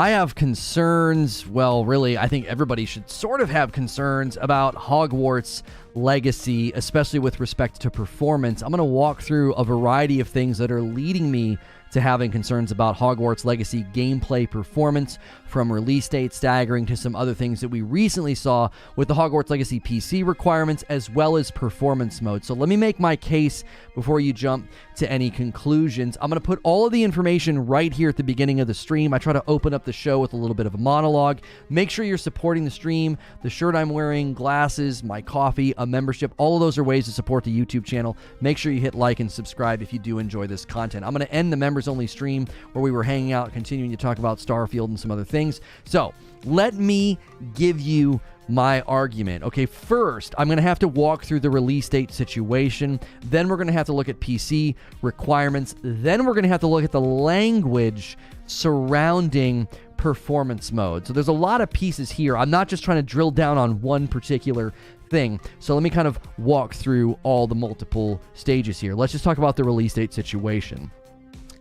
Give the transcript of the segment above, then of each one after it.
I have concerns. Well, really, I think everybody should sort of have concerns about Hogwarts Legacy, especially with respect to performance. I'm going to walk through a variety of things that are leading me to having concerns about Hogwarts Legacy gameplay performance, from release date staggering to some other things that we recently saw with the Hogwarts Legacy PC requirements as well as performance mode. So let me make my case before you jump to any conclusions. I'm going to put all of the information right here at the beginning of the stream. I try to open up the show with a little bit of a monologue. Make sure you're supporting the stream. The shirt I'm wearing, glasses, my coffee, a membership, all of those are ways to support the YouTube channel. Make sure you hit like and subscribe if you do enjoy this content. I'm going to end the members only stream where we were hanging out, continuing to talk about Starfield and some other things. So let me give you my argument. Okay, first, I'm going to have to walk through the release date situation. Then we're going to have to look at PC requirements. Then we're going to have to look at the language surrounding performance mode. So there's a lot of pieces here. I'm not just trying to drill down on one particular thing. So let me kind of walk through all the multiple stages here. Let's just talk about the release date situation.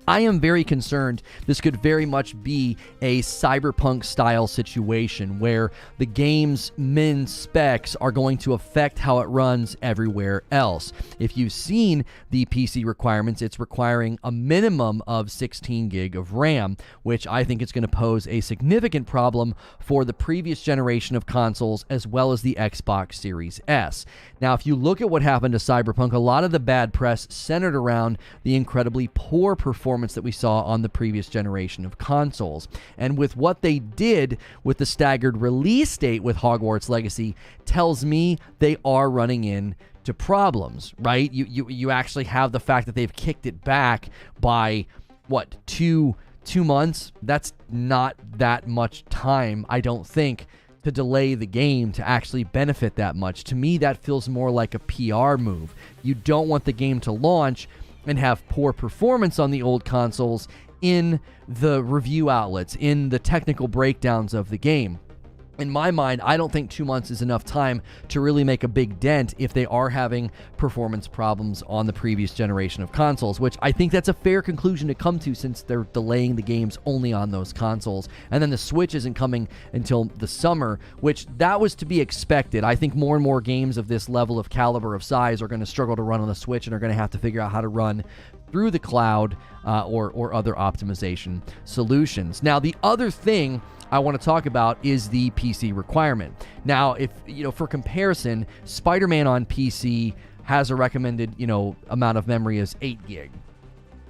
I am very concerned this could very much be a cyberpunk style situation where the game's min specs are going to affect how it runs everywhere else. If you've seen the PC requirements, it's requiring a minimum of 16 gig of RAM, which I think is going to pose a significant problem for the previous generation of consoles as well as the Xbox Series S. Now, if you look at what happened to Cyberpunk, a lot of the bad press centered around the incredibly poor performance that we saw on the previous generation of consoles. And with what they did with the staggered release date with Hogwarts Legacy tells me they are running into problems, right? You actually have the fact that they've kicked it back by, what, two months? That's not that much time, I don't think, to delay the game to actually benefit that much. To me, that feels more like a PR move. You don't want the game to launch and have poor performance on the old consoles in the review outlets, in the technical breakdowns of the game. In my mind, I don't think 2 months is enough time to really make a big dent if they are having performance problems on the previous generation of consoles, which I think that's a fair conclusion to come to since they're delaying the games only on those consoles. And then the Switch isn't coming until the summer, which that was to be expected. I think more and more games of this level of caliber of size are going to struggle to run on the Switch and are going to have to figure out how to run through the cloud or other optimization solutions. Now, the other thing I want to talk about is the PC requirement. Now, if for comparison, Spider-Man on PC has a recommended amount of memory as 8 gig,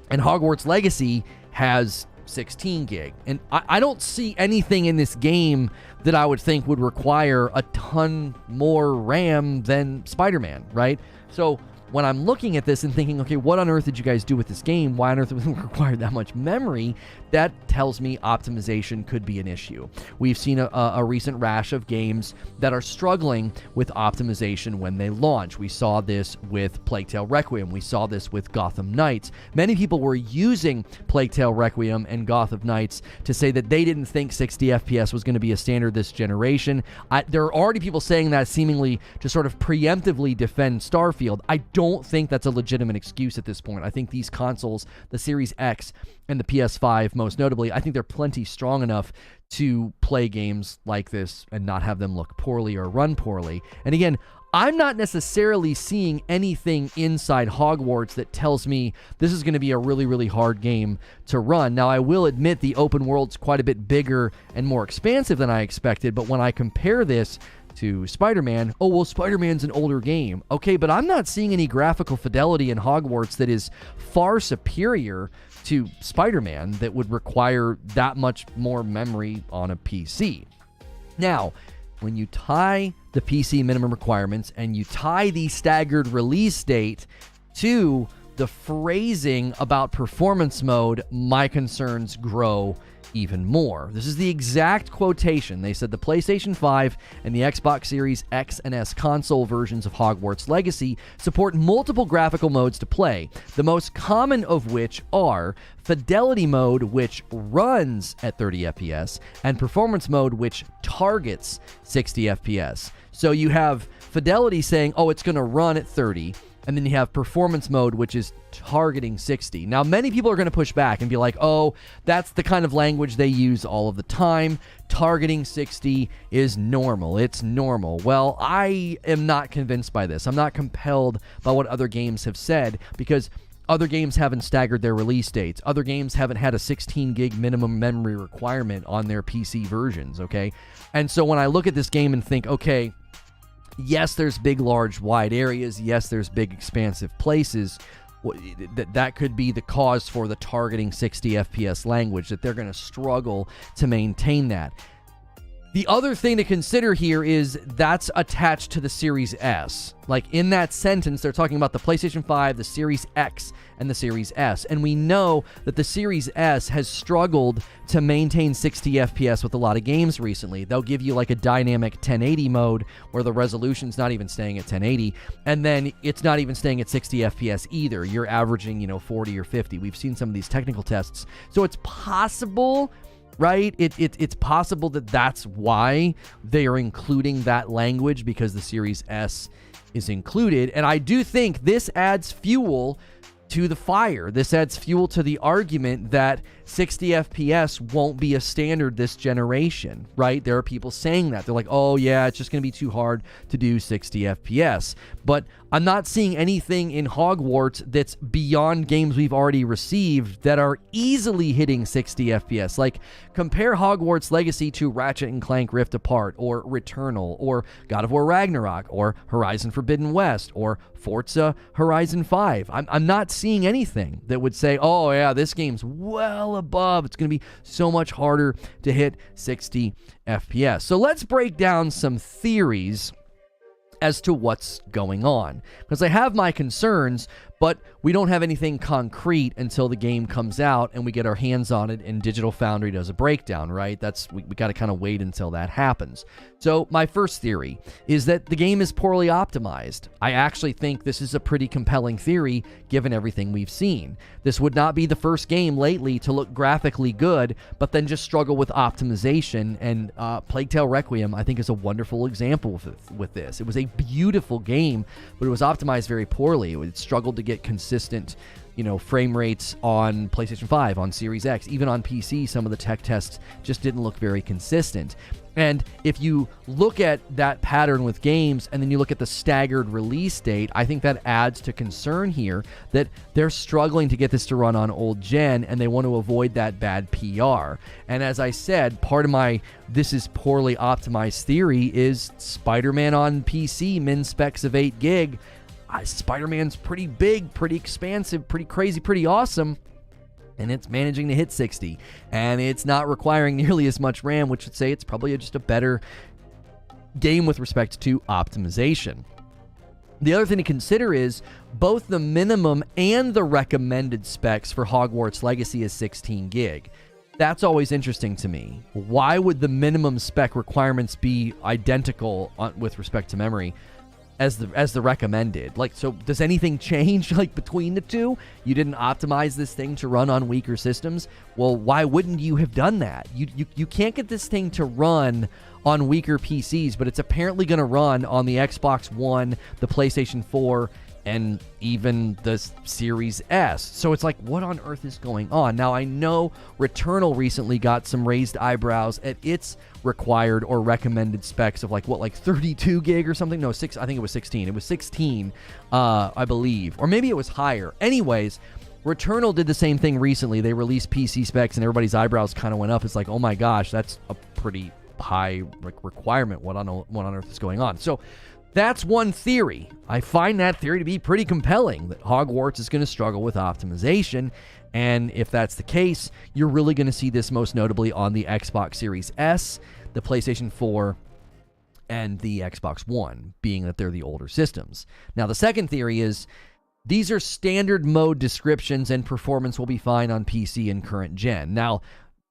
and Hogwarts Legacy has 16 gig. And I don't see anything in this game that I would think would require a ton more RAM than Spider-Man, right? So when I'm looking at this and thinking, okay, what on earth did you guys do with this game? Why on earth would it require that much memory? That tells me optimization could be an issue. We've seen a recent rash of games that are struggling with optimization when they launch. We saw this with Plague Tale Requiem. We saw this with Gotham Knights. Many people were using Plague Tale Requiem and Gotham Knights to say that they didn't think 60 FPS was going to be a standard this generation. There are already people saying that seemingly to sort of preemptively defend Starfield. I don't think that's a legitimate excuse at this point. I think these consoles, the Series X and the PS5 most notably, I think they're plenty strong enough to play games like this and not have them look poorly or run poorly. And again, I'm not necessarily seeing anything inside Hogwarts that tells me this is going to be a really, really hard game to run. Now, I will admit the open world's quite a bit bigger and more expansive than I expected, but when I compare this to Spider-Man, oh, well, Spider-Man's an older game. Okay, but I'm not seeing any graphical fidelity in Hogwarts that is far superior to Spider-Man that would require that much more memory on a PC. Now, when you tie the PC minimum requirements and you tie the staggered release date to the phrasing about performance mode, my concerns grow even more. This is the exact quotation. They said the PlayStation 5 and the Xbox Series X and S console versions of Hogwarts Legacy support multiple graphical modes to play, the most common of which are Fidelity Mode, which runs at 30 FPS, and Performance Mode, which targets 60 FPS. So you have Fidelity saying, oh, it's going to run at 30, And then you have performance mode, which is targeting 60. Now, many people are going to push back and be like, oh, that's the kind of language they use all of the time. Targeting 60 is normal. It's normal. Well, I am not convinced by this. I'm not compelled by what other games have said, because other games haven't staggered their release dates. Other games haven't had a 16 gig minimum memory requirement on their PC versions, okay? And so when I look at this game and think, okay, yes, there's big, large, wide areas. Yes, there's big, expansive places. That could be the cause for the targeting 60 FPS language, that they're going to struggle to maintain that. The other thing to consider here is that's attached to the Series S. Like, in that sentence, they're talking about the PlayStation 5, the Series X, and the Series S. And we know that the Series S has struggled to maintain 60 FPS with a lot of games recently. They'll give you like a dynamic 1080 mode where the resolution's not even staying at 1080, and then it's not even staying at 60 FPS either. You're averaging, 40 or 50. We've seen some of these technical tests. So it's possible, right? It's possible that that's why they are including that language, because the Series S is included. And I do think this adds fuel to the fire. This adds fuel to the argument that 60 FPS won't be a standard this generation, right? There are people saying that. They're like, oh yeah, it's just going to be too hard to do 60 FPS. But I'm not seeing anything in Hogwarts that's beyond games we've already received that are easily hitting 60 FPS. Like, compare Hogwarts Legacy to Ratchet & Clank Rift Apart, or Returnal, or God of War Ragnarok, or Horizon Forbidden West, or Forza Horizon 5. I'm not seeing anything that would say, oh yeah, this game's well above. It's going to be so much harder to hit 60 FPS. So let's break down some theories as to what's going on, because I have my concerns, but we don't have anything concrete until the game comes out and we get our hands on it and Digital Foundry does a breakdown, right? We got to kind of wait until that happens. So my first theory is that the game is poorly optimized. I actually think this is a pretty compelling theory given everything we've seen. This would not be the first game lately to look graphically good, but then just struggle with optimization, and Plague Tale Requiem, I think, is a wonderful example with this. It was a beautiful game, but it was optimized very poorly. It struggled to get consistent, frame rates on PlayStation 5, on Series X, even on PC. Some of the tech tests just didn't look very consistent. And if you look at that pattern with games and then you look at the staggered release date, I think that adds to concern here that they're struggling to get this to run on old gen, and they want to avoid that bad PR. And as I said, part of my this is poorly optimized theory is Spider-Man on PC, min specs of 8 gig. Spider-Man's pretty big, pretty expansive, pretty crazy, pretty awesome, and it's managing to hit 60, and it's not requiring nearly as much RAM, which would say it's probably just a better game with respect to optimization. The other thing to consider is both the minimum and the recommended specs for Hogwarts Legacy is 16 gig. That's always interesting to me. Why would the minimum spec requirements be identical with respect to memory as the recommended? Like, so does anything change between the two? You didn't optimize this thing to run on weaker systems. Well, why wouldn't you have done that? You can't get this thing to run on weaker PCs, but it's apparently going to run on the Xbox One, the PlayStation 4, and even the Series S. So it's like, what on earth is going on? Now, I know Returnal recently got some raised eyebrows at its required or recommended specs of 32 gig or something. No, I think it was 16. It was 16, I believe. Or maybe it was higher. Anyways, Returnal did the same thing recently. They released PC specs and everybody's eyebrows kind of went up. It's like, oh my gosh, that's a pretty high requirement. What on earth is going on? So that's one theory. I find that theory to be pretty compelling, that Hogwarts is going to struggle with optimization. And if that's the case, you're really going to see this most notably on the Xbox Series S, the PlayStation 4, and the Xbox One, being that they're the older systems. Now, the second theory is these are standard mode descriptions and performance will be fine on PC and current gen. Now,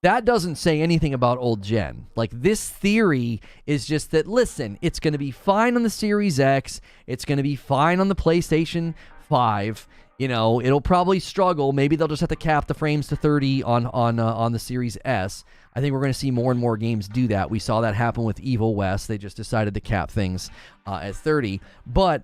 that doesn't say anything about old gen. This theory is just that, listen, it's going to be fine on the Series X. It's going to be fine on the PlayStation 5. It'll probably struggle. Maybe they'll just have to cap the frames to 30 on the Series S. I think we're going to see more and more games do that. We saw that happen with Evil West. They just decided to cap things at 30. But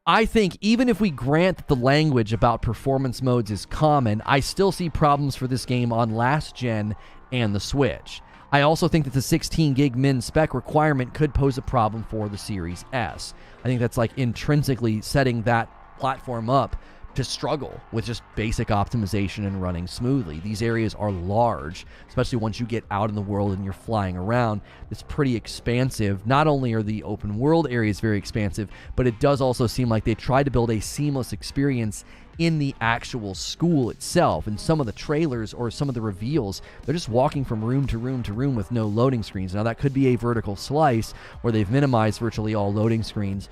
I think even if we grant that the language about performance modes is common, I still see problems for this game on last gen and the Switch. I also think that the 16 gig min spec requirement could pose a problem for the Series S. I think that's like intrinsically setting that platform up to struggle with just basic optimization and running smoothly. These areas are large, especially once you get out in the world and you're flying around. It's pretty expansive. Not only are the open world areas very expansive, but it does also seem like they tried to build a seamless experience in the actual school itself. And some of the trailers or some of the reveals, they're just walking from room to room to room with no loading screens. Now that could be a vertical slice where they've minimized virtually all loading screens,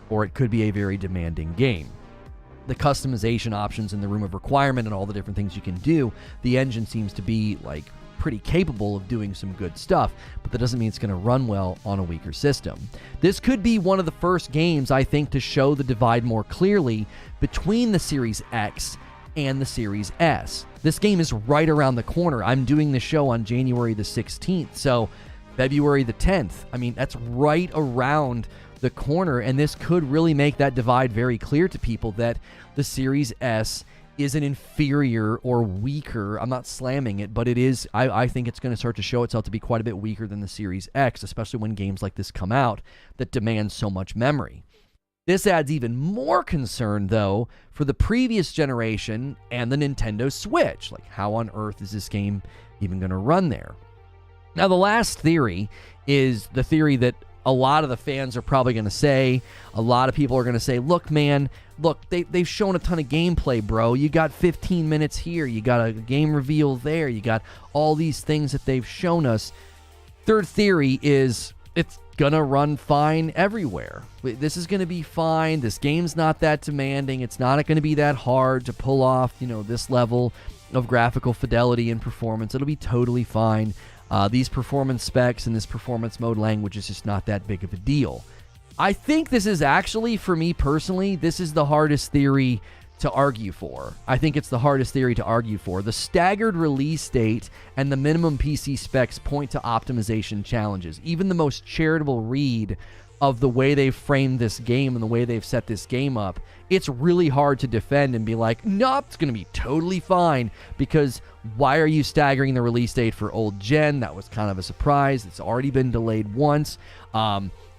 or it could be a very demanding game. The customization options in the room of requirement and all the different things you can do, the engine seems to be like pretty capable of doing some good stuff, but that doesn't mean it's going to run well on a weaker system. This could be one of the first games, I think, to show the divide more clearly between the Series X and the Series S. This game is right around the corner. I'm doing the show on January the 16th, so February the 10th. I mean, that's right around the corner, and this could really make that divide very clear to people that the Series S is an inferior or weaker, I'm not slamming it, but it is, I think it's going to start to show itself to be quite a bit weaker than the Series X, especially when games like this come out that demand so much memory. This adds even more concern, though, for the previous generation and the Nintendo Switch. Like, how on earth is this game even going to run there? Now, the last theory is the theory that a lot of the fans are probably going to say. A lot of people are going to say, look, man, look, they've shown a ton of gameplay, bro. You got 15 minutes here. You got a game reveal there. You got all these things that they've shown us. Third theory is it's going to run fine everywhere. This is going to be fine. This game's not that demanding. It's not going to be that hard to pull off, this level of graphical fidelity and performance. It'll be totally fine. These performance specs and this performance mode language is just not that big of a deal. I think this is actually, for me personally, this is the hardest theory to argue for. I think it's the hardest theory to argue for. The staggered release date and the minimum PC specs point to optimization challenges. Even the most charitable read of the way they've framed this game and the way they've set this game up, it's really hard to defend and be like, no, it's going to be totally fine, because why are you staggering the release date for old gen? That was kind of a surprise. It's already been delayed once.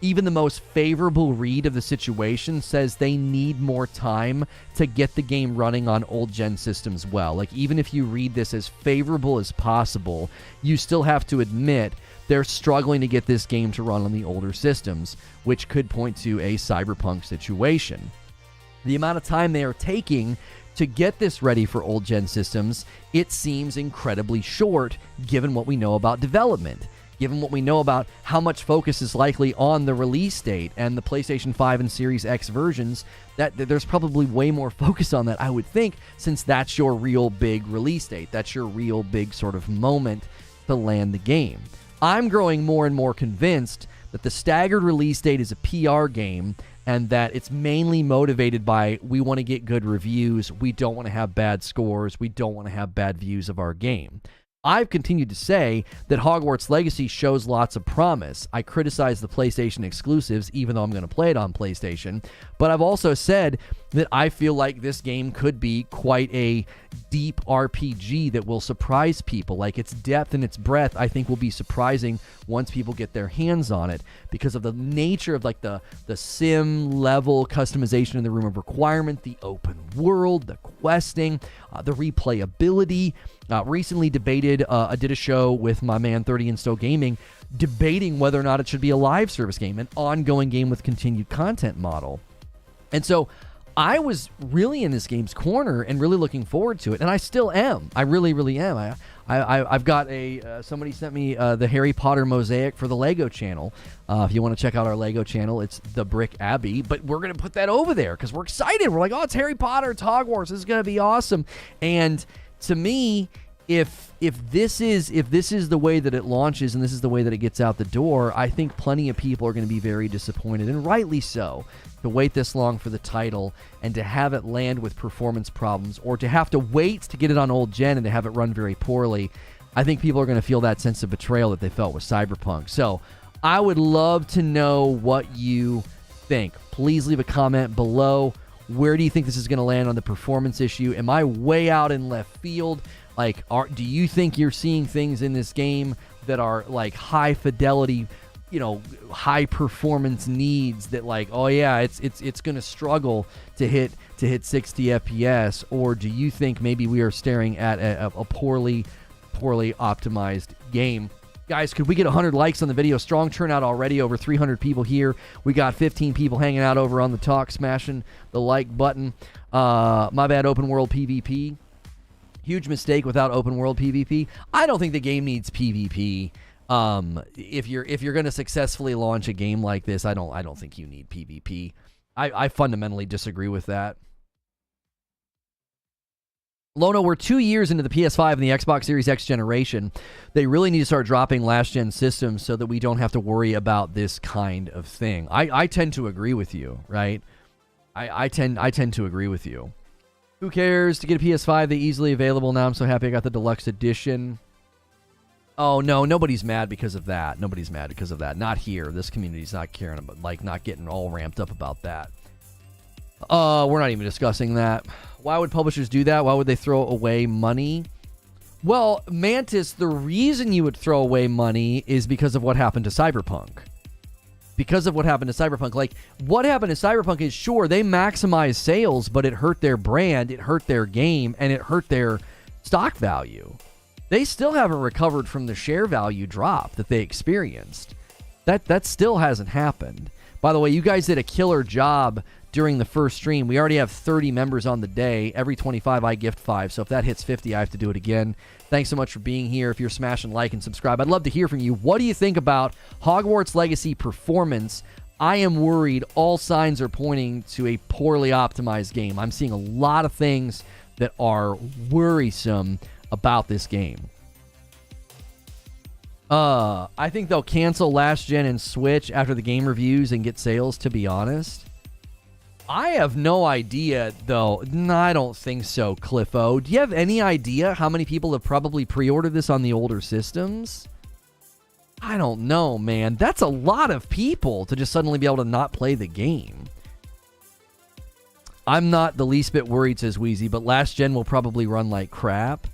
Even the most favorable read of the situation says they need more time to get the game running on old gen systems well. Like, even if you read this as favorable as possible, you still have to admit they're struggling to get this game to run on the older systems, which could point to a cyberpunk situation. The amount of time they are taking to get this ready for old gen systems, it seems incredibly short given what we know about development, given what we know about how much focus is likely on the release date and the PlayStation 5 and Series X versions. That there's probably way more focus on that, I would think, since that's your real big release date. That's your real big sort of moment to land the game. I'm growing more and more convinced that the staggered release date is a PR game and that it's mainly motivated by, we want to get good reviews, we don't want to have bad scores, we don't want to have bad views of our game. I've continued to say that Hogwarts Legacy shows lots of promise. I criticize the PlayStation exclusives, even though I'm going to play it on PlayStation. But I've also said that I feel like this game could be quite a deep RPG that will surprise people. Like, its depth and its breadth, I think, will be surprising once people get their hands on it, because of the nature of like the sim level customization in the room of requirement, the open world, the questing, the replayability. Recently I did a show with my man 30 and Still Gaming, debating whether or not it should be a live service game, an ongoing game with continued content model. And so I was really in this game's corner and really looking forward to it, and I still am. I really, really am. I've got somebody sent me the Harry Potter mosaic for the Lego channel. If you want to check out our Lego channel, it's The Brick Abbey, but we're going to put that over there because we're excited. We're like, oh, it's Harry Potter, it's Hogwarts, this is going to be awesome. And to me, if this is the way that it launches and this is the way that it gets out the door, I think plenty of people are going to be very disappointed, and rightly so, to wait this long for the title and to have it land with performance problems, or to have to wait to get it on old gen and to have it run very poorly. I think people are going to feel that sense of betrayal that they felt with Cyberpunk. So I would love to know what you think? Please leave a comment below. Where do you think this is going to land on the performance issue? Am I way out in left field? Like, do you think you're seeing things in this game that are like high fidelity, high performance needs that like, oh yeah, it's going to struggle to hit 60 FPS? Or do you think maybe we are staring at a poorly optimized game? Guys, could we get 100 likes on the video? Strong turnout already, over 300 people here. We got 15 people hanging out over on the talk, smashing the like button. My bad, open world PvP. Huge mistake without open world PvP. I don't think the game needs PvP. If you're going to successfully launch a game like this, I don't think you need PvP. I fundamentally disagree with that. Lono, we're 2 years into the PS5 and the Xbox Series X generation. They really need to start dropping last-gen systems so that we don't have to worry about this kind of thing. I tend to agree with you, right? I tend to agree with you. Who cares? To get a PS5, they easily available now. I'm so happy I got the deluxe edition. Oh, no, nobody's mad because of that. Nobody's mad because of that. Not here. This community's not caring about, like, not getting all ramped up about that. We're not even discussing that. Why would publishers do that? Why would they throw away money? Well, Mantis, the reason you would throw away money is because of what happened to Cyberpunk. Because of what happened to Cyberpunk. Like, what happened to Cyberpunk is, sure, they maximized sales, but it hurt their brand, it hurt their game, and it hurt their stock value. They still haven't recovered from the share value drop that they experienced. That still hasn't happened. By the way, you guys did a killer job during the first stream. We already have 30 members on the day. Every 25, I gift 5. So if that hits 50, I have to do it again. Thanks so much for being here. If you're smashing like and subscribe, I'd love to hear from you. What do you think about Hogwarts Legacy performance? I am worried. All signs are pointing to a poorly optimized game. I'm seeing a lot of things that are worrisome about this game. I think they'll cancel last gen and Switch after the game reviews and get sales, to be honest. I have no idea, though. No, I don't think so, Cliffo. Do you have any idea how many people have probably pre-ordered this on the older systems? I don't know, man. That's a lot of people to just suddenly be able to not play the game. I'm not the least bit worried, says Wheezy, but last gen will probably run like crap.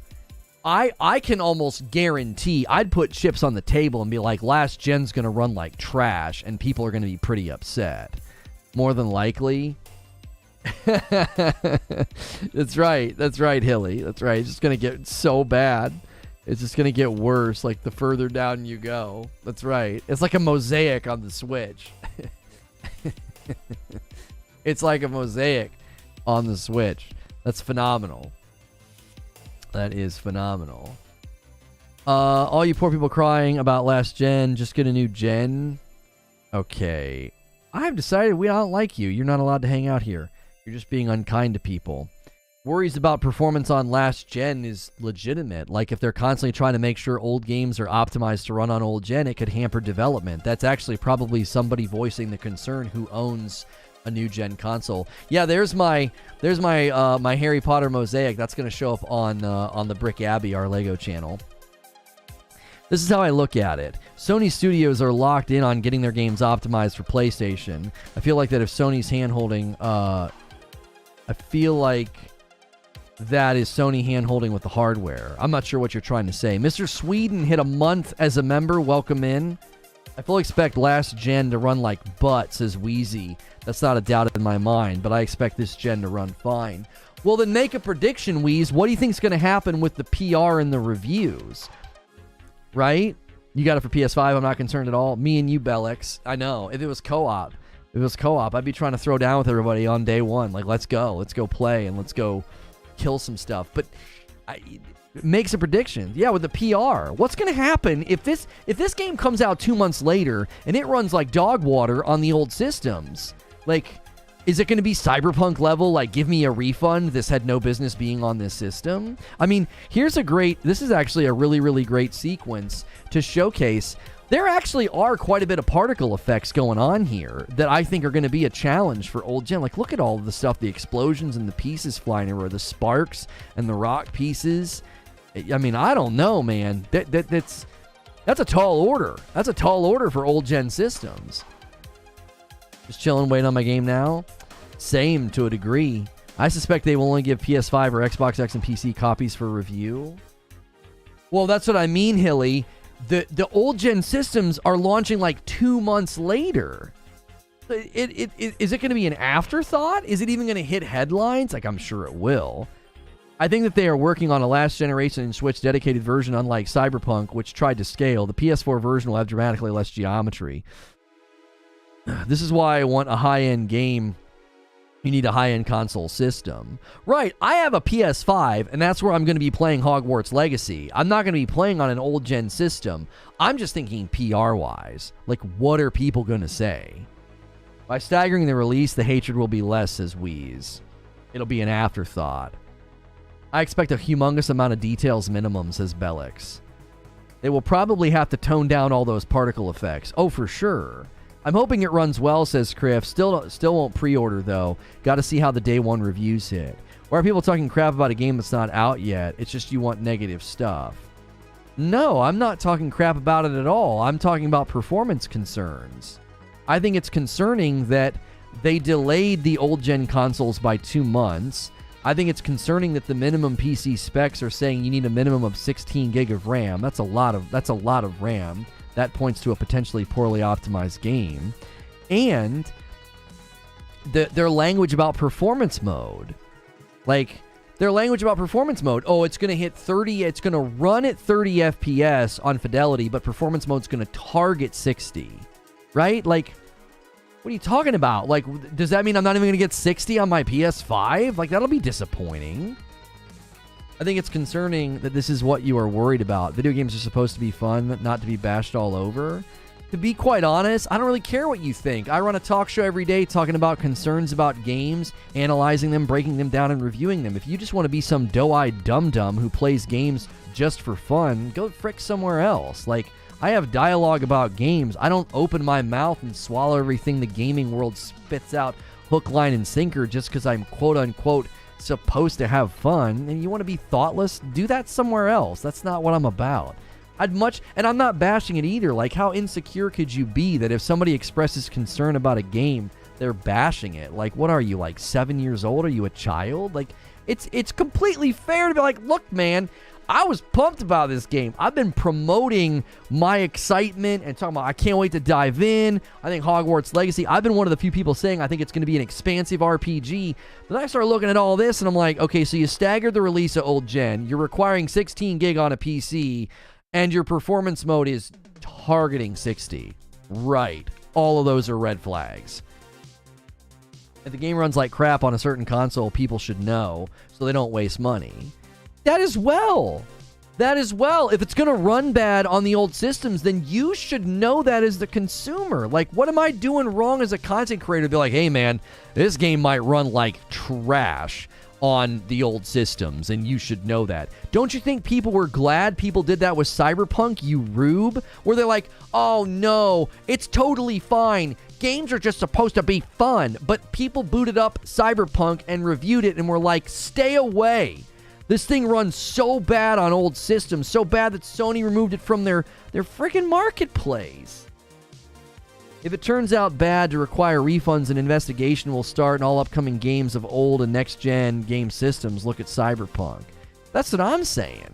I can almost guarantee, I'd put chips on the table and be like, last gen's going to run like trash, and people are going to be pretty upset. More than likely. That's right, Hilly. That's right. It's just going to get so bad. It's just going to get worse, like the further down you go. That's right. It's like a mosaic on the Switch. It's like a mosaic on the Switch. That's phenomenal. That is phenomenal. All you poor people crying about last gen, just get a new gen. Okay. I've decided we don't like you. You're not allowed to hang out here. You're just being unkind to people. Worries about performance on last gen is legitimate. Like, if they're constantly trying to make sure old games are optimized to run on old gen, it could hamper development. That's actually probably somebody voicing the concern who owns a new gen console. Yeah, there's my Harry Potter mosaic. That's going to show up on the Brick Abbey, our Lego channel. This is how I look at it. Sony studios are locked in on getting their games optimized for PlayStation. I feel like that if Sony's hand-holding, I feel like that is Sony hand-holding with the hardware. I'm not sure what you're trying to say. Mr. Sweden hit a month as a member. Welcome in. I fully expect last gen to run like butt, says Wheezy. That's not a doubt in my mind, but I expect this gen to run fine. Well, then make a prediction, Wheeze. What do you think is going to happen with the PR and the reviews? Right? You got it for PS5. I'm not concerned at all. Me and you, Bellix. I know. If it was co-op, I'd be trying to throw down with everybody on day one. Like, let's go play and let's go kill some stuff. But makes a prediction. Yeah, with the PR. What's going to happen if this game comes out 2 months later and it runs like dog water on the old systems? Like, is it going to be Cyberpunk level? Like, give me a refund. This had no business being on this system. I mean, this is actually a really, really great sequence to showcase. There actually are quite a bit of particle effects going on here that I think are going to be a challenge for old gen. Like, look at all of the stuff, the explosions and the pieces flying everywhere, the sparks and the rock pieces. I mean, I don't know, man. That's a tall order. That's a tall order for old gen systems. Just chilling, waiting on my game now. Same to a degree. I suspect they will only give PS5 or Xbox X and PC copies for review. Well, that's what I mean, Hilly. The old gen systems are launching like 2 months later. Is it going to be an afterthought? Is it even going to hit headlines? Like, I'm sure it will. I think that they are working on a last generation Switch dedicated version, unlike Cyberpunk, which tried to scale. The PS4 version will have dramatically less geometry. This is why I want a high-end game. You need a high-end console system. Right, I have a PS5, and that's where I'm going to be playing Hogwarts Legacy. I'm not going to be playing on an old-gen system. I'm just thinking PR-wise. Like, what are people going to say? By staggering the release, the hatred will be less, says Wheeze. It'll be an afterthought. I expect a humongous amount of details minimum, says Bellix. They will probably have to tone down all those particle effects. Oh, for sure. I'm hoping it runs well, says Criff. Still won't pre-order, though. Got to see how the day one reviews hit. Why are people talking crap about a game that's not out yet? It's just you want negative stuff. No, I'm not talking crap about it at all. I'm talking about performance concerns. I think it's concerning that they delayed the old-gen consoles by 2 months. I think it's concerning that the minimum PC specs are saying you need a minimum of 16 gig of RAM. That's a lot of RAM. That points to a potentially poorly optimized game. And their language about performance mode. Like, their language about performance mode. Oh, it's going to hit 30. It's going to run at 30 FPS on fidelity, but performance mode's going to target 60. Right? Like, what are you talking about? Like, does that mean I'm not even going to get 60 on my PS5? Like, that'll be disappointing. I think it's concerning that this is what you are worried about. Video games are supposed to be fun, not to be bashed all over. To be quite honest, I don't really care what you think. I run a talk show every day talking about concerns about games, analyzing them, breaking them down, and reviewing them. If you just want to be some doe-eyed dum-dum who plays games just for fun, go frick somewhere else. Like, I have dialogue about games. I don't open my mouth and swallow everything the gaming world spits out hook, line, and sinker just because I'm quote-unquote supposed to have fun. And you want to be thoughtless? Do that somewhere else. That's not what I'm about. And I'm not bashing it either. Like, how insecure could you be that if somebody expresses concern about a game, they're bashing it? Like, what are you, like 7 years old? Are you a child? Like, it's completely fair to be like, look, man, I was pumped about this game. I've been promoting my excitement and talking about I can't wait to dive in. I think Hogwarts Legacy, I've been one of the few people saying I think it's going to be an expansive RPG. But then I started looking at all this and I'm like, okay, so you staggered the release of old gen. You're requiring 16 gig on a PC and your performance mode is targeting 60. Right. All of those are red flags. If the game runs like crap on a certain console, people should know so they don't waste money. That as well. If it's going to run bad on the old systems, then you should know that as the consumer. Like, what am I doing wrong as a content creator to be like, hey, man, this game might run like trash on the old systems, and you should know that. Don't you think people were glad people did that with Cyberpunk, you rube? Where they're like, oh, no, it's totally fine. Games are just supposed to be fun. But people booted up Cyberpunk and reviewed it and were like, stay away. This thing runs so bad on old systems, so bad that Sony removed it from their freaking marketplace. If it turns out bad to require refunds, an investigation will start in all upcoming games of old and next-gen game systems. Look at Cyberpunk. That's what I'm saying.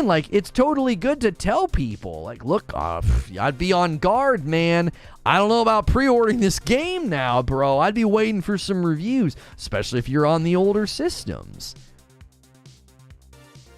Like, it's totally good to tell people. Like, look, I'd be on guard, man. I don't know about pre-ordering this game now, bro. I'd be waiting for some reviews, especially if you're on the older systems.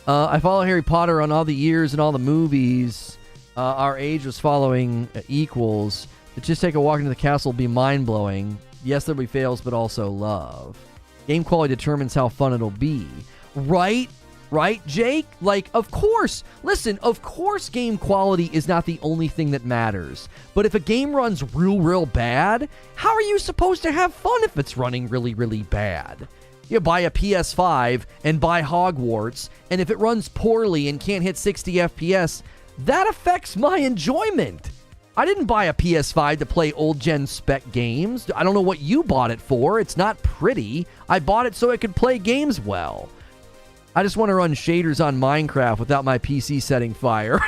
I follow Harry Potter on all the years and all the movies. Our age was following equals. To just take a walk into the castle will be mind-blowing. Yes, there'll be fails, but also love. Game quality determines how fun it'll be. Right? Right, Jake? Like, of course. Listen, of course game quality is not the only thing that matters. But if a game runs real bad, how are you supposed to have fun if it's running really bad? You buy a PS5 and buy Hogwarts, and if it runs poorly and can't hit 60 FPS, that affects my enjoyment. I didn't buy a PS5 to play old-gen spec games. I don't know what you bought it for. It's not pretty. I bought it so it could play games well. I just want to run shaders on Minecraft without my PC setting fire.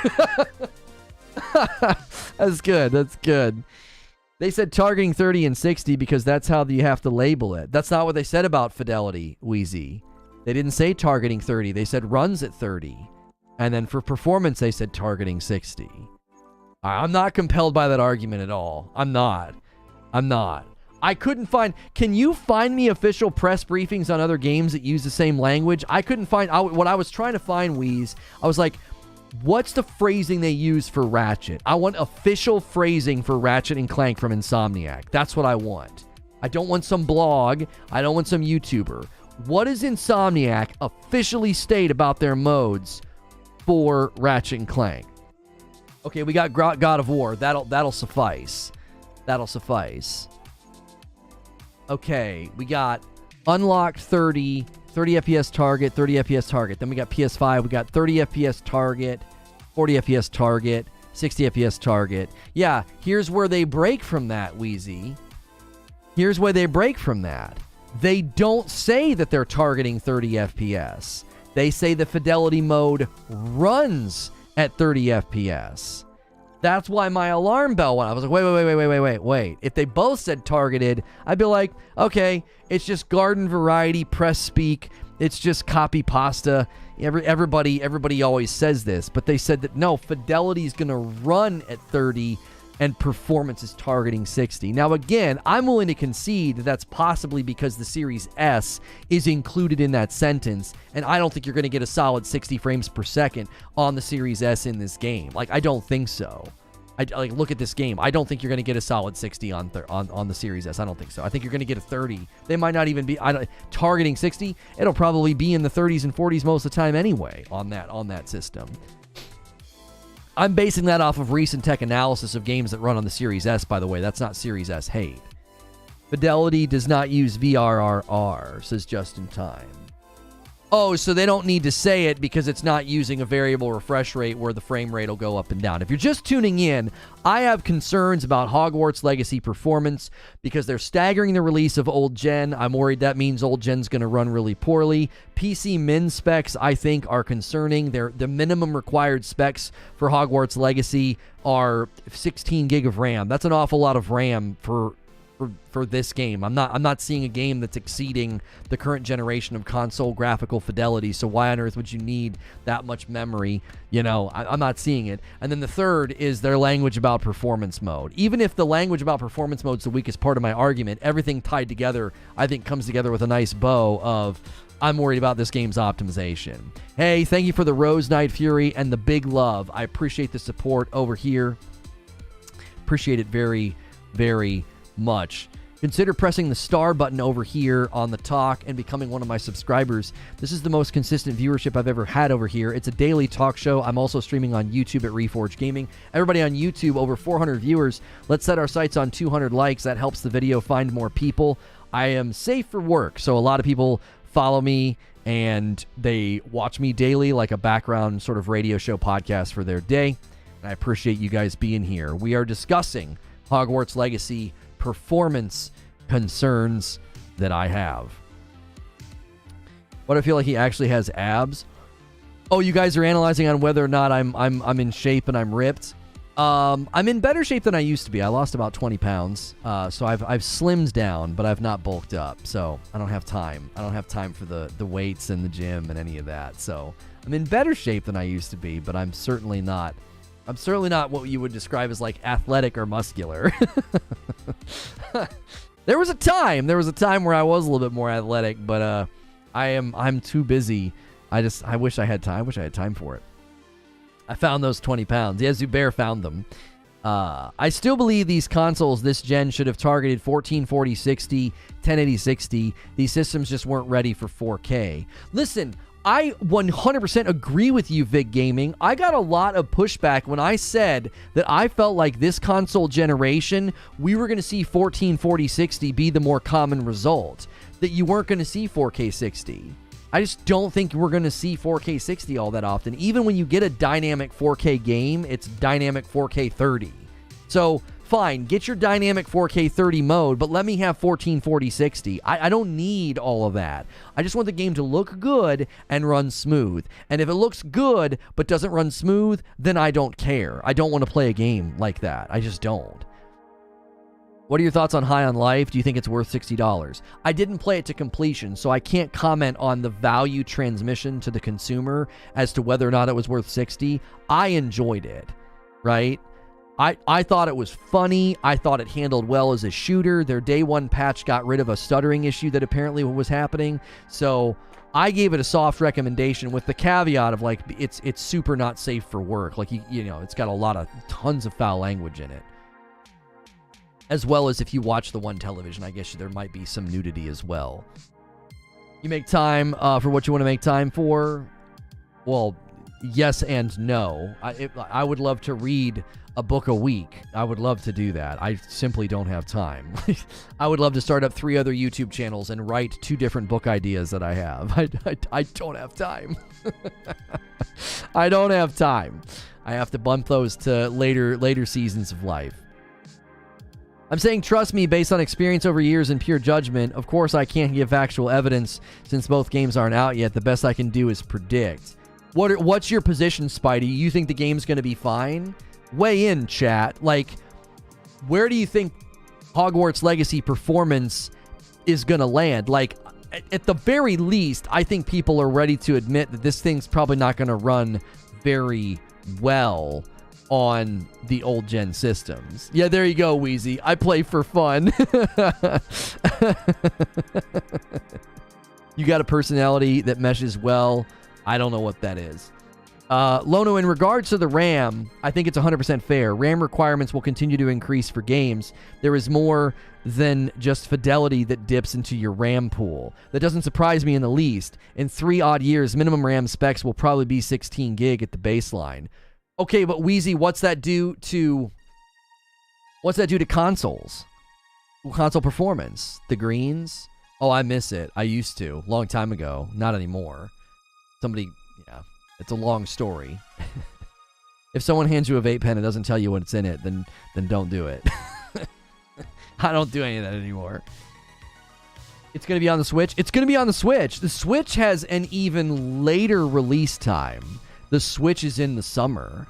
That's good. They said targeting 30 and 60 because that's how you have to label it. That's not what they said about fidelity, Wheezy. They didn't say targeting 30. They said runs at 30. And then for performance, they said targeting 60. I'm not compelled by that argument at all. I'm not. I couldn't find... Can you find me official press briefings on other games that use the same language? I couldn't find... What I was trying to find, Wheeze, I was like, what's the phrasing they use for Ratchet? I want official phrasing for Ratchet and Clank from Insomniac. That's what I want. I don't want some blog. I don't want some YouTuber. What does Insomniac officially state about their modes for Ratchet and Clank? Okay, we got God of War. That'll suffice. That'll suffice. Okay, we got unlocked 30 FPS target, 30 FPS target. Then we got PS5, we got 30 FPS target, 40 FPS target, 60 FPS target. Yeah, here's where they break from that, Wheezy. Here's where they break from that. They don't say that they're targeting 30 FPS. They say the fidelity mode runs at 30 FPS. That's why my alarm bell went. I was like, wait. If they both said targeted, I'd be like, okay, it's just garden variety press speak. It's just copy pasta. Everybody always says this, but they said that no, fidelity is going to run at 30 and performance is targeting 60. Now, again, I'm willing to concede that that's possibly because the Series S is included in that sentence, and I don't think you're going to get a solid 60 frames per second on the Series S in this game. Like, I don't think so. Like, look at this game. I don't think you're going to get a solid 60 on the Series S. I don't think so. I think you're going to get a 30. They might not even be targeting 60. It'll probably be in the 30s and 40s most of the time anyway on that system. I'm basing that off of recent tech analysis of games that run on the Series S, by the way. That's not Series S hate. Fidelity does not use VRRR, says Just in Time. Oh, so they don't need to say it because it's not using a variable refresh rate where the frame rate will go up and down. If you're just tuning in, I have concerns about Hogwarts Legacy performance because they're staggering the release of old gen. I'm worried that means old gen's going to run really poorly. PC min specs, I think, are concerning. The minimum required specs for Hogwarts Legacy are 16 gig of RAM. That's an awful lot of RAM for this game. I'm not seeing a game that's exceeding the current generation of console graphical fidelity, so why on earth would you need that much memory? You know, I'm not seeing it. And then the third is their language about performance mode. Even if the language about performance mode is the weakest part of my argument, everything tied together, I think, comes together with a nice bow of I'm worried about this game's optimization. Hey, thank you for the Rose Knight Fury and the big love. I appreciate the support over here. Appreciate it very, very much. Consider pressing the star button over here on the talk and becoming one of my subscribers. This is the most consistent viewership I've ever had over here. It's a daily talk show. I'm also streaming on YouTube at Reforge Gaming. Everybody on YouTube, over 400 viewers. Let's set our sights on 200 likes. That helps the video find more people. I am safe for work, so a lot of people follow me and they watch me daily like a background sort of radio show podcast for their day. And I appreciate you guys being here. We are discussing Hogwarts Legacy performance concerns that I have. What I feel like he actually has abs. Oh, you guys are analyzing on whether or not I'm in shape and I'm ripped. I'm in better shape than I used to be. I lost about 20 pounds. So I've slimmed down, but I've not bulked up. So I don't have time. I don't have time for the weights and the gym and any of that. So I'm in better shape than I used to be, but I'm certainly not what you would describe as like athletic or muscular. There was a time where I was a little bit more athletic, but I'm too busy. I wish I had time. I wish I had time for it. I found those 20 pounds. Yeah, Zubair found them. I still believe these consoles this gen should have targeted 1440 60, 1080 60. These systems just weren't ready for 4K. Listen, I 100% agree with you, Vig Gaming. I got a lot of pushback when I said that I felt like this console generation, we were going to see 1440 60 be the more common result, that you weren't going to see 4K 60. I just don't think we're going to see 4K 60 all that often. Even when you get a dynamic 4K game, it's dynamic 4K 30. So, fine, get your dynamic 4K 30 mode, but let me have 1440 60. I don't need all of that. I just want the game to look good and run smooth. And if it looks good but doesn't run smooth, then I don't care. I don't want to play a game like that. I just don't. What are your thoughts on High on Life? Do you think it's worth $60? I didn't play it to completion, so I can't comment on the value transmission to the consumer as to whether or not it was worth $60. I enjoyed it, right? I thought it was funny. I thought it handled well as a shooter. Their day one patch got rid of a stuttering issue that apparently was happening. So I gave it a soft recommendation with the caveat of like it's super not safe for work. Like you know, it's got tons of foul language in it. As well as if you watch the one television, I guess there might be some nudity as well. You make time for what you want to make time for? Well, yes and no. I would love to read a book a week. I would love to do that. I simply don't have time. I would love to start up 3 other YouTube channels and write 2 different book ideas that I have. I don't have time. I don't have time. I have to bump those to later seasons of life. I'm saying trust me based on experience over years and pure judgment. Of course, I can't give actual evidence since both games aren't out yet. The best I can do is predict. What's your position, Spidey? You think the game's going to be fine? Weigh in, chat. Like, where do you think Hogwarts Legacy performance is going to land? Like, at the very least, I think people are ready to admit that this thing's probably not going to run very well on the old gen systems. Yeah, there you go, Wheezy. I play for fun. You got a personality that meshes well. I don't know what that is. Lono, in regards to the RAM, I think it's 100% fair. RAM requirements will continue to increase for games. There is more than just fidelity that dips into your RAM pool. That doesn't surprise me in the least. In 3 odd years, minimum RAM specs will probably be 16 gig at the baseline. Okay, but Wheezy, what's that do to consoles? Console performance? The greens? Oh, I miss it. I used to. Long time ago. Not anymore. Yeah. It's a long story. If someone hands you a vape pen and doesn't tell you what's in it, then don't do it. I don't do any of that anymore. It's going to be on the Switch. It's going to be on the Switch. The Switch has an even later release time. The Switch is in the summer.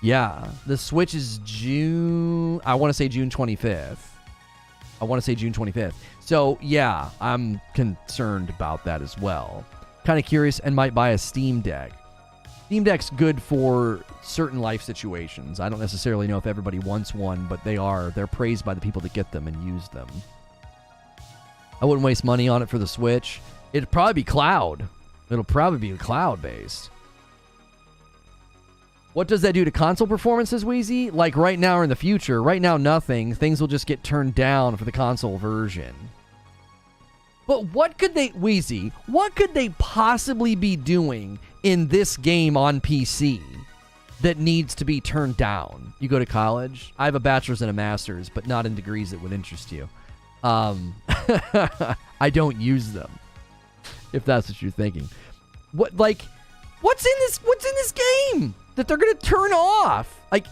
Yeah. The Switch is June... I want to say June 25th. So, yeah, I'm concerned about that as well. Kind of curious and might buy a Steam Deck. Steam Deck's good for certain life situations. I don't necessarily know if everybody wants one, but they're praised by the people that get them and use them. I wouldn't waste money on it for the Switch. It'd probably be cloud. It'll probably be cloud-based. What does that do to console performances, Wheezy? Like right now or in the future? Right now, nothing. Things will just get turned down for the console version. But what could they possibly be doing in this game on PC that needs to be turned down? You go to college? I have a bachelor's and a master's, but not in degrees that would interest you. I don't use them, if that's what you're thinking. What's in this game that they're gonna turn off? Like,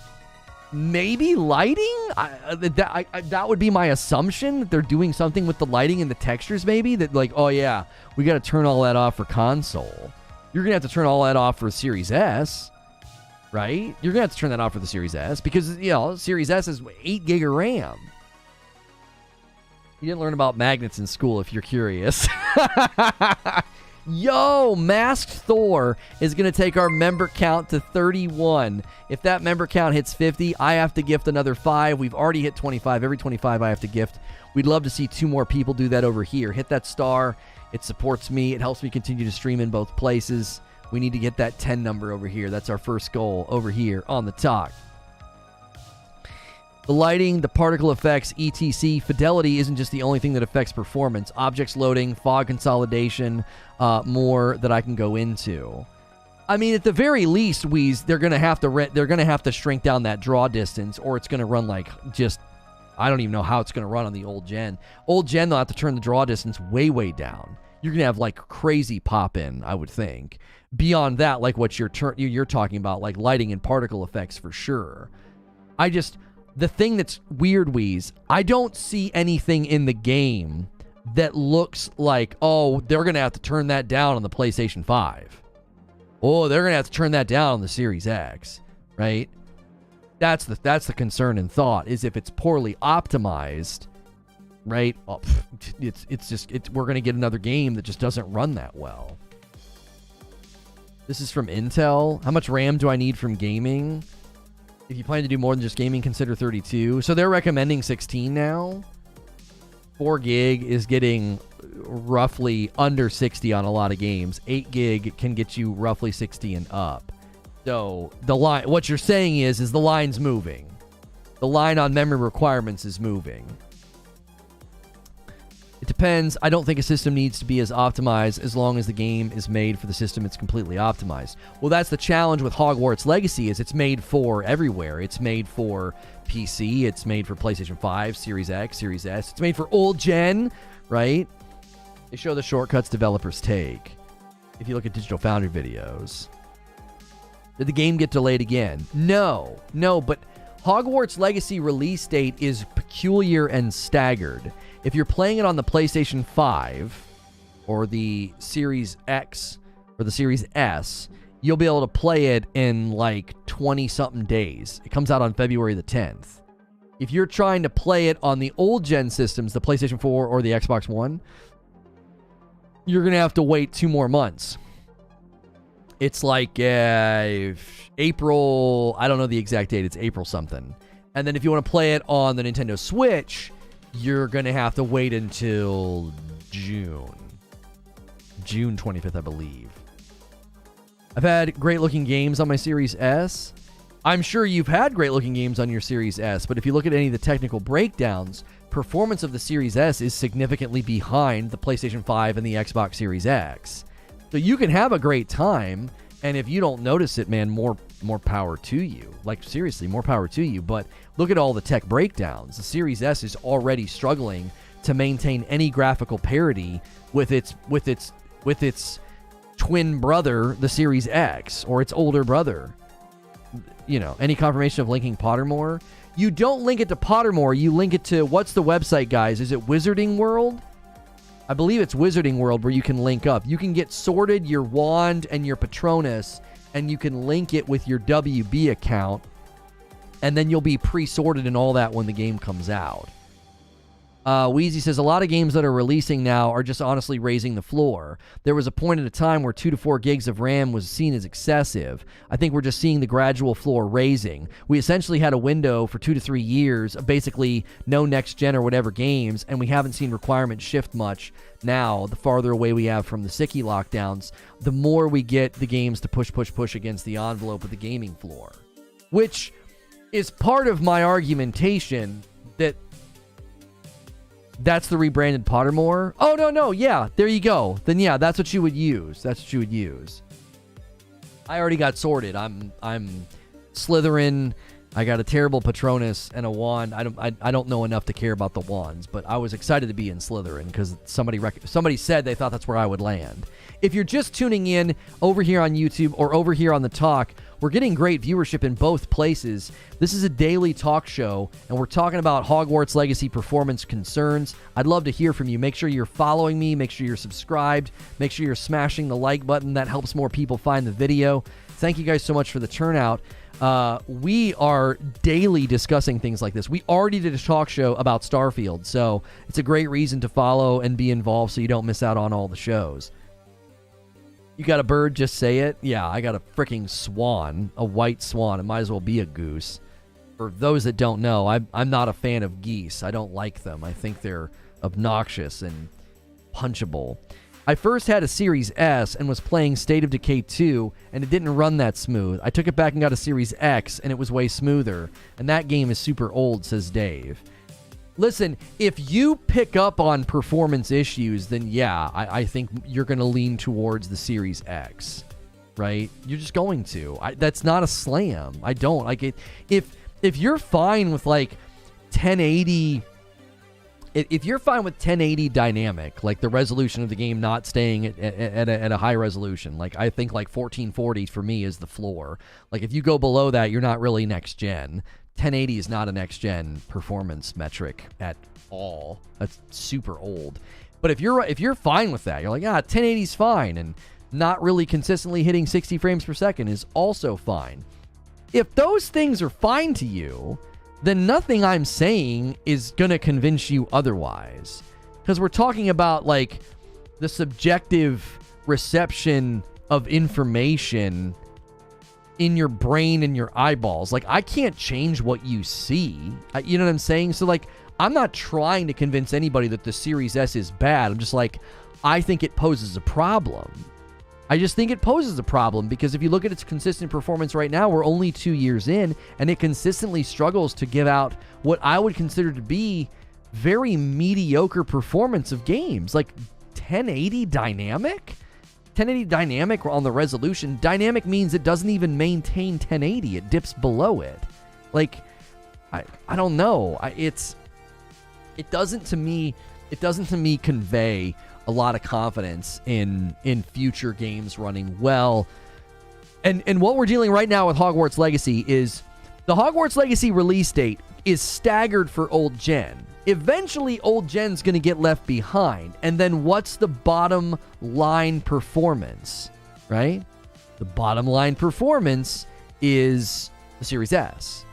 maybe lighting? That would be my assumption, that they're doing something with the lighting and the textures, maybe, that like, oh yeah, we got to turn all that off for console. You're going to have to turn all that off for Series S, right? You're going to have to turn that off for the Series S because, you know, Series S is 8 gig of RAM. You didn't learn about magnets in school if you're curious. Yo, Masked Thor is going to take our member count to 31. If that member count hits 50, I have to gift another 5. We've already hit 25. Every 25 I have to gift. We'd love to see 2 more people do that over here. Hit that star. It supports me. It helps me continue to stream in both places. We need to get that 10 number over here. That's our first goal over here on the talk. The lighting, the particle effects, etc. Fidelity isn't just the only thing that affects performance. Objects loading, fog consolidation, more that I can go into. I mean, at the very least, they're gonna have to shrink down that draw distance, or it's gonna run like just, I don't even know how it's gonna run on the old gen. Old gen, they'll have to turn the draw distance way down. You're gonna have like crazy pop in, I would think. Beyond that, like what you're talking about, like lighting and particle effects for sure. The thing that's weird, Wheeze, I don't see anything in the game that looks like, oh, they're going to have to turn that down on the PlayStation 5. Oh, they're going to have to turn that down on the Series X, right? That's the concern and thought, is if it's poorly optimized, right? Oh, we're going to get another game that just doesn't run that well. This is from Intel. How much RAM do I need from gaming? If you plan to do more than just gaming, consider 32. So they're recommending 16 now. 4 gig is getting roughly under 60 on a lot of games. 8 gig can get you roughly 60 and up. So the line, what you're saying is the line's moving. The line on memory requirements is moving. It depends. I don't think a system needs to be as optimized as long as the game is made for the system it's completely optimized. Well, that's the challenge with Hogwarts Legacy, is it's made for everywhere. It's made for PC. It's made for PlayStation 5, Series X, Series S. It's made for old gen, right? They show the shortcuts developers take. If you look at Digital Foundry videos. Did the game get delayed again? No, but Hogwarts Legacy release date is peculiar and staggered. If you're playing it on the PlayStation 5 or the Series X or the Series S, you'll be able to play it in like 20-something days. It comes out on February the 10th. If you're trying to play it on the old gen systems, the PlayStation 4 or the Xbox One, you're going to have to wait 2 more months. It's like April, I don't know the exact date, it's April something. And then if you want to play it on the Nintendo Switch, you're going to have to wait until June 25th, I believe. I've had great-looking games on my Series S. I'm sure you've had great-looking games on your Series S, but if you look at any of the technical breakdowns, performance of the Series S is significantly behind the PlayStation 5 and the Xbox Series X. So you can have a great time, and if you don't notice it, man, more power to you. Like, seriously, more power to you. But look at all the tech breakdowns. The Series S is already struggling to maintain any graphical parity with its twin brother, the Series X, or its older brother. You know, any confirmation of linking Pottermore? You don't link it to Pottermore. You link it to, what's the website, guys? Is it Wizarding World? I believe it's Wizarding World where you can link up. You can get sorted your wand and your Patronus, and you can link it with your WB account, and then you'll be pre-sorted and all that when the game comes out. Wheezy says, a lot of games that are releasing now are just honestly raising the floor. There was a point at a time where 2 to 4 gigs of RAM was seen as excessive. I think we're just seeing the gradual floor raising. We essentially had a window for 2 to 3 years of basically no next gen or whatever games, and we haven't seen requirements shift much. Now, the farther away we have from the sicky lockdowns, the more we get the games to push against the envelope of the gaming floor. Which is part of my argumentation that that's the rebranded Pottermore. Oh, no, yeah, there you go. Then yeah, that's what you would use. I already got sorted. I'm Slytherin. I got a terrible Patronus and a wand. I don't know enough to care about the wands, but I was excited to be in Slytherin because somebody said they thought that's where I would land. If you're just tuning in over here on YouTube or over here on the talk, we're getting great viewership in both places. This is a daily talk show, and we're talking about Hogwarts Legacy performance concerns. I'd love to hear from you. Make sure you're following me. Make sure you're subscribed. Make sure you're smashing the like button. That helps more people find the video. Thank you guys so much for the turnout. We are daily discussing things like this. We already did a talk show about Starfield, so it's a great reason to follow and be involved so you don't miss out on all the shows. You got a bird, just say it. Yeah, I got a freaking swan, a white swan. It might as well be a goose. For those that don't know, I'm not a fan of geese. I don't like them. I think they're obnoxious and punchable. I first had a Series S and was playing State of Decay 2, and it didn't run that smooth. I took it back and got a Series X, and it was way smoother. And that game is super old, says Dave. Listen, if you pick up on performance issues, then yeah, I think you're going to lean towards the Series X, right? You're just going to. That's not a slam. I don't like it. If you're fine with like 1080, if you're fine with 1080 dynamic, like the resolution of the game not staying at a high resolution, like I think like 1440 for me is the floor. Like if you go below that, you're not really next gen. 1080 is not a next-gen performance metric at all. That's super old. But if you're fine with that, you're like, 1080 is fine, and not really consistently hitting 60 frames per second is also fine. if those things are fine to you, then nothing I'm saying is going to convince you otherwise. Because we're talking about, like, the subjective reception of information in your brain and your eyeballs. Like, I can't change what you see. You know what I'm saying? So, like, I'm not trying to convince anybody that the Series S is bad. I'm just like, I think it poses a problem. I just think it poses a problem because if you look at its consistent performance right now, we're only 2 years in, and it consistently struggles to give out what I would consider to be very mediocre performance of games. Like 1080 dynamic? 1080 dynamic on the resolution. Dynamic means it doesn't even maintain 1080. It dips below it. Like, I don't know. It doesn't to me convey a lot of confidence in future games running well. And what we're dealing right now with Hogwarts Legacy is the Hogwarts Legacy release date is staggered for old gen. Eventually, old gen's going to get left behind. And then what's the bottom line performance, right? The bottom line performance is the Series S.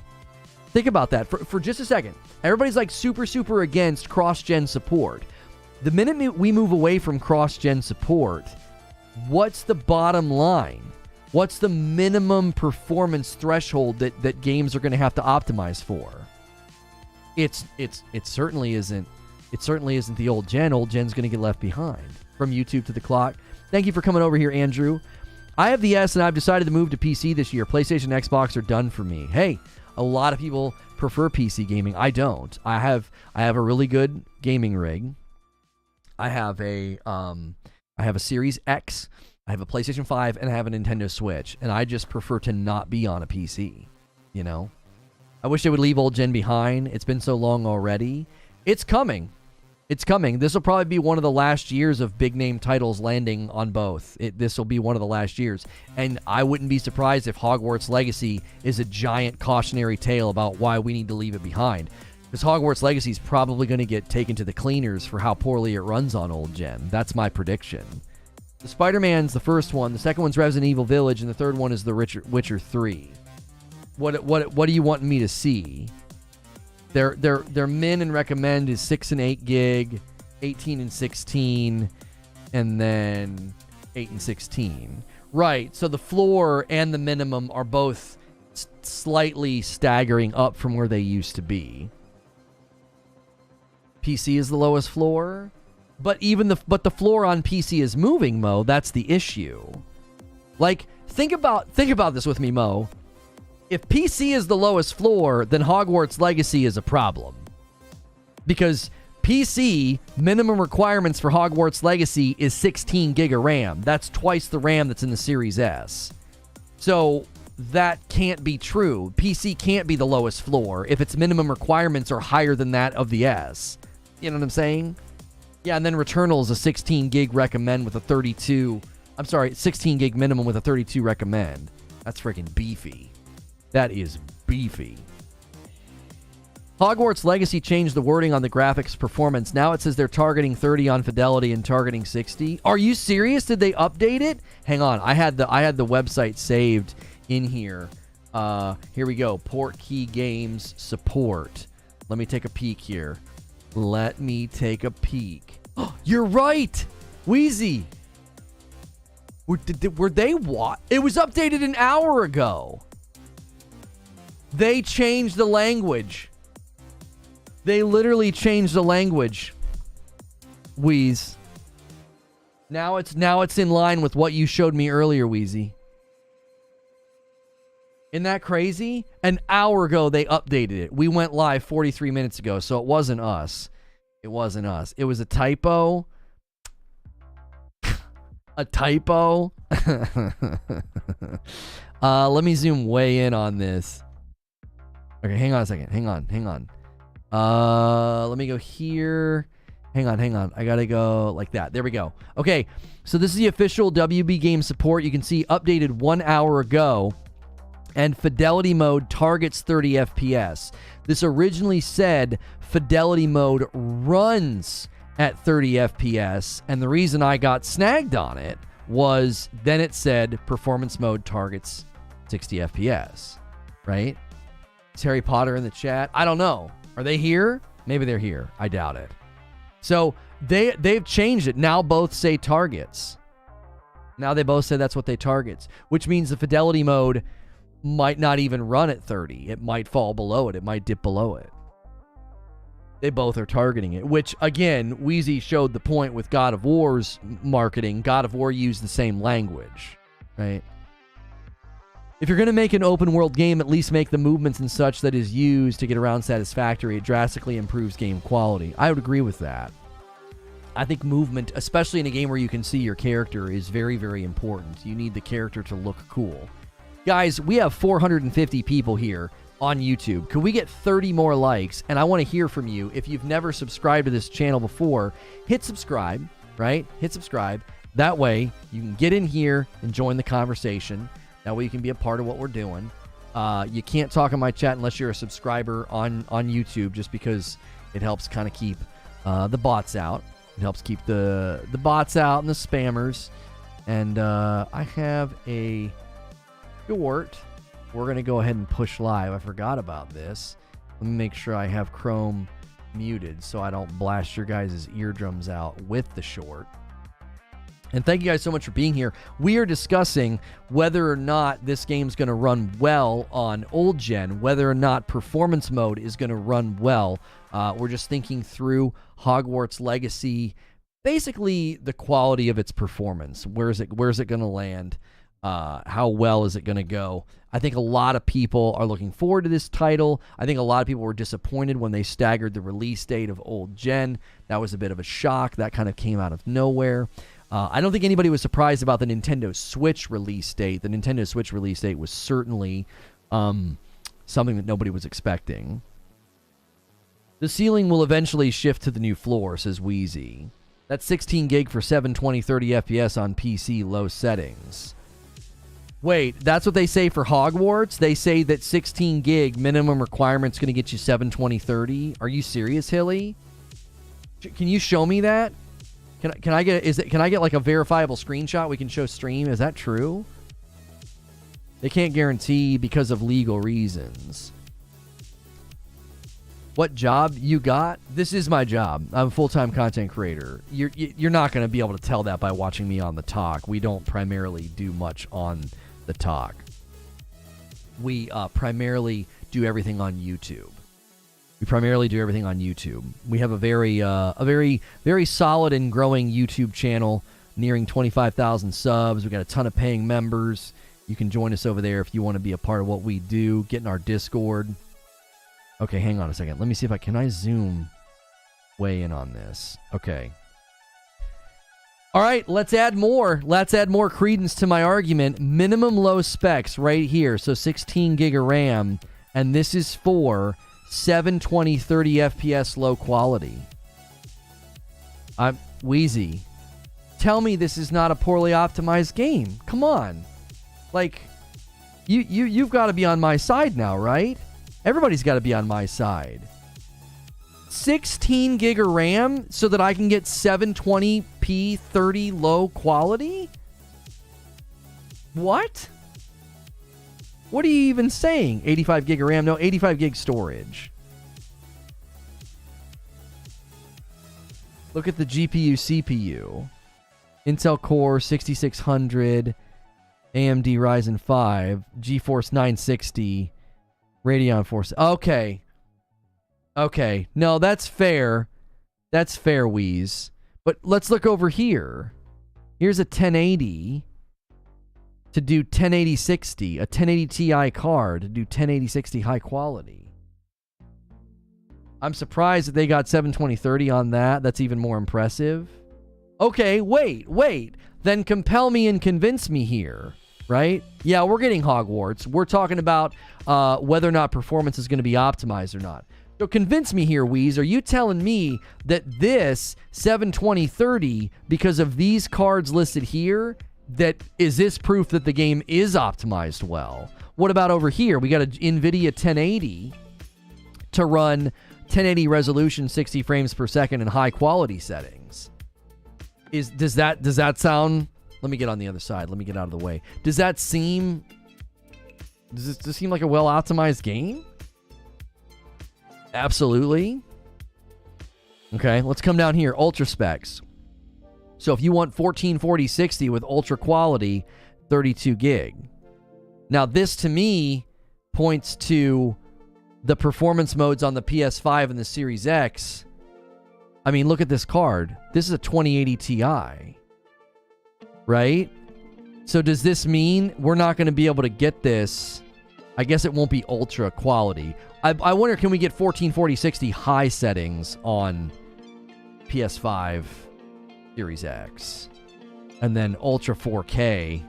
Think about that for just a second. Everybody's like super against cross-gen support. The minute we move away from cross-gen support, what's the bottom line? What's the minimum performance threshold that games are going to have to optimize for? It certainly isn't the old gen. Old gen's going to get left behind. From YouTube to the clock. Thank you for coming over here, Andrew. I have the S and I've decided to move to PC this year. PlayStation and Xbox are done for me. Hey, a lot of people prefer PC gaming. I don't. I have a really good gaming rig. I have a Series X, I have a PlayStation 5, and I have a Nintendo Switch. And I just prefer to not be on a PC, you know? I wish they would leave old gen behind. It's been so long already. It's coming. It's coming. This will probably be one of the last years of big name titles landing on both. This will be one of the last years. And I wouldn't be surprised if Hogwarts Legacy is a giant cautionary tale about why we need to leave it behind. Because Hogwarts Legacy is probably going to get taken to the cleaners for how poorly it runs on old gen. That's my prediction. The Spider-Man's the first one. The second one's Resident Evil Village. And the third one is The Witcher 3. What do you want me to see? Their min and recommend is 6 and 8 gig, 18 and 16, and then 8 and 16. Right, so the floor and the minimum are both slightly staggering up from where they used to be. PC is the lowest floor, but the floor on PC is moving, Mo. That's the issue. Like, think about this with me, Mo. If PC is the lowest floor, then Hogwarts Legacy is a problem. Because PC, minimum requirements for Hogwarts Legacy is 16 gig of RAM. That's twice the RAM that's in the Series S. So that can't be true. PC can't be the lowest floor if its minimum requirements are higher than that of the S. You know what I'm saying? Yeah, and then Returnal is a 16 gig recommend with a 32... 16 gig minimum with a 32 recommend. That's freaking beefy. That is beefy. Hogwarts Legacy changed the wording on the graphics performance. Now it says they're targeting 30 on fidelity and targeting 60. Are you serious? Did they update it? Hang on. I had the website saved in here. Here we go. Portkey Games support. Let me take a peek here. Let me take a peek. Oh, you're right. Wheezy. Were they what? It was updated an hour ago. They changed the language. They literally changed the language. Wheeze. Now it's in line with what you showed me earlier, Wheezy. Isn't that crazy? An hour ago they updated it. We went live 43 minutes ago, so it wasn't us. It wasn't us. It was a typo. A typo. Let me zoom way in on this. Okay, hang on a second. Hang on. Let me go here. Hang on. I gotta go like that. There we go. Okay, so this is the official WB game support. You can see updated 1 hour ago. And fidelity mode targets 30 FPS. This originally said fidelity mode runs at 30 FPS. And the reason I got snagged on it was then it said performance mode targets 60 FPS. right? Is Harry Potter in the chat? I don't know. Are they here? Maybe they're here. I doubt it. So they've changed it. Now both say targets. Now they both say that's what they targets, which means the fidelity mode might not even run at 30. It might fall below it. It might dip below it. They both are targeting it, which, again, Wheezy showed the point with God of War's marketing. God of War used the same language, right? If you're going to make an open world game, at least make the movements and such that is used to get around satisfactory. It drastically improves game quality. I would agree with that. I think movement, especially in a game where you can see your character, is very, very important. You need the character to look cool. Guys, we have 450 people here on YouTube. Could we get 30 more likes? And I want to hear from you. If you've never subscribed to this channel before, hit subscribe, right? Hit subscribe. That way, you can get in here and join the conversation. That way, you can be a part of what we're doing. You can't talk in my chat unless you're a subscriber on YouTube, just because it helps kind of keep the bots out. It helps keep the bots out and the spammers. And I have a short. We're going to go ahead and push live. I forgot about this. Let me make sure I have Chrome muted so I don't blast your guys' eardrums out with the short. And thank you guys so much for being here. We are discussing whether or not this game's going to run well on old gen, whether or not performance mode is going to run well. We're just thinking through Hogwarts Legacy, basically the quality of its performance. Where's it going to land? How well is it going to go? I think a lot of people are looking forward to this title. I think a lot of people were disappointed when they staggered the release date of old gen. That was a bit of a shock. That kind of came out of nowhere. I don't think anybody was surprised about the Nintendo Switch release date. The Nintendo Switch release date was certainly something that nobody was expecting. The ceiling will eventually shift to the new floor, says Wheezy. That's 16 gig for 720 30 FPS on PC low settings. Wait, that's what they say for Hogwarts? They say that 16 gig minimum requirement's going to get you 720 30? Are you serious, Hilly? Can you show me that? Can I get like a verifiable screenshot we can show stream? Is that true? They can't guarantee because of legal reasons. What job you got? This is my job. I'm a full-time content creator. You're not going to be able to tell that by watching me on the talk. We don't primarily do much on the talk. We primarily do everything on YouTube. We have a very solid and growing YouTube channel, nearing 25,000 subs. We got a ton of paying members. You can join us over there if you want to be a part of what we do. Get in our Discord. Okay, hang on a second. Let me see if can I zoom way in on this? Okay. All right, let's add more. Let's add more credence to my argument. Minimum low specs right here. So 16 gig of RAM, and this is for 720 30 FPS low quality. I'm Wheezy. Tell me this is not a poorly optimized game. Come on. Like, you've got to be on my side now, right? Everybody's got to be on my side. 16 gig of RAM so that I can get 720p 30 low quality? What? What are you even saying? 85 gig of RAM? No, 85 gig storage. Look at the GPU, CPU. Intel Core 6600, AMD Ryzen 5, GeForce 960, Radeon 4. Okay. No, that's fair. That's fair, Wheeze. But let's look over here. Here's a 1080 to do 1080-60, a 1080 Ti card to do 1080-60 high quality. I'm surprised that they got 720-30 on that. That's even more impressive. Okay, wait. Then compel me and convince me here, right? Yeah, we're getting Hogwarts. We're talking about whether or not performance is going to be optimized or not. So convince me here, Wheeze. Are you telling me that this 720-30, because of these cards listed here, is this proof that the game is optimized well? What about over here? We got an NVIDIA 1080 to run 1080 resolution, 60 frames per second in high quality settings. Does that sound? Let me get on the other side. Let me get out of the way. Does that seem Does this seem like a well-optimized game? Absolutely. Okay, let's come down here. Ultra specs. So if you want 144060 with ultra quality, 32 gig. Now this to me points to the performance modes on the PS5 and the Series X. I mean, look at this card. This is a 2080 Ti. Right? So does this mean we're not going to be able to get this? I guess it won't be ultra quality. I wonder, can we get 144060 high settings on PS5 Series X? And then ultra 4K,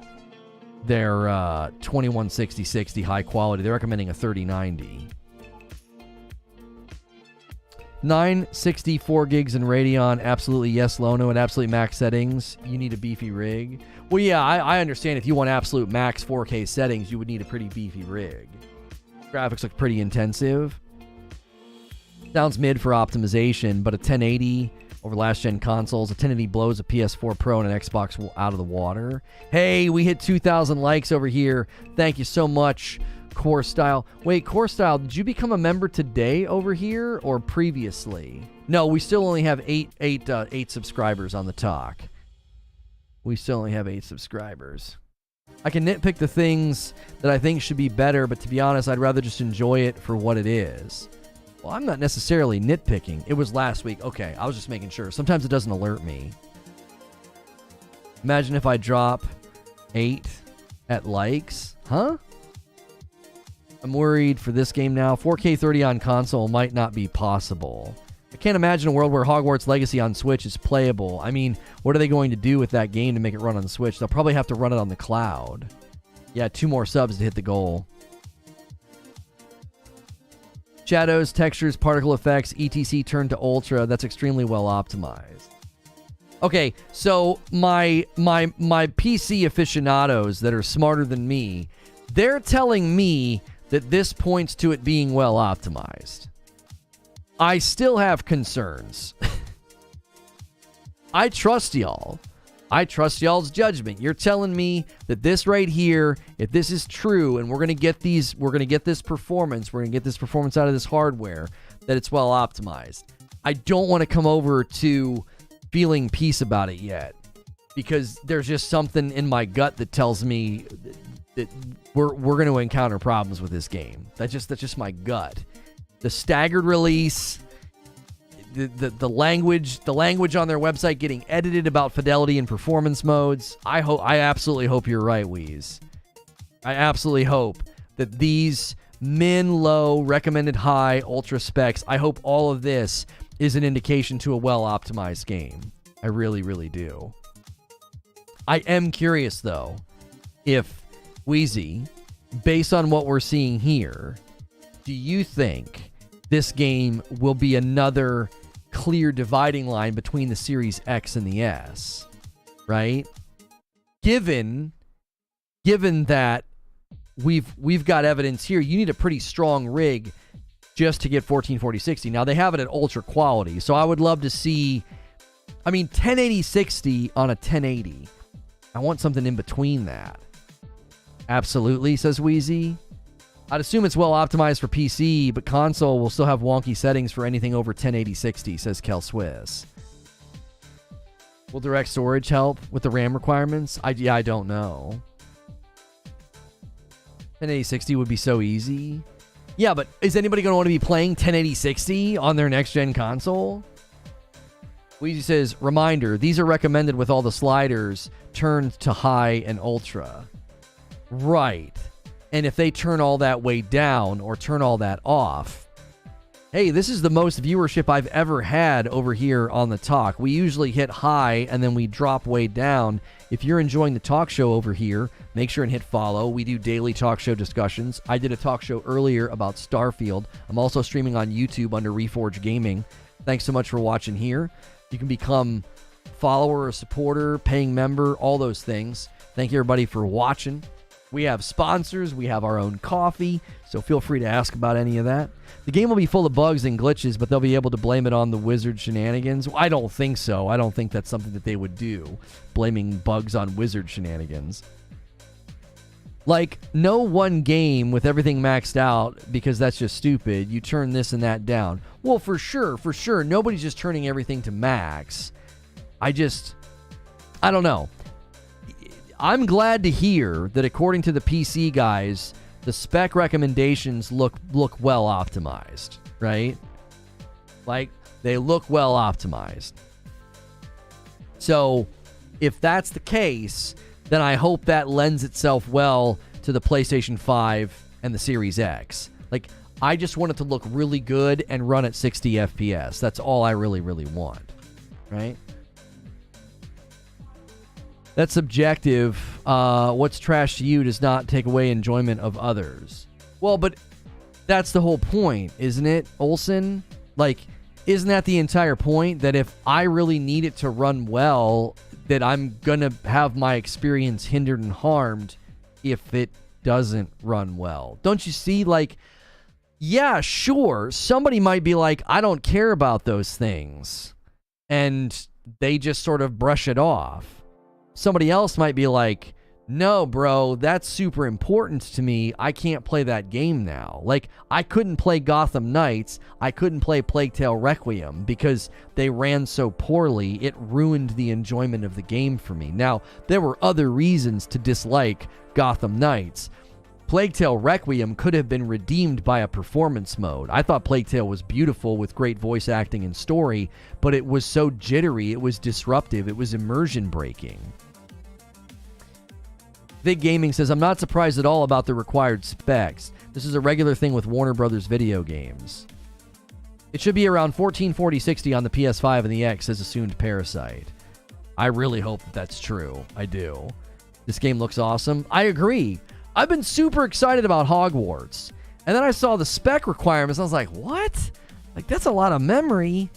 they're 2160 high quality. They're recommending a 3090. 964 gigs in Radeon. Absolutely yes, Lono. At absolute max settings, you need a beefy rig. Well, yeah, I understand if you want absolute max 4K settings, you would need a pretty beefy rig. Graphics look pretty intensive. Sounds mid for optimization, but a 1080 over last-gen consoles, a 1080 blows a PS4 Pro and an Xbox out of the water. Hey, we hit 2,000 likes over here. Thank you so much, Core Style. Wait, Core Style, did you become a member today over here or previously? No, we still only have eight subscribers on the talk. We still only have 8 subscribers. I can nitpick the things that I think should be better, but to be honest, I'd rather just enjoy it for what it is. Well, I'm not necessarily nitpicking. It was last week. Okay, I was just making sure. Sometimes it doesn't alert me. Imagine if I drop 8 at likes. Huh? I'm worried for this game now. 4K 30 on console might not be possible. I can't imagine a world where Hogwarts Legacy on Switch is playable. I mean, what are they going to do with that game to make it run on the Switch? They'll probably have to run it on the cloud. Yeah, 2 more subs to hit the goal. Shadows, textures, particle effects, etc. turned to ultra. That's extremely well optimized. Okay, so my PC aficionados that are smarter than me, they're telling me that this points to it being well optimized. I still have concerns. I trust y'all. I trust y'all's judgment. You're telling me that this right here, if this is true, and we're gonna get this performance out of this hardware, that it's well optimized. I don't want to come over to feeling peace about it yet, because there's just something in my gut that tells me that we're going to encounter problems with this game. That's just my gut. The staggered release, the language on their website getting edited about fidelity and performance modes. I absolutely hope you're right, Wheeze. I absolutely hope that these low, recommended high, ultra specs, I hope all of this is an indication to a well-optimized game. I really, really do. I am curious, though, if, Wheezy, based on what we're seeing here, do you think this game will be another clear dividing line between the Series X and the S, right? Given that we've got evidence here, you need a pretty strong rig just to get 144060. Now they have it at ultra quality, so I would love to see. I mean, 1080-60 on a 1080. I want something in between that. Absolutely, says Wheezy. I'd assume it's well optimized for PC, but console will still have wonky settings for anything over 1080-60, says Kel Swiss. Will direct storage help with the RAM requirements? I don't know. 1080-60 would be so easy. Yeah, but is anybody going to want to be playing 1080-60 on their next-gen console? Wheezy says, reminder, these are recommended with all the sliders turned to high and ultra. Right. And if they turn all that way down or turn all that off, hey, this is the most viewership I've ever had over here on the talk. We usually hit high and then we drop way down. If you're enjoying the talk show over here, make sure and hit follow. We do daily talk show discussions. I did a talk show earlier about Starfield. I'm also streaming on YouTube under Reforge Gaming. Thanks so much for watching here. You can become follower or supporter, paying member, all those things. Thank you, everybody, for watching. We have sponsors. We have our own coffee, so feel free to ask about any of that. The game will be full of bugs and glitches, but they'll be able to blame it on the wizard shenanigans. I don't think so. I don't think that's something that they would do, blaming bugs on wizard shenanigans. Like, no one game with everything maxed out, because that's just stupid. You turn this and that down. Well, for sure. Nobody's just turning everything to max. I don't know. I'm glad to hear that according to the PC guys, the spec recommendations look well optimized, right? Like, they look well optimized. So, if that's the case, then I hope that lends itself well to the PlayStation 5 and the Series X. Like, I just want it to look really good and run at 60 FPS. That's all I really, really want, right? That's subjective. What's trash to you does not take away enjoyment of others. Well, but that's the whole point, isn't it, Olsen? Like, isn't that the entire point? That if I really need it to run well, that I'm gonna have my experience hindered and harmed if it doesn't run well. Don't you see? Like, yeah, sure, somebody might be like, I don't care about those things, and they just sort of brush it off. Somebody else might be like, no, bro, that's super important to me. I can't play that game now. Like, I couldn't play Gotham Knights. I couldn't play Plague Tale Requiem because they ran so poorly. It ruined the enjoyment of the game for me. Now, there were other reasons to dislike Gotham Knights. Plague Tale Requiem could have been redeemed by a performance mode. I thought Plague Tale was beautiful with great voice acting and story, but it was so jittery, it was disruptive, it was immersion breaking. Big Gaming says, I'm not surprised at all about the required specs. This is a regular thing with Warner Brothers video games. It should be around 1440-60 on the PS5 and the X, says Assumed Parasite. I really hope that that's true. I do. This game looks awesome. I agree. I've been super excited about Hogwarts. And then I saw the spec requirements. I was like, what? Like, that's a lot of memory.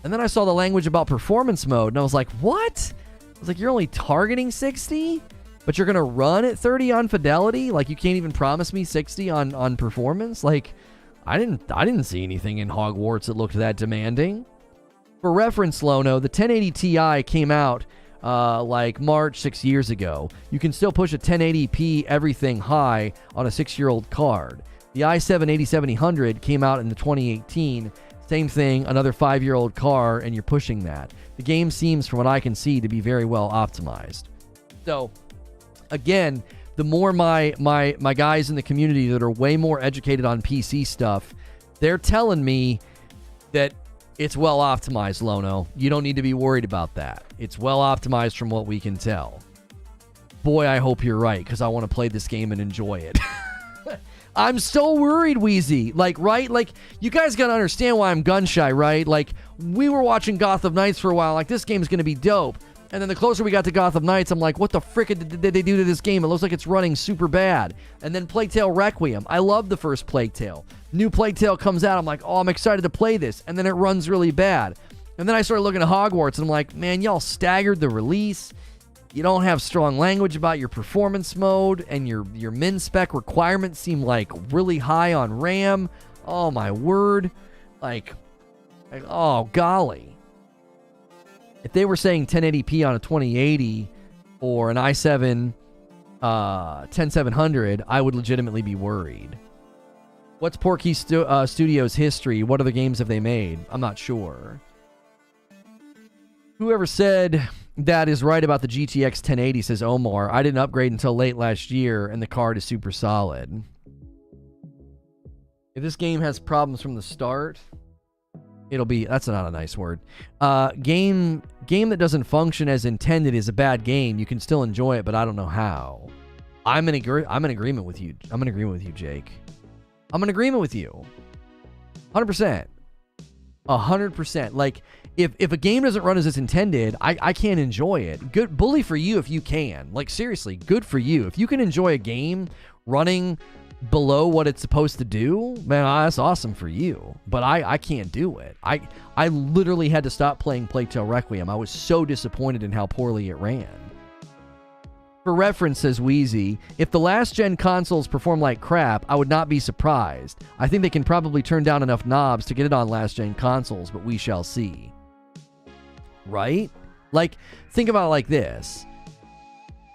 And then I saw the language about performance mode. And I was like, what? I was like, you're only targeting 60? But you're going to run at 30 on fidelity? Like, you can't even promise me 60 on performance? Like, I didn't see anything in Hogwarts that looked that demanding. For reference, Lono, the 1080 Ti came out like March 6 years ago. You can still push a 1080p everything high on a 6-year-old card. The i7-8700 came out in the 2018. Same thing, another 5-year-old car, and you're pushing that. The game seems, from what I can see, to be very well optimized. So, again, the more my guys in the community that are way more educated on PC stuff, they're telling me that it's well optimized, Lono. You don't need to be worried about that. It's well optimized from what we can tell. Boy, I hope you're right, because I want to play this game and enjoy it. I'm so worried, Wheezy. Like, right? Like, you guys got to understand why I'm gun shy, right? Like, we were watching Gotham Knights for a while. Like, this game's going to be dope. And then the closer we got to Gotham Knights, I'm like, what the frick did they do to this game? It looks like it's running super bad. And then Plague Tale Requiem. I love the first Plague Tale. New Plague Tale comes out. I'm like, oh, I'm excited to play this. And then it runs really bad. And then I started looking at Hogwarts, and I'm like, man, y'all staggered the release. You don't have strong language about your performance mode, and your min spec requirements seem like really high on RAM. Oh, my word. Like oh, golly. If they were saying 1080p on a 2080 or an i7 10700, I would legitimately be worried. What's Portkey Studios' history? What other games have they made? I'm not sure. Whoever said that is right about the GTX 1080, says Omar. I didn't upgrade until late last year, and the card is super solid. If this game has problems from the start, it'll be... That's not a nice word. Game that doesn't function as intended is a bad game. You can still enjoy it, but I don't know how. I'm in agreement with you. I'm in agreement with you, Jake. I'm in agreement with you. 100%. 100%. Like, if a game doesn't run as it's intended, I can't enjoy it. Good bully for you if you can. Like, seriously, good for you. If you can enjoy a game running below what it's supposed to do, man, that's awesome for you. But I can't do it. I literally had to stop playing Plague Tale Requiem. I was so disappointed in how poorly it ran. For reference, says Wheezy, if the last-gen consoles perform like crap, I would not be surprised. I think they can probably turn down enough knobs to get it on last-gen consoles, but we shall see. Right? Like, think about it like this.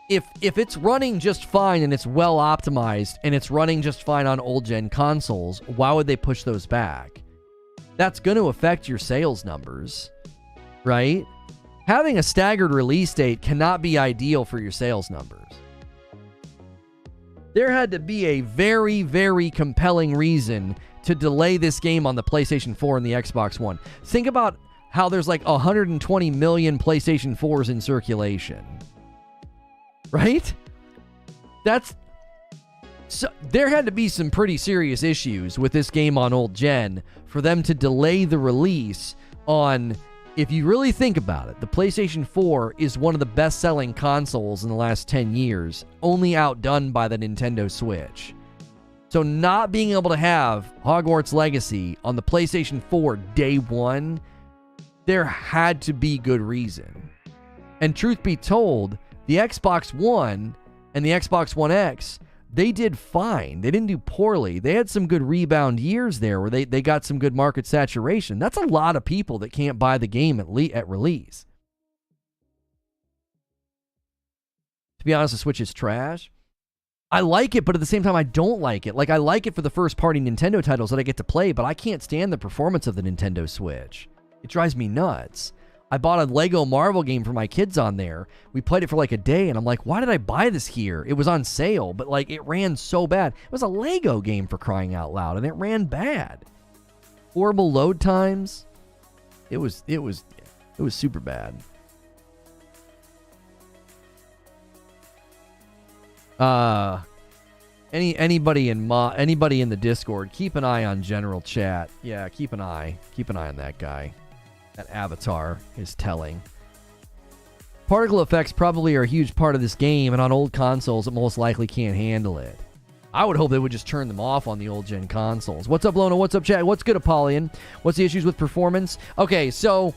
if it's running just fine and it's well optimized and it's running just fine on old gen consoles, why would they push those back? That's going to affect your sales numbers, right? Having a staggered release date cannot be ideal for your sales numbers. There had to be a very, very compelling reason to delay this game on the PlayStation 4 and the Xbox One. Think about how there's like 120 million PlayStation 4s in circulation. Right? So there had to be some pretty serious issues with this game on old gen for them to delay the release on, if you really think about it, the PlayStation 4 is one of the best-selling consoles in the last 10 years, only outdone by the Nintendo Switch. So not being able to have Hogwarts Legacy on the PlayStation 4 day one, there had to be good reason. And truth be told, the Xbox One and the Xbox One X, they did fine. They didn't do poorly. They had some good rebound years there where they got some good market saturation. That's a lot of people that can't buy the game at release. To be honest, the Switch is trash. I like it, but at the same time, I don't like it. Like, I like it for the first-party Nintendo titles that I get to play, but I can't stand the performance of the Nintendo Switch. It drives me nuts. I bought a Lego Marvel game for my kids on there. We played it for like a day, and I'm like, why did I buy this here? It was on sale, but like, it ran so bad. It was a Lego game, for crying out loud, and it ran bad. Horrible load times. It was super bad. Anybody in the Discord, keep an eye on general chat. Yeah, keep an eye on that guy. That avatar is telling. Particle effects probably are a huge part of this game, and on old consoles, it most likely can't handle it. I would hope they would just turn them off on the old gen consoles. What's up, Lona? What's up, chat? What's good, Apollyon? What's the issues with performance? Okay, so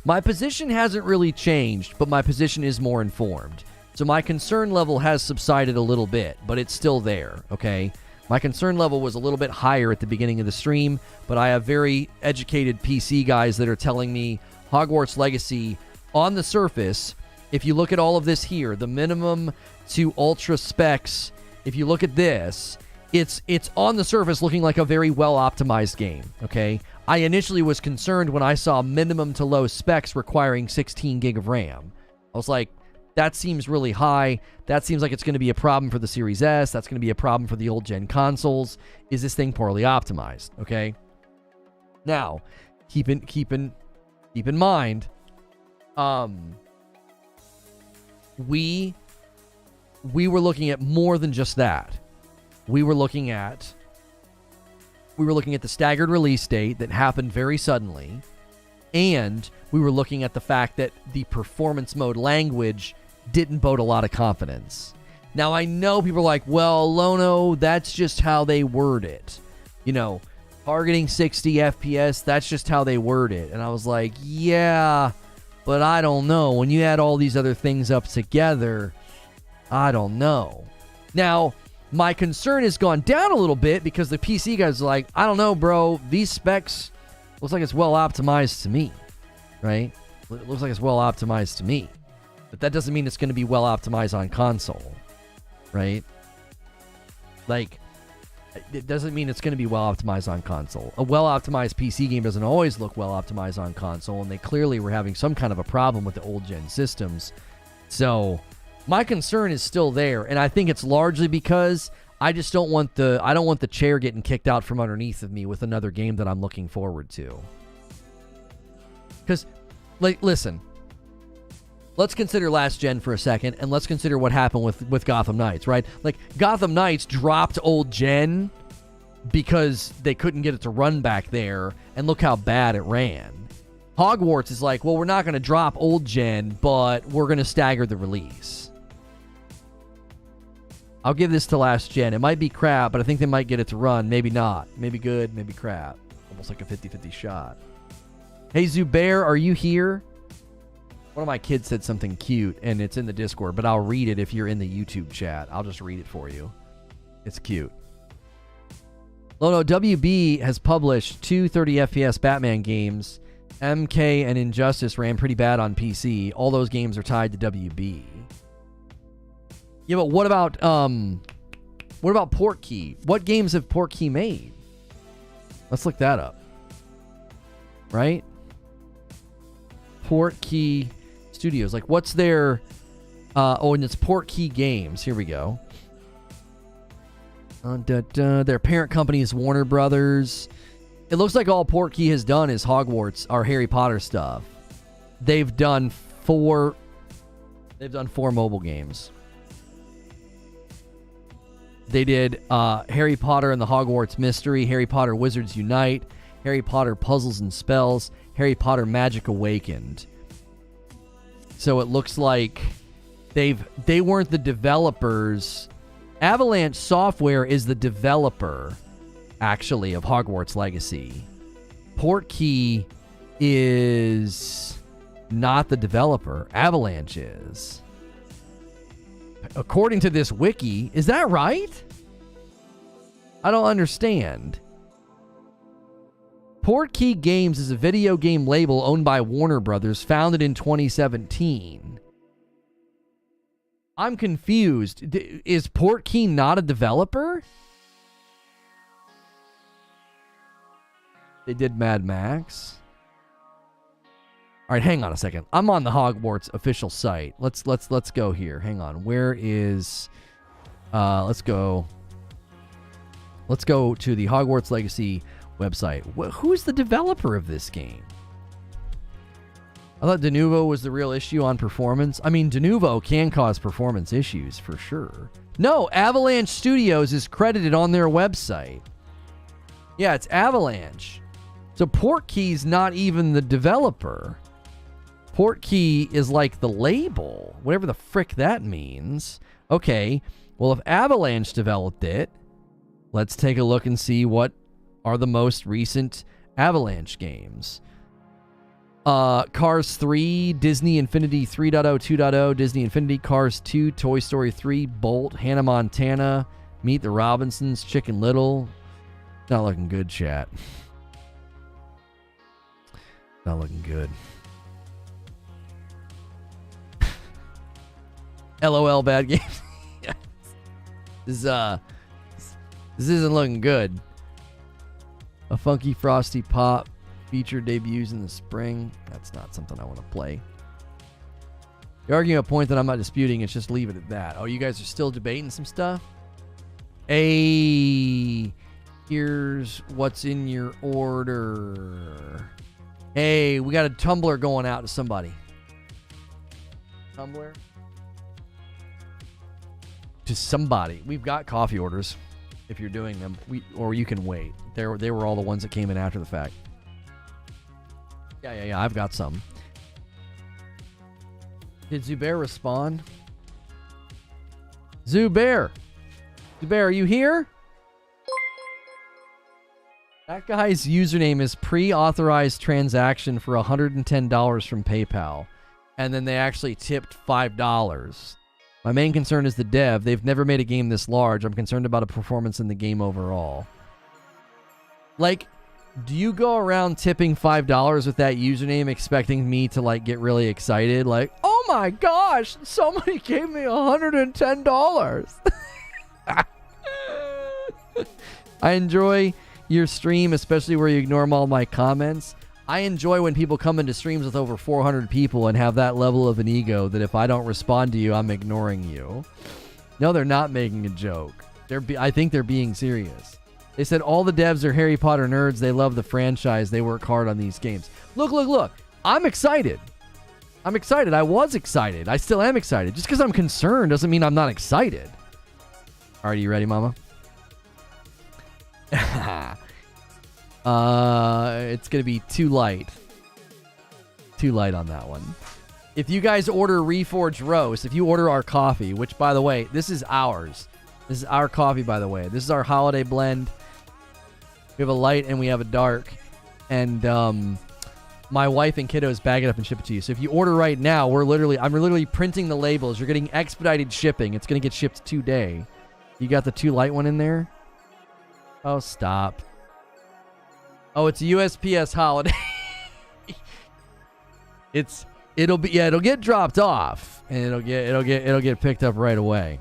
my position hasn't really changed, but my position is more informed. So my concern level has subsided a little bit, but it's still there, okay? My concern level was a little bit higher at the beginning of the stream, but I have very educated PC guys that are telling me Hogwarts Legacy, on the surface, if you look at all of this here, the minimum to ultra specs, if you look at this, it's on the surface looking like a very well-optimized game, okay? I initially was concerned when I saw minimum to low specs requiring 16 gig of RAM. I was like, that seems really high. That seems like it's going to be a problem for the Series S. That's going to be a problem for the old gen consoles. Is this thing poorly optimized? Okay. Now, keep in mind, we were looking at more than just that. We were looking at the staggered release date that happened very suddenly, and we were looking at the fact that the performance mode language didn't bode a lot of confidence. Now, I know people are like, well, Lono, that's just how they word it. You know, targeting 60 FPS, that's just how they word it. And I was like, yeah, but I don't know. When you add all these other things up together, I don't know. Now, my concern has gone down a little bit because the PC guys are like, I don't know, bro. These specs looks like it's well optimized to me, right? It looks like it's well optimized to me. But that doesn't mean it's going to be well optimized on console, right? Like, it doesn't mean it's going to be well optimized on console. A well optimized PC game doesn't always look well optimized on console, and they clearly were having some kind of a problem with the old gen systems. So, my concern is still there, and I think it's largely because I just don't want the chair getting kicked out from underneath of me with another game that I'm looking forward to. Because, like, listen. Let's consider last gen for a second, and let's consider what happened with Gotham Knights, right? Like, Gotham Knights dropped old gen because they couldn't get it to run back there, and look how bad it ran. Hogwarts is like, well, we're not going to drop old gen, but we're going to stagger the release. I'll give this to last gen. It might be crap, but I think they might get it to run. Maybe not. Maybe good, maybe crap. Almost like a 50-50 shot. Hey, Zubair, are you here? One of my kids said something cute, and it's in the Discord, but I'll read it if you're in the YouTube chat. I'll just read it for you. It's cute. Lono, WB has published two 30 FPS Batman games. MK and Injustice ran pretty bad on PC. All those games are tied to WB. Yeah, but what about Portkey? What games have Portkey made? Let's look that up. Right? Portkey Studios. Like, what's their... and it's Portkey Games. Here we go. Their parent company is Warner Brothers. It looks like all Portkey has done is Hogwarts or Harry Potter stuff. They've done four mobile games. They did Harry Potter and the Hogwarts Mystery, Harry Potter Wizards Unite, Harry Potter Puzzles and Spells, Harry Potter Magic Awakened. So it looks like they weren't the developers. Avalanche Software is the developer, actually, of Hogwarts Legacy. Portkey is not the developer. Avalanche is. According to this wiki, is that right? I don't understand. Portkey Games is a video game label owned by Warner Brothers, founded in 2017. I'm confused. Is Portkey not a developer? They did Mad Max. All right, hang on a second. I'm on the Hogwarts official site. Let's go here. Hang on. Where is let's go to the Hogwarts Legacy website. Who's the developer of this game? I thought Denuvo was the real issue on performance. I mean, Denuvo can cause performance issues for sure. No, Avalanche Studios is credited on their website. Yeah, it's Avalanche. So Portkey's not even the developer. Portkey is like the label, whatever the frick that means. Okay, well, if Avalanche developed it, let's take a look and see what are the most recent Avalanche games. Cars 3, Disney Infinity 3.0, 2.0, Disney Infinity, Cars 2, Toy Story 3, Bolt, Hannah Montana, Meet the Robinsons, Chicken Little. Not looking good, chat. Not looking good. LOL, bad games. This isn't looking good. A Funky Frosty Pop feature debuts in the spring. That's not something I want to play. You're arguing a point that I'm not disputing. It's just leave it at that. Oh, you guys are still debating some stuff? Hey, here's what's in your order. Hey, we got a tumbler going out to somebody. Tumbler? To somebody. We've got coffee orders if you're doing them. Or you can wait. They were all the ones that came in after the fact. Yeah, I've got some. Did Zubair respond? Zubair, are you here? That guy's username is pre-authorized transaction for $110 from PayPal. And then they actually tipped $5. My main concern is the dev. They've never made a game this large. I'm concerned about a performance in the game overall. Like, do you go around tipping $5 with that username expecting me to, like, get really excited? Like, oh my gosh, somebody gave me $110. I enjoy your stream, especially where you ignore all my comments. I enjoy when people come into streams with over 400 people and have that level of an ego that if I don't respond to you, I'm ignoring you. No, they're not making a joke. I think they're being serious. They said all the devs are Harry Potter nerds. They love the franchise. They work hard on these games. Look. I'm excited. I was excited. I still am excited. Just because I'm concerned doesn't mean I'm not excited. All right, you ready, mama? It's going to be too light. Too light on that one. If you guys order Reforge Roast, if you order our coffee, which, by the way, this is ours. This is our coffee, by the way. This is our holiday blend. We have a light and we have a dark. And my wife and kiddos bag it up and ship it to you. So if you order right now, I'm literally printing the labels. You're getting expedited shipping. It's going to get shipped today. You got the too light one in there? Oh, stop. Oh, it's a USPS holiday. It'll get dropped off and it'll get picked up right away.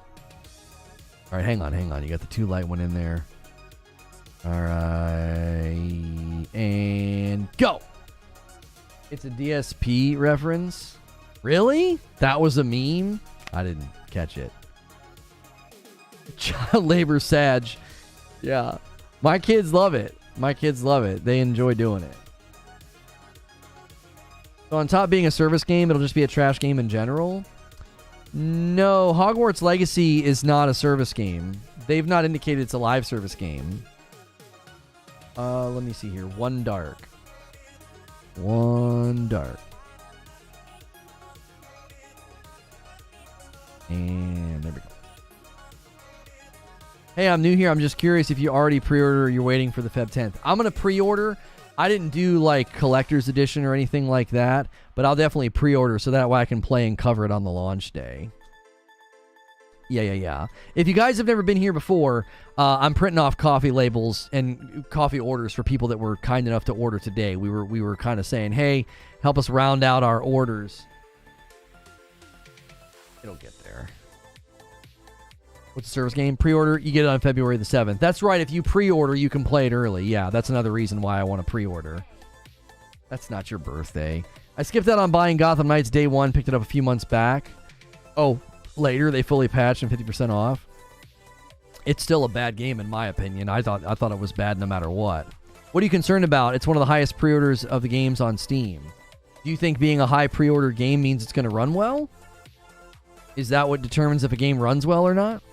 All right, hang on. You got the 2 light one in there. All right, and go. It's a DSP reference. Really? That was a meme? I didn't catch it. Child labor Sag. Yeah. My kids love it. They enjoy doing it. So on top of being a service game, it'll just be a trash game in general? No, Hogwarts Legacy is not a service game. They've not indicated it's a live service game. Let me see here. One dark. And there we go. Hey, I'm new here. I'm just curious if you already pre-order or you're waiting for the Feb 10th. I'm going to pre-order. I didn't do like collector's edition or anything like that, but I'll definitely pre-order so that way I can play and cover it on the launch day. Yeah. If you guys have never been here before, I'm printing off coffee labels and coffee orders for people that were kind enough to order today. We were kind of saying, hey, help us round out our orders. It'll get there. What's the service game? Pre-order, you get it on February the 7th. That's right. If you pre-order, you can play it early. Yeah, that's another reason why I want to pre-order. That's not your birthday. I skipped out on buying Gotham Knights day 1, picked it up a few months back. Oh, later they fully patched and 50% off. It's still a bad game in my opinion. I thought it was bad no matter what. What are you concerned about? It's one of the highest pre-orders of the games on Steam. Do you think being a high pre-order game means it's going to run well? Is that what determines if a game runs well or not?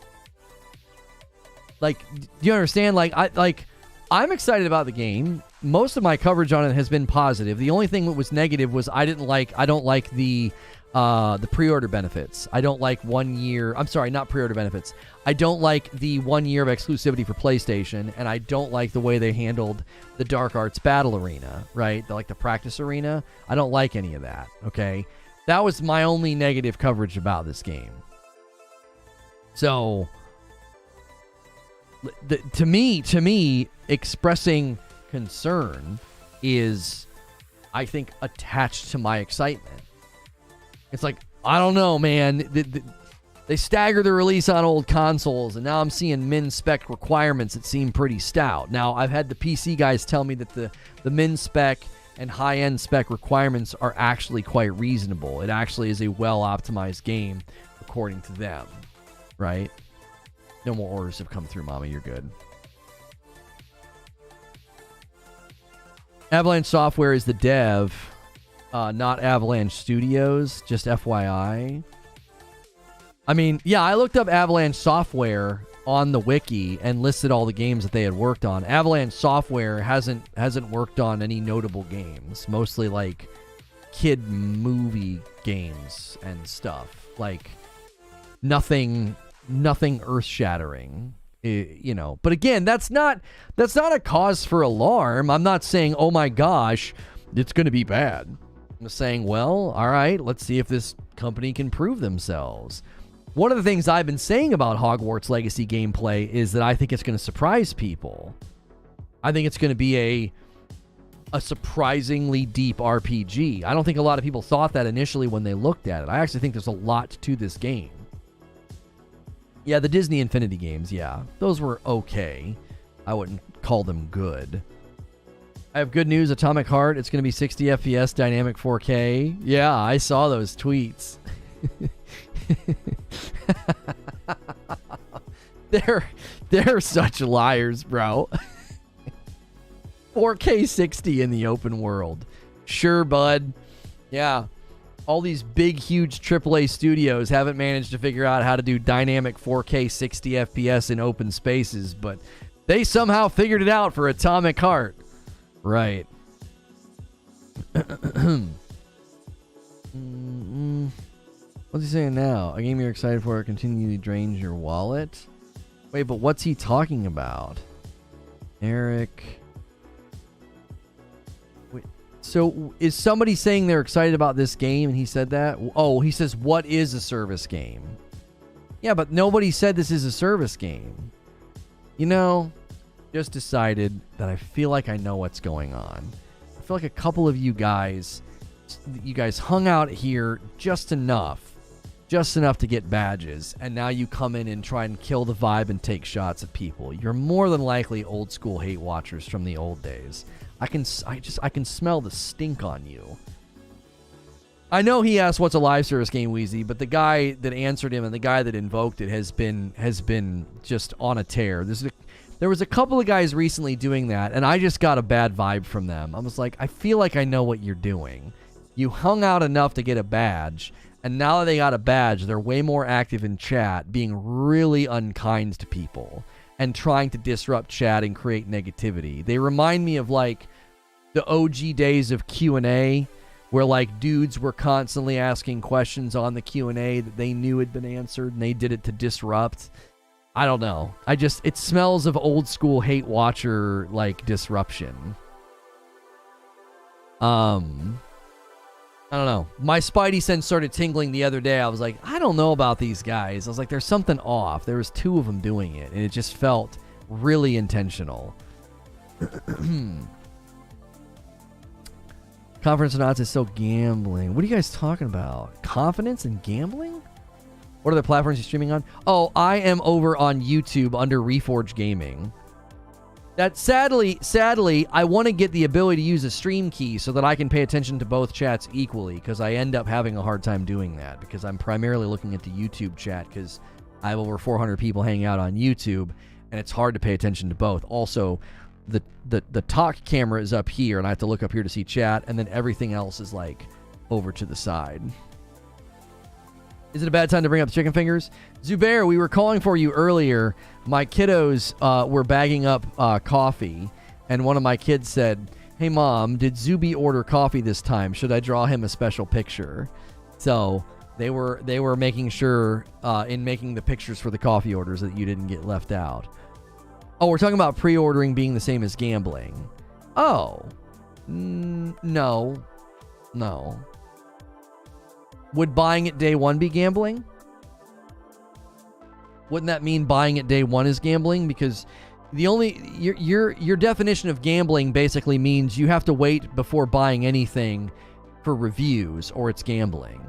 Like, do you understand? I'm excited about the game. Most of my coverage on it has been positive. The only thing that was negative was I don't like the pre-order benefits. I don't like 1 year. I'm sorry, not pre-order benefits. I don't like the 1 year of exclusivity for PlayStation, and I don't like the way they handled the Dark Arts Battle Arena, right? The practice arena. I don't like any of that, okay? That was my only negative coverage about this game. So, to me, expressing concern is, I think, attached to my excitement. It's like, I don't know, man. They stagger the release on old consoles, and now I'm seeing min-spec requirements that seem pretty stout. Now, I've had the PC guys tell me that the min-spec and high-end spec requirements are actually quite reasonable. It actually is a well-optimized game, according to them, right? No more orders have come through, Mama. You're good. Avalanche Software is the dev, not Avalanche Studios, just FYI. I mean, yeah, I looked up Avalanche Software on the wiki and listed all the games that they had worked on. Avalanche Software hasn't worked on any notable games, mostly like kid movie games and stuff. Like nothing earth-shattering, you know. But again, that's not a cause for alarm. I'm not saying, oh my gosh, it's going to be bad. I'm saying, well, all right, let's see if this company can prove themselves. One of the things I've been saying about Hogwarts Legacy gameplay is that I think it's going to surprise people. I think it's going to be a surprisingly deep RPG. I don't think a lot of people thought that initially when they looked at it. I actually think there's a lot to this game. Yeah, the Disney Infinity games, yeah. Those were okay. I wouldn't call them good. I have good news, Atomic Heart. It's going to be 60 FPS, dynamic 4K. Yeah, I saw those tweets. They're such liars, bro. 4K 60 in the open world. Sure, bud. Yeah. All these big, huge AAA studios haven't managed to figure out how to do dynamic 4K 60 FPS in open spaces, but they somehow figured it out for Atomic Heart. Right. What's he saying now? A game you're excited for continually drains your wallet? Wait, but what's he talking about? Eric. Wait, so is somebody saying they're excited about this game and he said that? Oh, he says, what is a service game? Yeah, but nobody said this is a service game. You know, just decided that I feel like I know what's going on. I feel like a couple of you guys hung out here just enough just enough to get badges, and now you come in and try and kill the vibe and take shots at people. You're more than likely old school hate watchers from the old days. I can smell the stink on you. I know he asked what's a live service game, Wheezy, but the guy that answered him and the guy that invoked it has been just on a tear. There was a couple of guys recently doing that, and I just got a bad vibe from them. I was like, I feel like I know what you're doing. You hung out enough to get a badge, and now that they got a badge, they're way more active in chat, being really unkind to people and trying to disrupt chat and create negativity. They remind me of like the OG days of Q&A, where like dudes were constantly asking questions on the Q&A that they knew had been answered, and they did it to disrupt. I don't know. It smells of old school hate watcher like disruption. I don't know. My spidey sense started tingling the other day. I was like, I don't know about these guys. I was like, there's something off. There was two of them doing it, and it just felt really intentional. Confidence or not is still gambling. What are you guys talking about? Confidence and gambling? What other platforms are you streaming on? Oh, I am over on YouTube under Reforge Gaming. That sadly, I want to get the ability to use a stream key so that I can pay attention to both chats equally, because I end up having a hard time doing that because I'm primarily looking at the YouTube chat because I have over 400 people hanging out on YouTube, and it's hard to pay attention to both. Also, the talk camera is up here, and I have to look up here to see chat, and then everything else is like over to the side. Is it a bad time to bring up chicken fingers? Zubair, we were calling for you earlier. My kiddos were bagging up coffee, and one of my kids said, "Hey, Mom, did Zuby order coffee this time? Should I draw him a special picture?" So they were making sure in making the pictures for the coffee orders that you didn't get left out. Oh, we're talking about pre-ordering being the same as gambling. Oh, no. Would buying it day one be gambling? Wouldn't that mean buying it day one is gambling? Because your definition of gambling basically means you have to wait before buying anything for reviews, or it's gambling.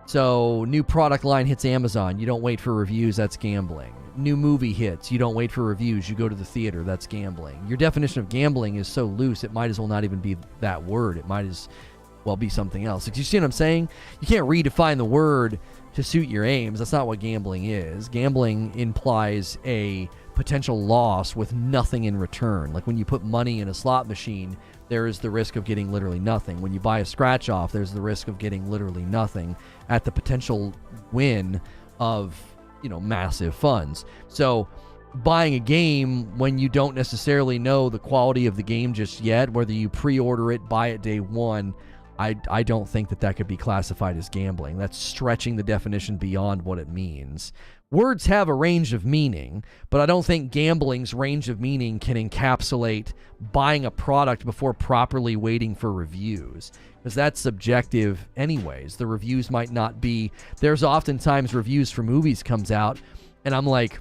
So new product line hits Amazon, you don't wait for reviews, that's gambling. New movie hits, you don't wait for reviews, you go to the theater, that's gambling. Your definition of gambling is so loose, it might as well not even be that word. It might as well be something else. Like, you see what I'm saying? You can't redefine the word to suit your aims. That's not what gambling is. Gambling implies a potential loss with nothing in return. Like when you put money in a slot machine, there is the risk of getting literally nothing. When you buy a scratch off, there's the risk of getting literally nothing at the potential win of, massive funds. So buying a game when you don't necessarily know the quality of the game just yet, whether you pre-order it, buy it day one, I don't think that could be classified as gambling. That's stretching the definition beyond what it means. Words have a range of meaning, but I don't think gambling's range of meaning can encapsulate buying a product before properly waiting for reviews, because that's subjective anyways. The reviews might not be... There's oftentimes reviews for movies comes out, and I'm like,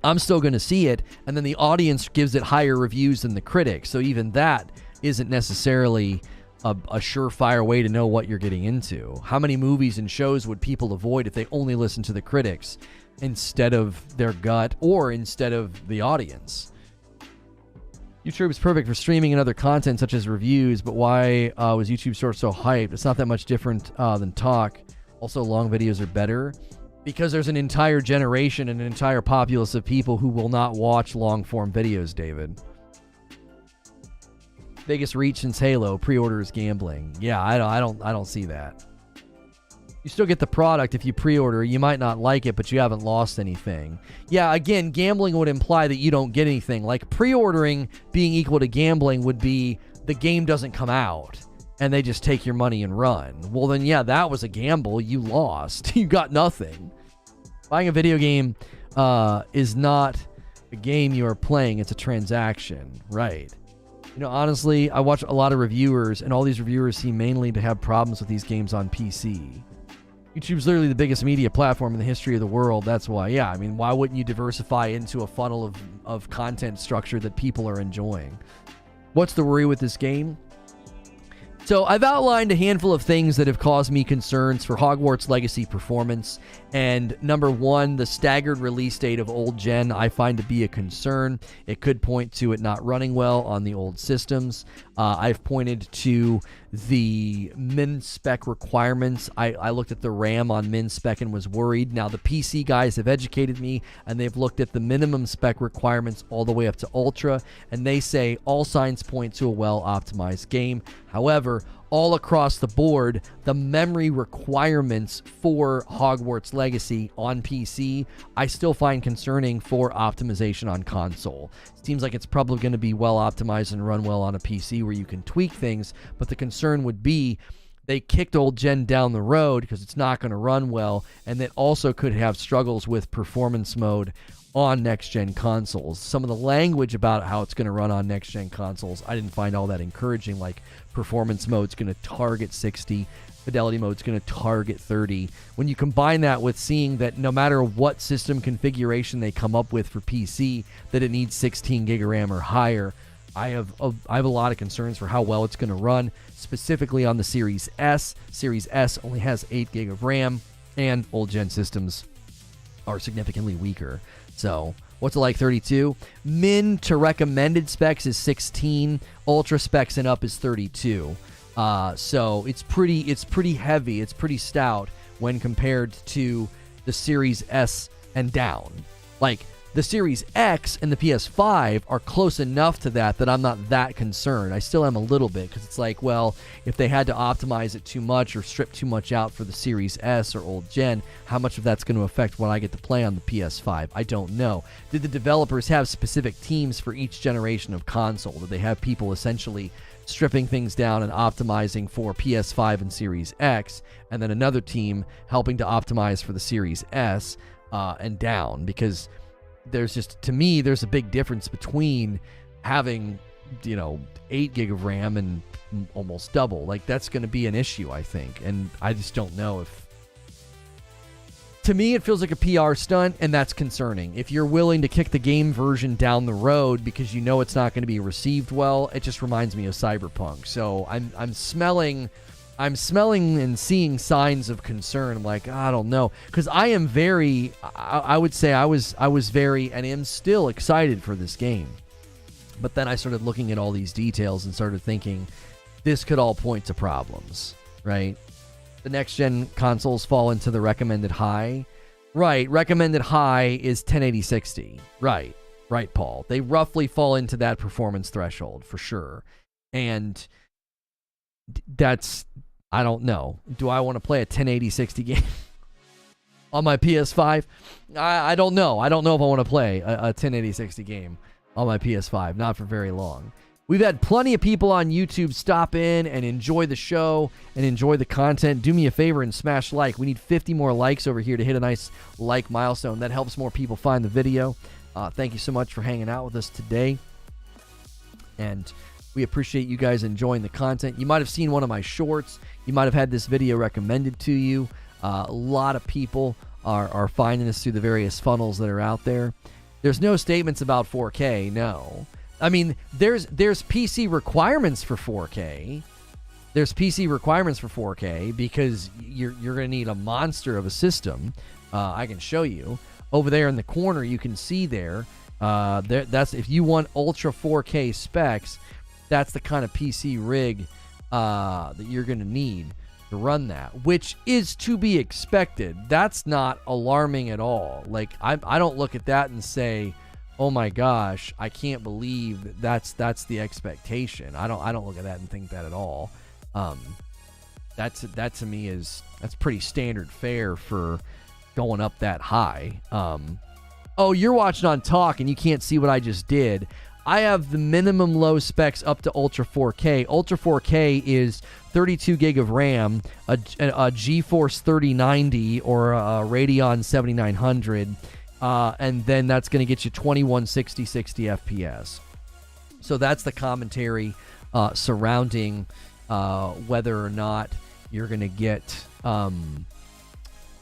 I'm still going to see it, and then the audience gives it higher reviews than the critics, so even that isn't necessarily a surefire way to know what you're getting into. How many movies and shows would people avoid if they only listened to the critics instead of their gut or instead of the audience? YouTube is perfect for streaming and other content such as reviews, but why was YouTube Shorts so hyped? It's not that much different than talk. Also, long videos are better because there's an entire generation and an entire populace of people who will not watch long-form videos, David. Biggest reach since Halo. Pre-order is gambling. Yeah, I don't see that. You still get the product if you pre-order. You might not like it, but you haven't lost anything. Yeah, again, gambling would imply that you don't get anything. Like pre-ordering being equal to gambling would be the game doesn't come out and they just take your money and run. Well, then, yeah, that was a gamble. You lost. You got nothing. Buying a video game is not a game you are playing. It's a transaction. Right. Honestly, I watch a lot of reviewers, and all these reviewers seem mainly to have problems with these games on PC. YouTube's literally the biggest media platform in the history of the world. That's why, yeah, I mean, why wouldn't you diversify into a funnel of content structure that people are enjoying? What's the worry with this game? So I've outlined a handful of things that have caused me concerns for Hogwarts Legacy performance, and number one, the staggered release date of old gen I find to be a concern. It could point to it not running well on the old systems. I've pointed to the min spec requirements. I looked at the RAM on min spec and was worried. Now the PC guys have educated me, and they've looked at the minimum spec requirements all the way up to ultra, and they say all signs point to a well-optimized game. However, all across the board, the memory requirements for Hogwarts Legacy on PC, I still find concerning for optimization on console. It seems like it's probably going to be well optimized and run well on a PC where you can tweak things, but the concern would be they kicked old gen down the road because it's not going to run well, and that also could have struggles with performance mode on next-gen consoles. Some of the language about how it's going to run on next-gen consoles, I didn't find all that encouraging, like performance mode's going to target 60, fidelity mode's going to target 30. When you combine that with seeing that no matter what system configuration they come up with for PC, that it needs 16 gig of RAM or higher, I have a lot of concerns for how well it's going to run, specifically on the Series S. Series S only has 8 gig of RAM, and old-gen systems are significantly weaker. So, what's it like 32? Min to recommended specs is 16. Ultra specs and up is 32. So it's pretty heavy. It's pretty stout when compared to the Series S and down. Like, the Series X and the PS5 are close enough to that I'm not that concerned. I still am a little bit, because it's like, well, if they had to optimize it too much or strip too much out for the Series S or old gen, how much of that's going to affect what I get to play on the PS5? I don't know. Did the developers have specific teams for each generation of console? Did they have people essentially stripping things down and optimizing for PS5 and Series X, and then another team helping to optimize for the Series S and down? Because there's just, to me, there's a big difference between having, 8 gig of RAM and almost double. Like, that's going to be an issue, I think. And I just don't know if... To me, it feels like a PR stunt, and that's concerning. If you're willing to kick the game version down the road because you know it's not going to be received well, it just reminds me of Cyberpunk. So I'm smelling and seeing signs of concern. I'm like, I don't know, because I am very, I would say I was very, and am still excited for this game. But then I started looking at all these details and started thinking, this could all point to problems, right? The next-gen consoles fall into the recommended high. Right, recommended high is 1080-60. Right, Paul. They roughly fall into that performance threshold, for sure. And that's... I don't know. Do I want to play a 1080-60 game on my PS5? I don't know. I don't know if I want to play a 1080-60 game on my PS5. Not for very long. We've had plenty of people on YouTube stop in and enjoy the show and enjoy the content. Do me a favor and smash like. We need 50 more likes over here to hit a nice like milestone. That helps more people find the video. Thank you so much for hanging out with us today. And we appreciate you guys enjoying the content. You might have seen one of my shorts. You might have had this video recommended to you. A lot of people are finding this through the various funnels that are out there. There's no statements about 4K, no. I mean, there's PC requirements for 4K. There's PC requirements for 4K because you're going to need a monster of a system. I can show you. Over there in the corner, you can see that's if you want ultra 4K specs, that's the kind of PC rig that you're going to need to run that, which is to be expected. That's not alarming at all. Like, I don't look at that and say, oh my gosh, I can't believe that's the expectation. I don't look at that and think that at all. That to me that's pretty standard fare for going up that high. Oh, you're watching on Talk and you can't see what I just did. I have the minimum low specs up to Ultra 4K. Ultra 4K is 32 gig of RAM, a GeForce 3090 or a Radeon 7900, and then that's going to get you 2160 60 FPS. So that's the commentary surrounding whether or not you're going to get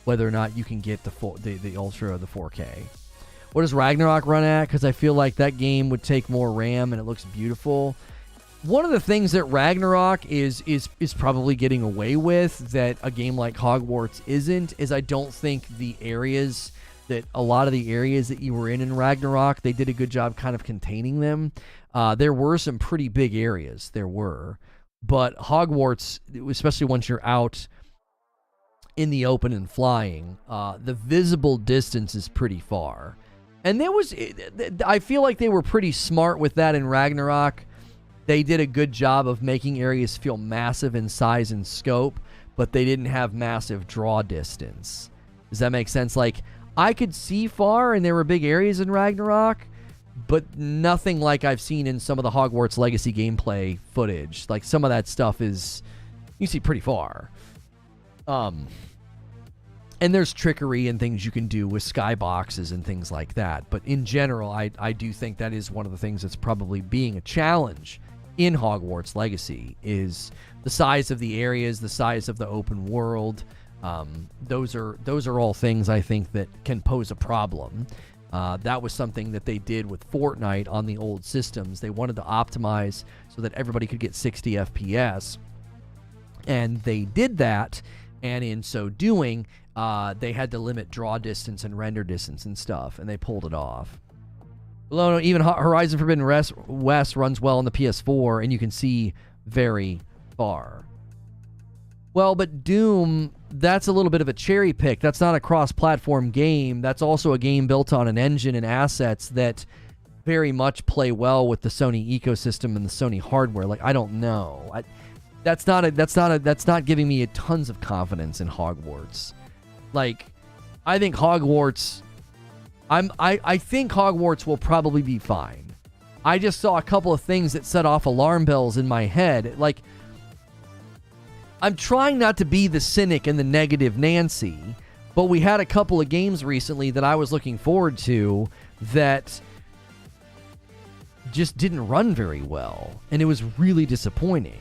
whether or not you can get the Ultra or the 4K. What does Ragnarok run at? Because I feel like that game would take more RAM and it looks beautiful. One of the things that Ragnarok is probably getting away with that a game like Hogwarts isn't is I don't think a lot of the areas that you were in Ragnarok, they did a good job kind of containing them. There were some pretty big areas. There were. But Hogwarts, especially once you're out in the open and flying, the visible distance is pretty far. And I feel like they were pretty smart with that in Ragnarok. They did a good job of making areas feel massive in size and scope, but they didn't have massive draw distance. Does that make sense? Like, I could see far, and there were big areas in Ragnarok, but nothing like I've seen in some of the Hogwarts Legacy gameplay footage. Like, some of that stuff you see pretty far. And there's trickery and things you can do with skyboxes and things like that. But in general, I do think that is one of the things that's probably being a challenge in Hogwarts Legacy is the size of the areas, the size of the open world. Those are all things I think that can pose a problem. That was something that they did with Fortnite on the old systems. They wanted to optimize so that everybody could get 60 FPS. And they did that, and in so doing, they had to limit draw distance and render distance and stuff, and they pulled it off. Although even Horizon Forbidden West runs well on the PS4, and you can see very far. Well, but Doom, that's a little bit of a cherry pick. That's not a cross-platform game. That's also a game built on an engine and assets that very much play well with the Sony ecosystem and the Sony hardware. Like, I don't know. That's not giving me tons of confidence in Hogwarts. Like, I think Hogwarts, I think Hogwarts will probably be fine. I just saw a couple of things that set off alarm bells in my head. Like, I'm trying not to be the cynic and the negative Nancy, but we had a couple of games recently that I was looking forward to that just didn't run very well, and it was really disappointing.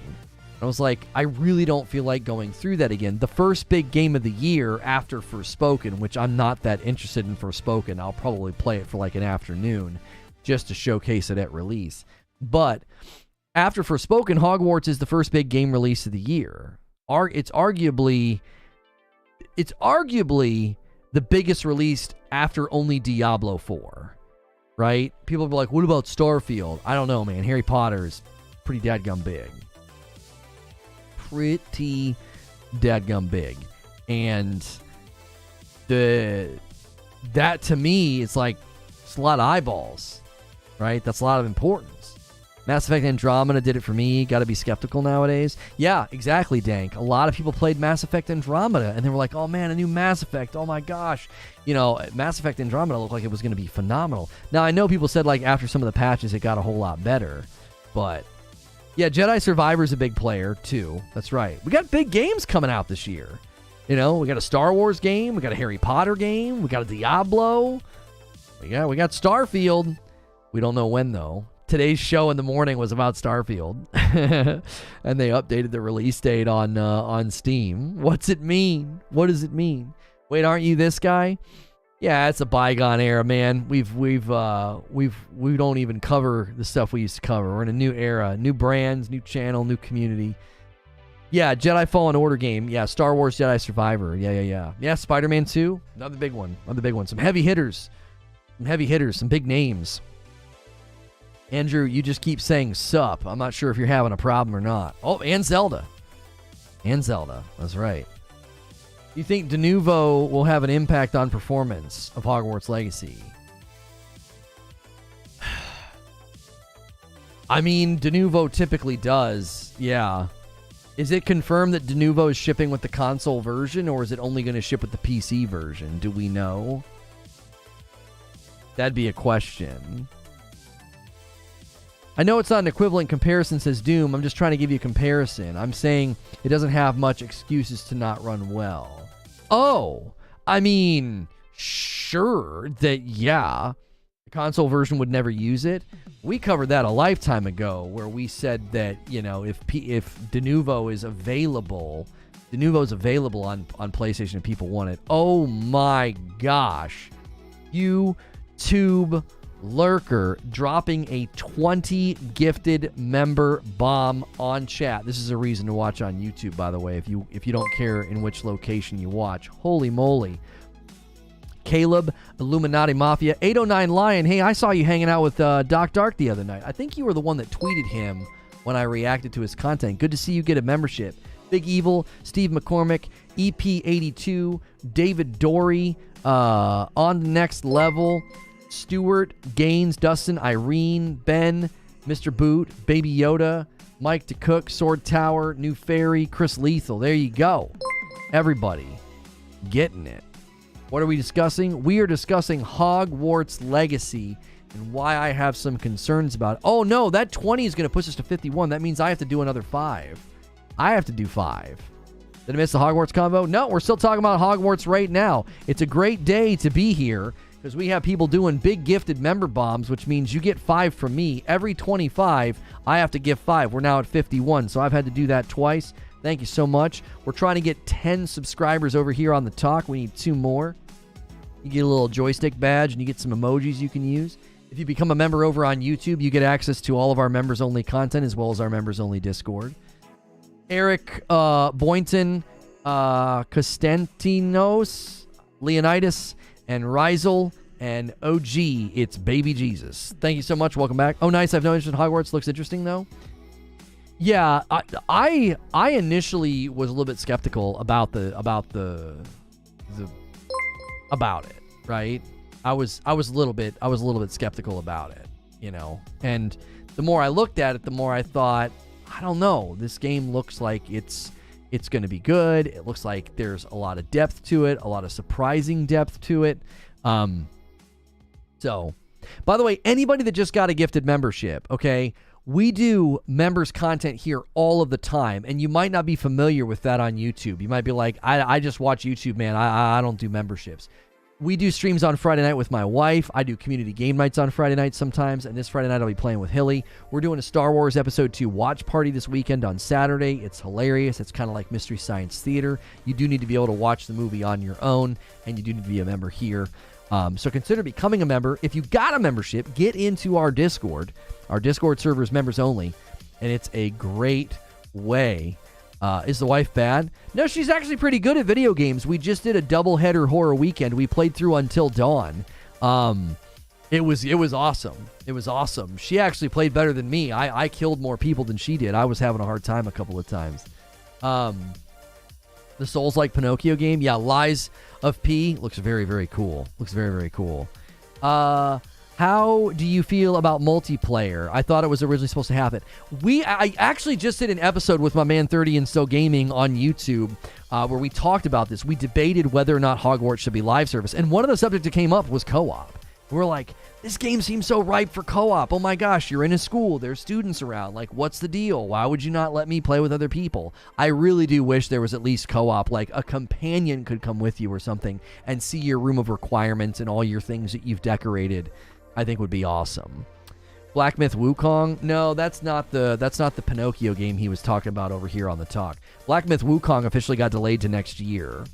I was like, I really don't feel like going through that again. The first big game of the year after Forspoken, which I'm not that interested in Forspoken. I'll probably play it for like an afternoon just to showcase it at release. But after Forspoken, Hogwarts is the first big game release of the year. It's arguably the biggest release after only Diablo 4, right? People be like, what about Starfield? I don't know, man. Harry Potter is pretty dadgum big. Pretty dadgum big. And that to me, it's like, it's a lot of eyeballs, right? That's a lot of importance. Mass Effect Andromeda did it for me. Got to be skeptical nowadays. Yeah, exactly, Dank. A lot of people played Mass Effect Andromeda, and they were like, oh, man, a new Mass Effect. Oh, my gosh. You know, Mass Effect Andromeda looked like it was going to be phenomenal. Now, I know people said, like, after some of the patches, it got a whole lot better. But, yeah, Jedi Survivor's a big player, too. That's right. We got big games coming out this year. You know, we got a Star Wars game. We got a Harry Potter game. We got a Diablo. We got Starfield. We don't know when, though. Today's show in the morning was about Starfield, and they updated the release date on Steam. What's it mean? What does it mean? Wait, aren't you this guy? Yeah, it's a bygone era, man. We don't even cover the stuff we used to cover. We're in a new era, new brands, new channel, new community. Yeah, Jedi Fallen Order game. Yeah, Star Wars Jedi Survivor. Yeah, Spider-Man 2, another big one. Some heavy hitters, some big names. Andrew, you just keep saying sup. I'm not sure if you're having a problem or not. Oh, and Zelda. That's right. You think Denuvo will have an impact on performance of Hogwarts Legacy? I mean, Denuvo typically does, yeah. Is it confirmed that Denuvo is shipping with the console version, or is it only going to ship with the PC version? Do we know? That'd be a question. I know it's not an equivalent comparison, says Doom. I'm just trying to give you a comparison. I'm saying it doesn't have much excuses to not run well. Oh, I mean, sure that, yeah, the console version would never use it. We covered that a lifetime ago where we said that, you know, if Denuvo is available, Denuvo's available on PlayStation and people want it. Oh my gosh. YouTube Lurker dropping a 20 gifted member bomb on chat. This is a reason to watch on YouTube, by the way, if you don't care in which location you watch. Holy moly. Caleb, Illuminati Mafia, 809 Lion. Hey, I saw you hanging out with Doc Dark the other night. I think you were the one that tweeted him when I reacted to his content. Good to see you get a membership. Big Evil, Steve McCormick, EP82, David Dory, On the Next Level, Stuart, Gaines, Dustin, Irene, Ben, Mr. Boot, Baby Yoda, Mike DeCook, Sword Tower, New Fairy, Chris Lethal. There you go. Everybody getting it. What are we discussing? We are discussing Hogwarts Legacy and why I have some concerns about it. Oh no, that 20 is going to push us to 51. That means I have to do another 5. I have to do 5. Did I miss the Hogwarts convo? No, we're still talking about Hogwarts right now. It's a great day to be here because we have people doing big gifted member bombs, which means you get 5 from me. Every 25, I have to give 5. We're now at 51, so I've had to do that twice. Thank you so much. We're trying to get 10 subscribers over here on the talk. We need 2 more. You get a little joystick badge and you get some emojis you can use. If you become a member over on YouTube, you get access to all of our members-only content as well as our members-only Discord. Eric Boynton, Konstantinos, Leonidas, and Rizel, and OG, it's Baby Jesus. Thank you so much. Welcome back. Oh, nice. I've no interest in Hogwarts. Looks interesting, though. Yeah, I initially was a little bit skeptical about it, right? I was a little bit skeptical about it, you know. And the more I looked at it, the more I thought, I don't know. This game looks like it's going to be good. It looks like there's a lot of depth to it, a lot of surprising depth to it. So, by the way, anybody that just got a gifted membership, okay, we do members content here all of the time, and you might not be familiar with that on YouTube. You might be like, I just watch YouTube, man. I don't do memberships. We do streams on Friday night with my wife. I do community game nights on Friday nights sometimes, and this Friday night I'll be playing with Hilly. We're doing a Star Wars Episode 2 watch party this weekend on Saturday. It's hilarious. It's kind of like Mystery Science Theater. You do need to be able to watch the movie on your own, and you do need to be a member here. So consider becoming a member. If you got a membership, get into our Discord. Our Discord server is members only, and it's a great way. Is the wife bad? No, she's actually pretty good at video games. We just did a double-header horror weekend. We played through Until Dawn. It was awesome. It was awesome. She actually played better than me. I killed more people than she did. I was having a hard time a couple of times. The Souls-like Pinocchio game. Yeah, Lies of P. Looks very, very cool. Looks very, very cool. How do you feel about multiplayer? I thought it was originally supposed to happen. I actually just did an episode with my man 30 and Still Gaming on YouTube where we talked about this. We debated whether or not Hogwarts should be live service. And one of the subjects that came up was co-op. We're like, this game seems so ripe for co-op. Oh my gosh, you're in a school. There's students around. Like, what's the deal? Why would you not let me play with other people? I really do wish there was at least co-op. Like, a companion could come with you or something and see your room of requirements and all your things that you've decorated. I think would be awesome. Black Myth Wukong? No, that's not the Pinocchio game he was talking about over here on the talk. Black Myth Wukong officially got delayed to next year.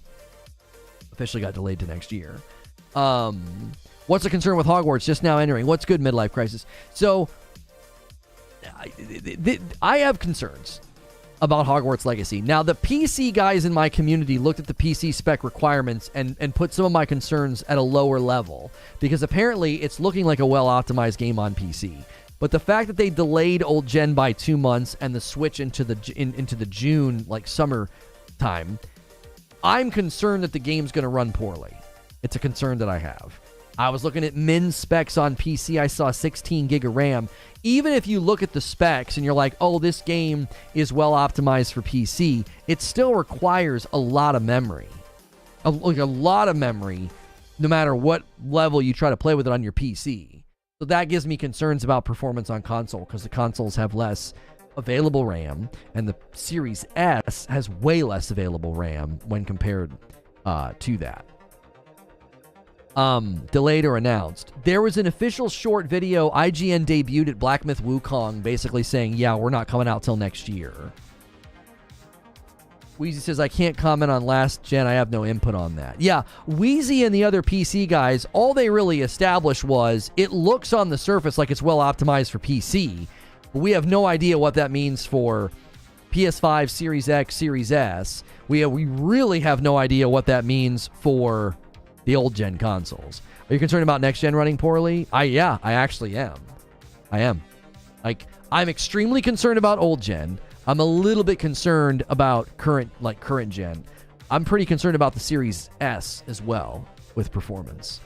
What's the concern with Hogwarts just now entering? What's good, midlife crisis? So, I have concerns about Hogwarts Legacy. Now, the PC guys in my community looked at the PC spec requirements and put some of my concerns at a lower level because apparently it's looking like a well-optimized game on PC. But the fact that they delayed old gen by 2 months and the switch into the June, like summer time, I'm concerned that the game's going to run poorly. It's a concern that I have. I was looking at min specs on PC. I saw 16 gig of RAM. Even if you look at the specs and you're like, oh, this game is well optimized for PC, it still requires a lot of memory. A lot of memory, no matter what level you try to play with it on your PC. So that gives me concerns about performance on console because the consoles have less available RAM and the Series S has way less available RAM when compared to that. Delayed or announced. There was an official short video IGN debuted at Black Myth Wukong basically saying, yeah, we're not coming out till next year. Wheezy says, I can't comment on last gen. I have no input on that. Yeah, Wheezy and the other PC guys, all they really established was it looks on the surface like it's well optimized for PC, but we have no idea what that means for PS5, Series X, Series S. We really have no idea what that means for the old gen consoles. Are you concerned about next gen running poorly? I actually am. I am. Like, I'm extremely concerned about old gen. I'm a little bit concerned about current gen. I'm pretty concerned about the Series S as well with performance.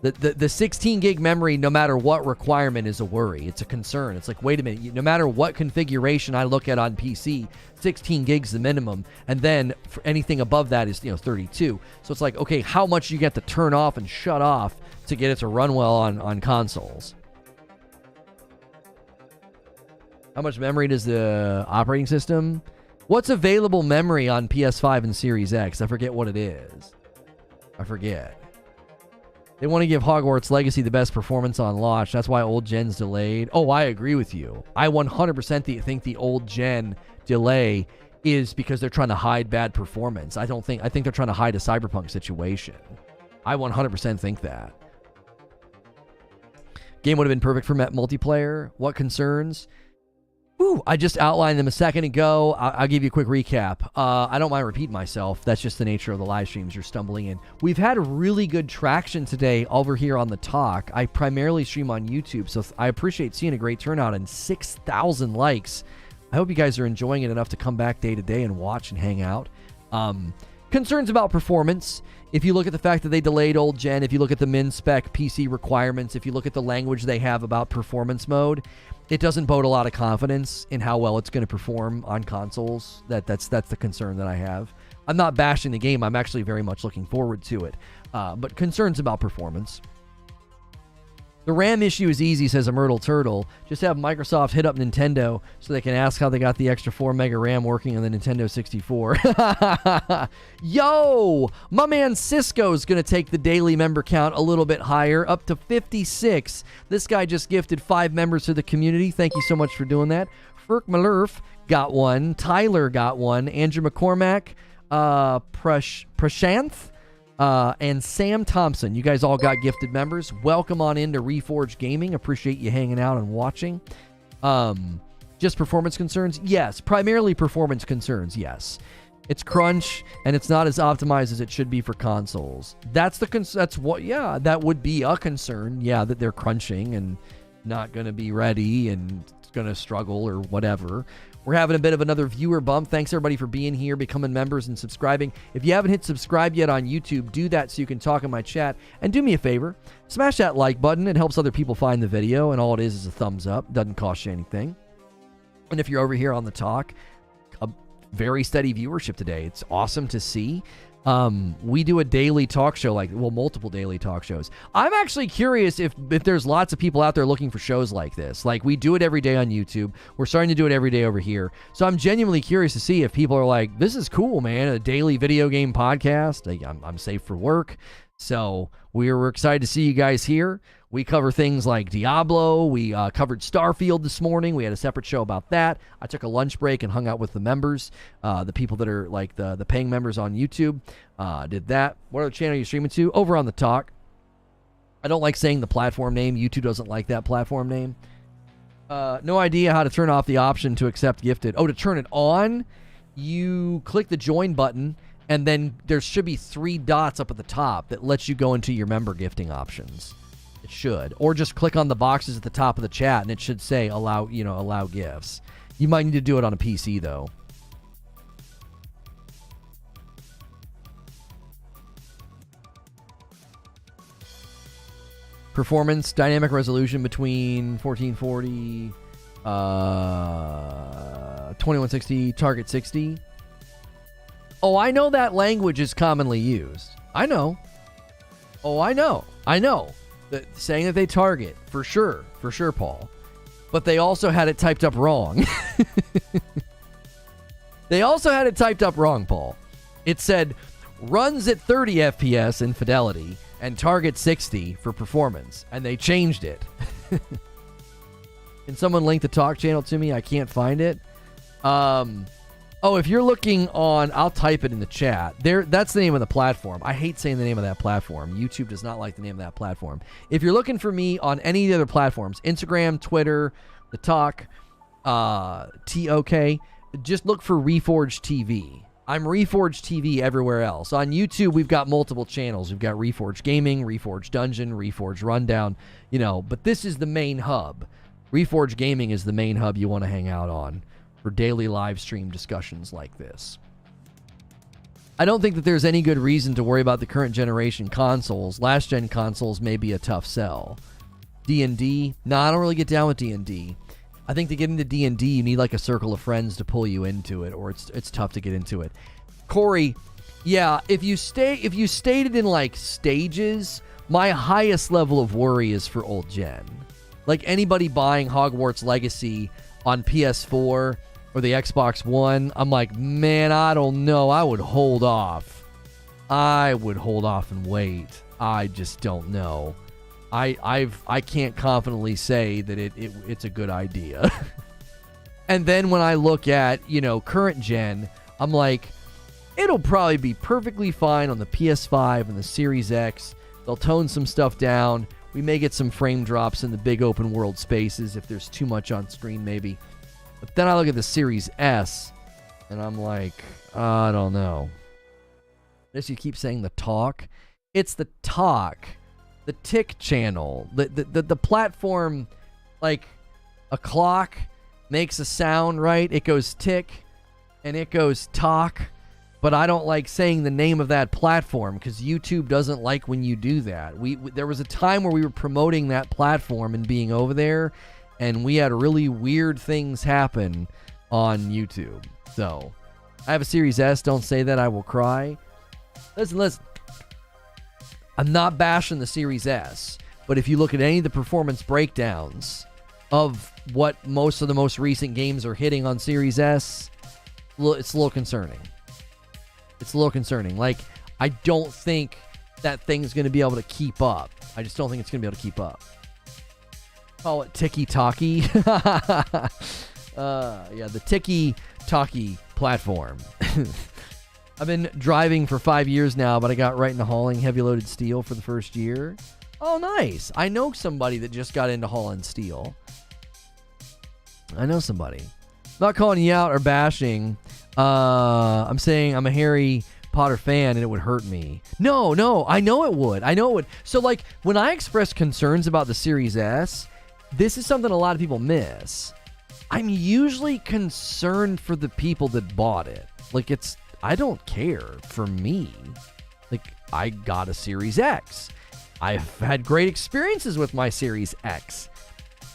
The 16 gig memory, no matter what requirement, is a worry. It's a concern. It's like, wait a minute, no matter what configuration I look at on PC, 16 gigs the minimum, and then for anything above that is 32. So it's like, okay, how much you get to turn off and shut off to get it to run well on consoles? How much memory does the operating system? What's available memory on PS5 and Series X? I forget what it is. I forget. They want to give Hogwarts Legacy the best performance on launch. That's why old gen's delayed. Oh, I agree with you. I 100% think the old gen delay is because they're trying to hide bad performance. I think they're trying to hide a Cyberpunk situation. I 100% think that. Game would have been perfect for multiplayer. What concerns? Ooh, I just outlined them a second ago. I'll give you a quick recap. I don't mind repeating myself. That's just the nature of the live streams you're stumbling in. We've had really good traction today over here on the talk. I primarily stream on YouTube, so I appreciate seeing a great turnout and 6,000 likes. I hope you guys are enjoying it enough to come back day to day and watch and hang out. Concerns about performance. If you look at the fact that they delayed old gen, if you look at the min-spec PC requirements, if you look at the language they have about performance mode, it doesn't bode a lot of confidence in how well it's going to perform on consoles. That's the concern that I have. I'm not bashing the game. I'm actually very much looking forward to it. But concerns about performance. The RAM issue is easy, says a Myrtle Turtle. Just have Microsoft hit up Nintendo so they can ask how they got the extra 4 mega RAM working on the Nintendo 64. Yo! My man Cisco's going to take the daily member count a little bit higher, up to 56. This guy just gifted 5 members to the community. Thank you so much for doing that. Ferk Malurf got one. Tyler got one. Andrew McCormack. Prashanth. And Sam Thompson. You guys all got gifted members. Welcome on into Reforge Gaming. Appreciate you hanging out and watching. Just performance concerns? Yes. Primarily performance concerns, yes. It's crunch, and it's not as optimized as it should be for consoles. That would be a concern. Yeah, that they're crunching and not going to be ready and going to struggle or whatever. We're having a bit of another viewer bump. Thanks, everybody, for being here, becoming members, and subscribing. If you haven't hit subscribe yet on YouTube, do that so you can talk in my chat. And do me a favor, smash that like button. It helps other people find the video, and all it is a thumbs up. Doesn't cost you anything. And if you're over here on the talk, a very steady viewership today. It's awesome to see. We do a daily talk show, multiple daily talk shows. I'm actually curious if there's lots of people out there looking for shows like this. Like, we do it every day on YouTube. We're starting to do it every day over here. So I'm genuinely curious to see if people are like, this is cool, man. A daily video game podcast. I'm safe for work. So we're excited to see you guys here. We cover things like Diablo. We covered Starfield this morning. We had a separate show about that. I took a lunch break and hung out with the members, the people that are like the paying members on YouTube. Did that. What other channel are you streaming to? Over on the talk. I don't like saying the platform name. YouTube doesn't like that platform name. No idea how to turn off the option to accept gifted. Oh, to turn it on, you click the join button, and then there should be 3 dots up at the top that lets you go into your member gifting options. It should. Or just click on the boxes at the top of the chat, and it should say allow gifts. You might need to do it on a PC, though. Performance, dynamic resolution between 1440, 2160, target 60. Oh, I know that language is commonly used. I know. Oh, I know. Saying that they target, for sure, Paul. But they also had it typed up wrong. Paul. It said, runs at 30 FPS in fidelity and target 60 for performance. And they changed it. Can someone link the talk channel to me? I can't find it. Oh, if you're looking on, I'll type it in the chat. That's the name of the platform. I hate saying the name of that platform. YouTube does not like the name of that platform. If you're looking for me on any of the other platforms, Instagram, Twitter, the Talk, TOK, just look for Reforge TV. I'm Reforge TV everywhere else. On YouTube, we've got multiple channels. We've got Reforge Gaming, Reforge Dungeon, Reforge Rundown, but this is the main hub. Reforge Gaming is the main hub you want to hang out on for daily live stream discussions like this. I don't think that there's any good reason to worry about the current generation consoles. Last gen consoles may be a tough sell. D&D? No, I don't really get down with D&D. I think to get into D&D, you need like a circle of friends to pull you into it, or it's tough to get into it. Corey, yeah, if you stated in like stages, my highest level of worry is for old gen. Like anybody buying Hogwarts Legacy on PS4 or the Xbox One, I'm like, man, I don't know. I would hold off. And wait. I just don't know. I can't confidently say that it's a good idea. And then when I look at, current gen, I'm like, it'll probably be perfectly fine on the PS5 and the Series X. They'll tone some stuff down. We may get some frame drops in the big open world spaces if there's too much on screen, maybe. But then I look at the Series S, and I'm like, I don't know. This you keep saying the Talk. It's the Talk. The tick channel. The platform, like a clock makes a sound, right? It goes tick, and it goes talk. But I don't like saying the name of that platform because YouTube doesn't like when you do that. There was a time where we were promoting that platform and being over there, and we had really weird things happen on YouTube. So, I have a Series S. Don't say that. I will cry. Listen. I'm not bashing the Series S, but if you look at any of the performance breakdowns of what most of the most recent games are hitting on Series S, it's a little concerning. Like, I don't think that thing's going to be able to keep up. I just don't think it's going to be able to keep up. Call it ticky-talky. Yeah, the ticky-talky platform. I've been driving for 5 years now, but I got right into hauling heavy-loaded steel for the first year. Oh, nice. I know somebody that just got into hauling steel. I know somebody. I'm not calling you out or bashing. I'm saying I'm a Harry Potter fan and it would hurt me. No, I know it would. So, like, when I express concerns about the Series S, this is something a lot of people miss. I'm usually concerned for the people that bought it. Like, I don't care for me. Like, I got a Series X. I've had great experiences with my Series X.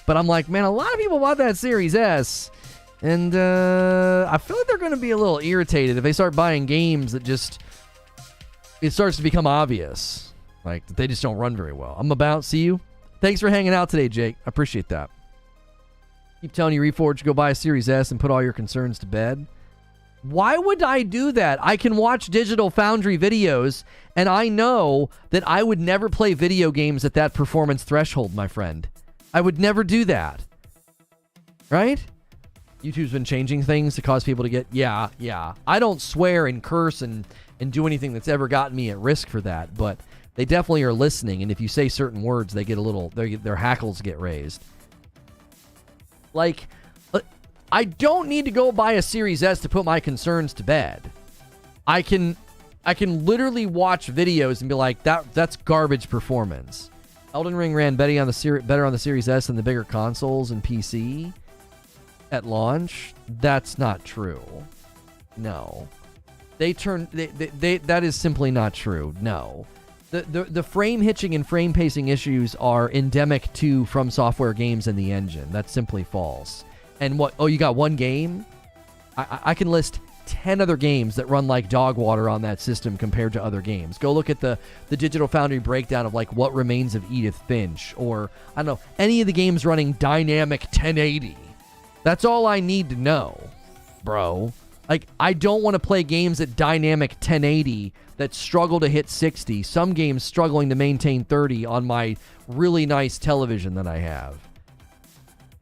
But I'm like, man, a lot of people bought that Series S. And I feel like they're going to be a little irritated if they start buying games that it starts to become obvious. Like, they just don't run very well. I'm about to see you. Thanks for hanging out today, Jake. I appreciate that. Keep telling you, Reforge, go buy a Series S and put all your concerns to bed. Why would I do that? I can watch Digital Foundry videos, and I know that I would never play video games at that performance threshold, my friend. I would never do that. Right? YouTube's been changing things to cause people to get... Yeah. I don't swear and curse and do anything that's ever gotten me at risk for that, but they definitely are listening, and if you say certain words, they get a little... Their hackles get raised. Like... I don't need to go buy a Series S to put my concerns to bed. I can literally watch videos and be like, that's garbage performance. Elden Ring ran better on the Series S than the bigger consoles and PC at launch. That's not true. No. That is simply not true. No. The frame hitching and frame pacing issues are endemic to From Software games in the engine. That's simply false. And what? Oh, you got one game? I can list 10 other games that run like dog water on that system compared to other games. Go look at the Digital Foundry breakdown of like What Remains of Edith Finch, or I don't know, any of the games running dynamic 1080. That's all I need to know, bro. Like, I don't want to play games at dynamic 1080 that struggle to hit 60. Some games struggling to maintain 30 on my really nice television that I have.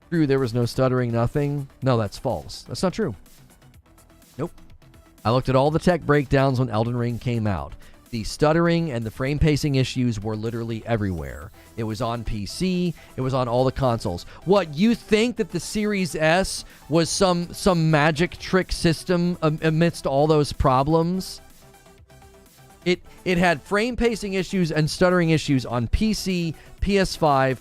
True, there was no stuttering, nothing. No, that's false. That's not true. Nope. I looked at all the tech breakdowns when Elden Ring came out. The stuttering and the frame pacing issues were literally everywhere. It was on PC. It was on all the consoles. What, you think that the Series S was some magic trick system amidst all those problems? It had frame pacing issues and stuttering issues on PC, PS5,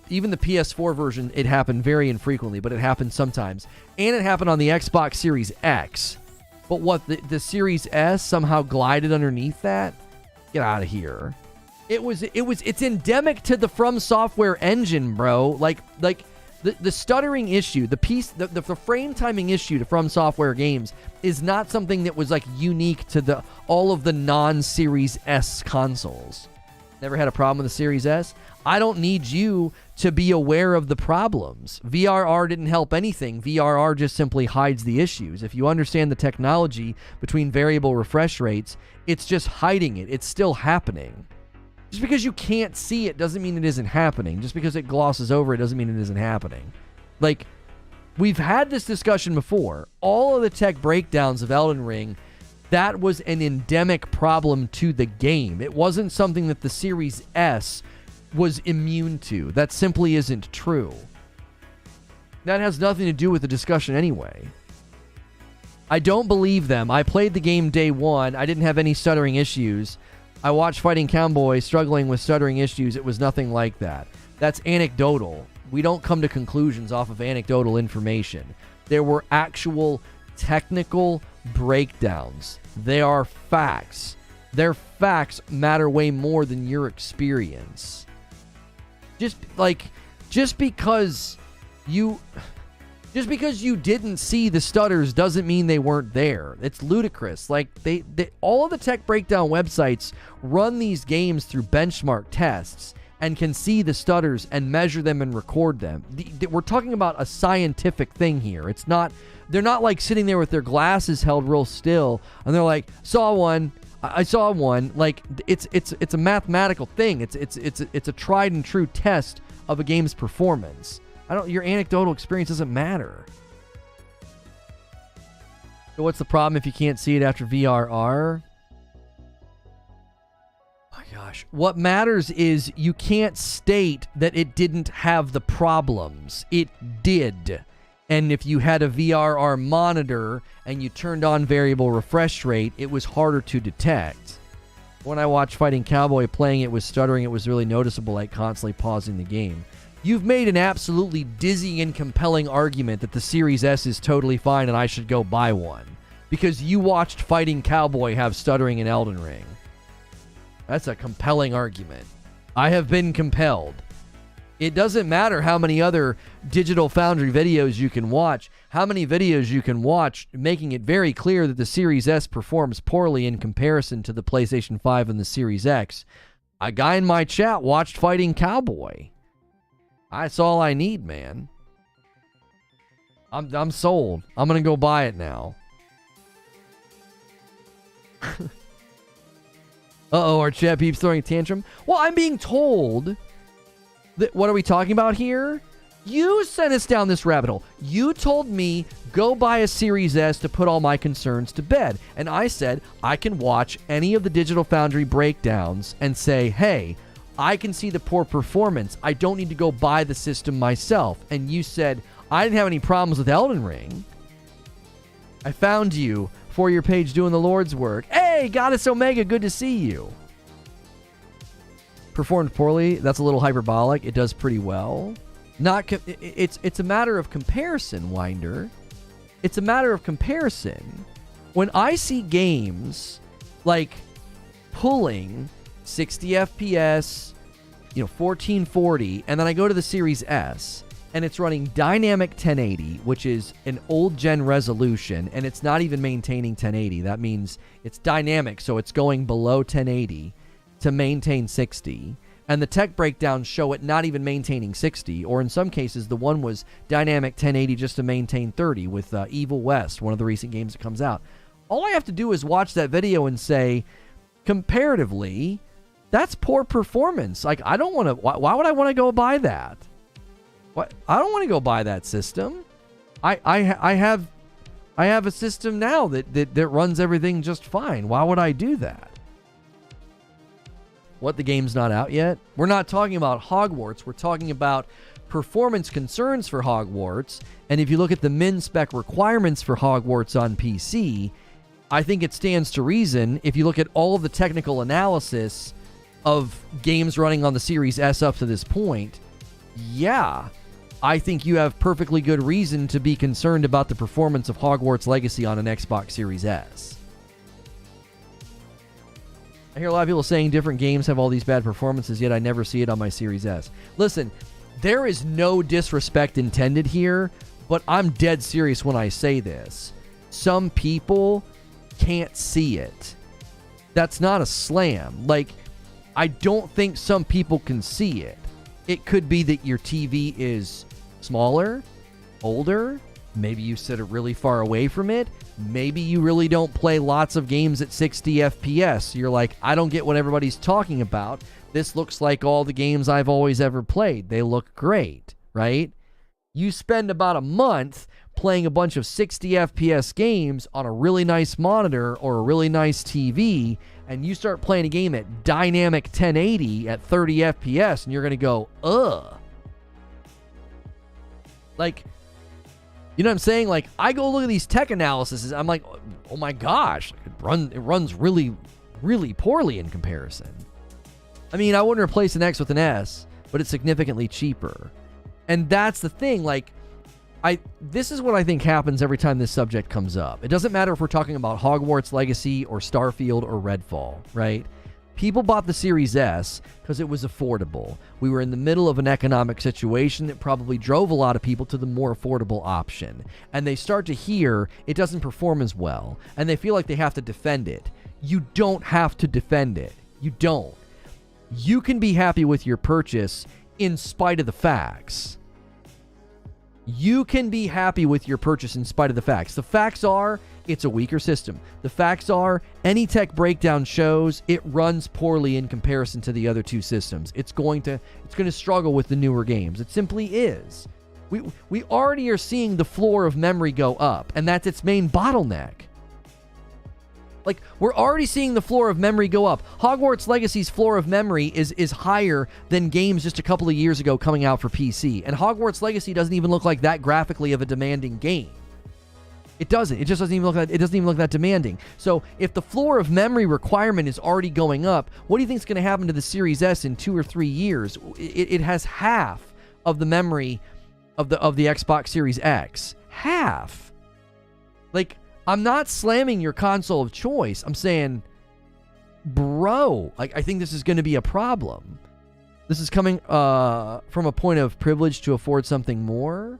even the PS4 version. It happened very infrequently, but it happened sometimes. And it happened on the Xbox Series X. But what, the Series S somehow glided underneath that? Get out of here. It's endemic to the From Software engine, bro. Like the stuttering issue, the frame timing issue to From Software games is not something that was like unique to all of the non-Series S consoles. Never had a problem with the Series S. I don't need you to be aware of the problems. VRR didn't help anything. VRR just simply hides the issues. If you understand the technology between variable refresh rates, it's just hiding it. It's still happening. Just because you can't see it doesn't mean it isn't happening. Just because it glosses over it doesn't mean it isn't happening. Like, we've had this discussion before. All of the tech breakdowns of Elden Ring, that was an endemic problem to the game. It wasn't something that the Series S was immune to. That simply isn't true. That has nothing to do with the discussion anyway. I don't believe them. I played the game day one. I didn't have any stuttering issues. I watched Fighting Cowboy struggling with stuttering issues. It was nothing like that. That's anecdotal. We don't come to conclusions off of anecdotal information. There were actual technical breakdowns. They are facts. Their facts matter way more than your experience. Just because you didn't see the stutters doesn't mean they weren't there. It's ludicrous. Like they all of the tech breakdown websites run these games through benchmark tests and can see the stutters and measure them and record them. We're talking about a scientific thing here. They're not like sitting there with their glasses held real still and they're like, I saw one. Like it's a mathematical thing. It's a tried and true test of a game's performance. Your anecdotal experience doesn't matter. So what's the problem if you can't see it after VRR? My gosh. What matters is you can't state that it didn't have the problems. It did. And if you had a VRR monitor and you turned on variable refresh rate, it was harder to detect. When I watched Fighting Cowboy playing it with stuttering, it was really noticeable, like constantly pausing the game. You've made an absolutely dizzying and compelling argument that the Series S is totally fine and I should go buy one. Because you watched Fighting Cowboy have stuttering in Elden Ring. That's a compelling argument. I have been compelled. It doesn't matter how many other Digital Foundry videos you can watch, how many videos you can watch, making it very clear that the Series S performs poorly in comparison to the PlayStation 5 and the Series X. A guy in my chat watched Fighting Cowboy. That's all I need, man. I'm sold. I'm going to go buy it now. Uh-oh, our chat peeps throwing a tantrum. Well, I'm being told that, what are we talking about here? You sent us down this rabbit hole. You told me, go buy a Series S to put all my concerns to bed. And I said, I can watch any of the Digital Foundry breakdowns and say, hey, I can see the poor performance. I don't need to go buy the system myself. And you said, I didn't have any problems with Elden Ring. I found you for your page doing the Lord's work. Hey, Goddess Omega, good to see you. Performed poorly. That's a little hyperbolic. It does pretty well. It's a matter of comparison, Winder. It's a matter of comparison. When I see games like pulling 60 FPS, 1440, and then I go to the Series S, and it's running dynamic 1080, which is an old-gen resolution, and it's not even maintaining 1080. That means it's dynamic, so it's going below 1080 to maintain 60. And the tech breakdowns show it not even maintaining 60, or in some cases, the one was dynamic 1080 just to maintain 30 with Evil West, one of the recent games that comes out. All I have to do is watch that video and say, comparatively, that's poor performance. Like, I don't want to... Why would I want to go buy that? What? I don't want to go buy that system. I have I have a system now that runs everything just fine. Why would I do that? What, the game's not out yet? We're not talking about Hogwarts. We're talking about performance concerns for Hogwarts. And if you look at the min spec requirements for Hogwarts on PC, I think it stands to reason, if you look at all of the technical analysis of games running on the Series S up to this point, yeah, I think you have perfectly good reason to be concerned about the performance of Hogwarts Legacy on an Xbox Series S. I hear a lot of people saying different games have all these bad performances, yet I never see it on my Series S. Listen, there is no disrespect intended here, but I'm dead serious when I say this. Some people can't see it. That's not a slam. Like, I don't think some people can see it. It could be that your TV is smaller, older, maybe you sit really far away from it, maybe you really don't play lots of games at 60 FPS. You're like, I don't get what everybody's talking about. This looks like all the games I've always ever played. They look great, right? You spend about a month playing a bunch of 60 FPS games on a really nice monitor or a really nice TV, and you start playing a game at dynamic 1080 at 30 FPS, and you're going to go, ugh. Like, you know what I'm saying? Like, I go look at these tech analyses, I'm like, oh my gosh, it runs really, really poorly in comparison. I mean, I wouldn't replace an X with an S, but it's significantly cheaper. And that's the thing, like, this is what I think happens every time this subject comes up. It doesn't matter if we're talking about Hogwarts Legacy or Starfield or Redfall, right? People bought the Series S because it was affordable. We were in the middle of an economic situation that probably drove a lot of people to the more affordable option. And they start to hear it doesn't perform as well, and they feel like they have to defend it. You don't have to defend it. You don't. You can be happy with your purchase in spite of the facts. You can be happy with your purchase in spite of the facts. The facts are, it's a weaker system. The facts are, any tech breakdown shows it runs poorly in comparison to the other two systems. It's going to struggle with the newer games. It simply is. We already are seeing the floor of memory go up, and that's its main bottleneck. Like, we're already seeing the floor of memory go up. Hogwarts Legacy's floor of memory is higher than games just a couple of years ago coming out for PC. And Hogwarts Legacy doesn't even look like that graphically of a demanding game. It doesn't. It just doesn't even look like, it doesn't even look that demanding. So if the floor of memory requirement is already going up, what do you think is going to happen to the Series S in 2 or 3 years? It has half of the memory of the Xbox Series X. Half. Like, I'm not slamming your console of choice. I'm saying, bro, like, I think this is going to be a problem. This is coming from a point of privilege to afford something more.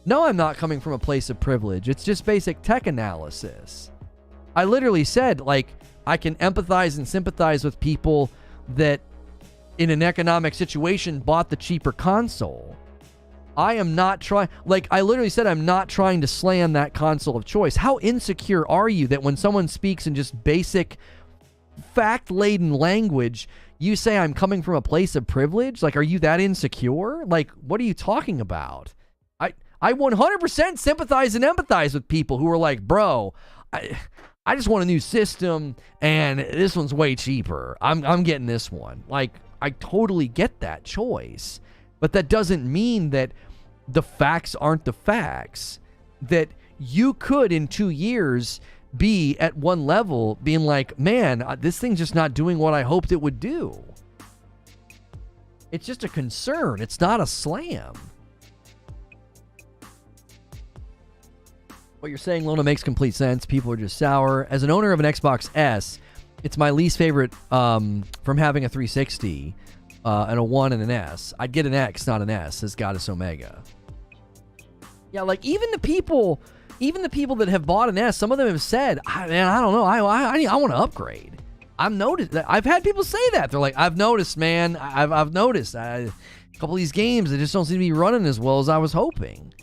No, I'm not coming from a place of privilege. It's just basic tech analysis. I literally said, like, I can empathize and sympathize with people that in an economic situation bought the cheaper console. I am not trying, like, I literally said I'm not trying to slam that console of choice. How insecure are you that when someone speaks in just basic fact-laden language, you say I'm coming from a place of privilege? Like, are you that insecure? Like, what are you talking about? I 100% sympathize and empathize with people who are like, bro, I just want a new system, and this one's way cheaper. I'm getting this one. Like, I totally get that choice. But that doesn't mean that the facts aren't the facts. That you could, in 2 years, be at one level being like, man, this thing's just not doing what I hoped it would do. It's just a concern. It's not a slam. What you're saying, Lona, makes complete sense. People are just sour. As an owner of an Xbox S, it's my least favorite from having a 360. And a 1 and an S. I'd get an X, not an S, says Goddess Omega. Yeah, like, even the people that have bought an S, some of them have said, man, I don't know, I want to upgrade. I've noticed that. I've had people say that. They're like, I've noticed, man, I've noticed a couple of these games, they just don't seem to be running as well as I was hoping.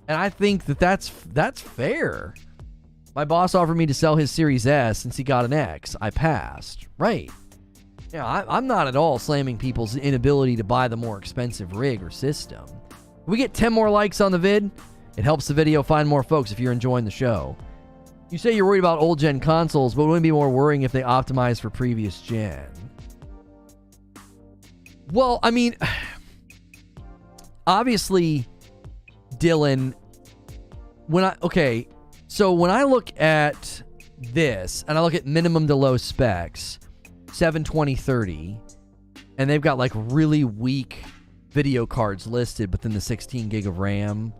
And I think that's fair. My boss offered me to sell his Series S since he got an X. I passed. Right. Yeah, I'm not at all slamming people's inability to buy the more expensive rig or system. We get 10 more likes on the vid. It helps the video find more folks if you're enjoying the show. You say you're worried about old-gen consoles, but wouldn't it be more worrying if they optimize for previous gen? Well, I mean, obviously, Dylan, when I look at this, and I look at minimum to low specs, 720/30, and they've got like really weak video cards listed within the 16 gig of RAM,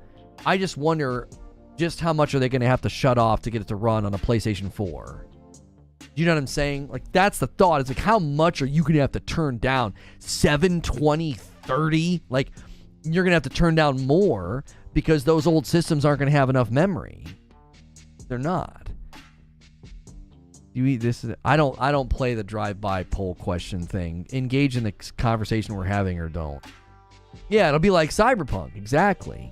I just wonder just how much are they going to have to shut off to get it to run on a PlayStation 4? Do you know what I'm saying? Like, that's the thought. It's like, how much are you going to have to turn down? 720/30? Like, you're going to have to turn down more because those old systems aren't going to have enough memory. They're not. I don't play the drive-by poll question thing. Engage in the conversation we're having or don't. Yeah, it'll be like Cyberpunk. Exactly.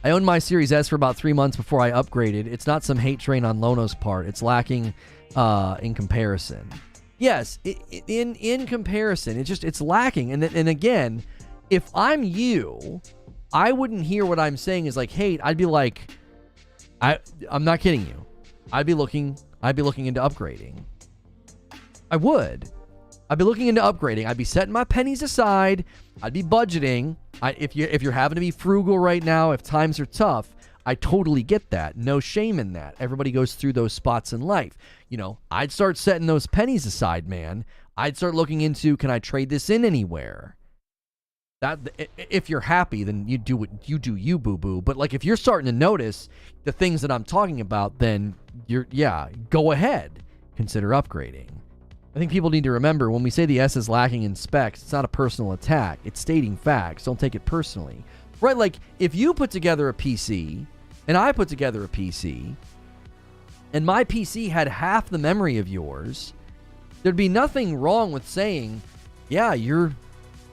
I owned my Series S for about 3 months before I upgraded. It's not some hate train on Lono's part. It's lacking in comparison. Yes, in comparison, it's lacking. And lacking. If I'm you, I wouldn't hear what I'm saying is like hate. I'd be like, I'm not kidding you. I'd be looking into upgrading. I would. I'd be looking into upgrading. I'd be setting my pennies aside. I'd be budgeting. If you're having to be frugal right now, if times are tough, I totally get that. No shame in that. Everybody goes through those spots in life. You know, I'd start setting those pennies aside, man. I'd start looking into, can I trade this in anywhere? That if you're happy, then you do what you do, you boo-boo. But like, if you're starting to notice the things that I'm talking about, then go ahead. Consider upgrading. I think people need to remember, when we say the S is lacking in specs, it's not a personal attack. It's stating facts. Don't take it personally. Right? Like, if you put together a PC, and I put together a PC, and my PC had half the memory of yours, there'd be nothing wrong with saying, yeah, your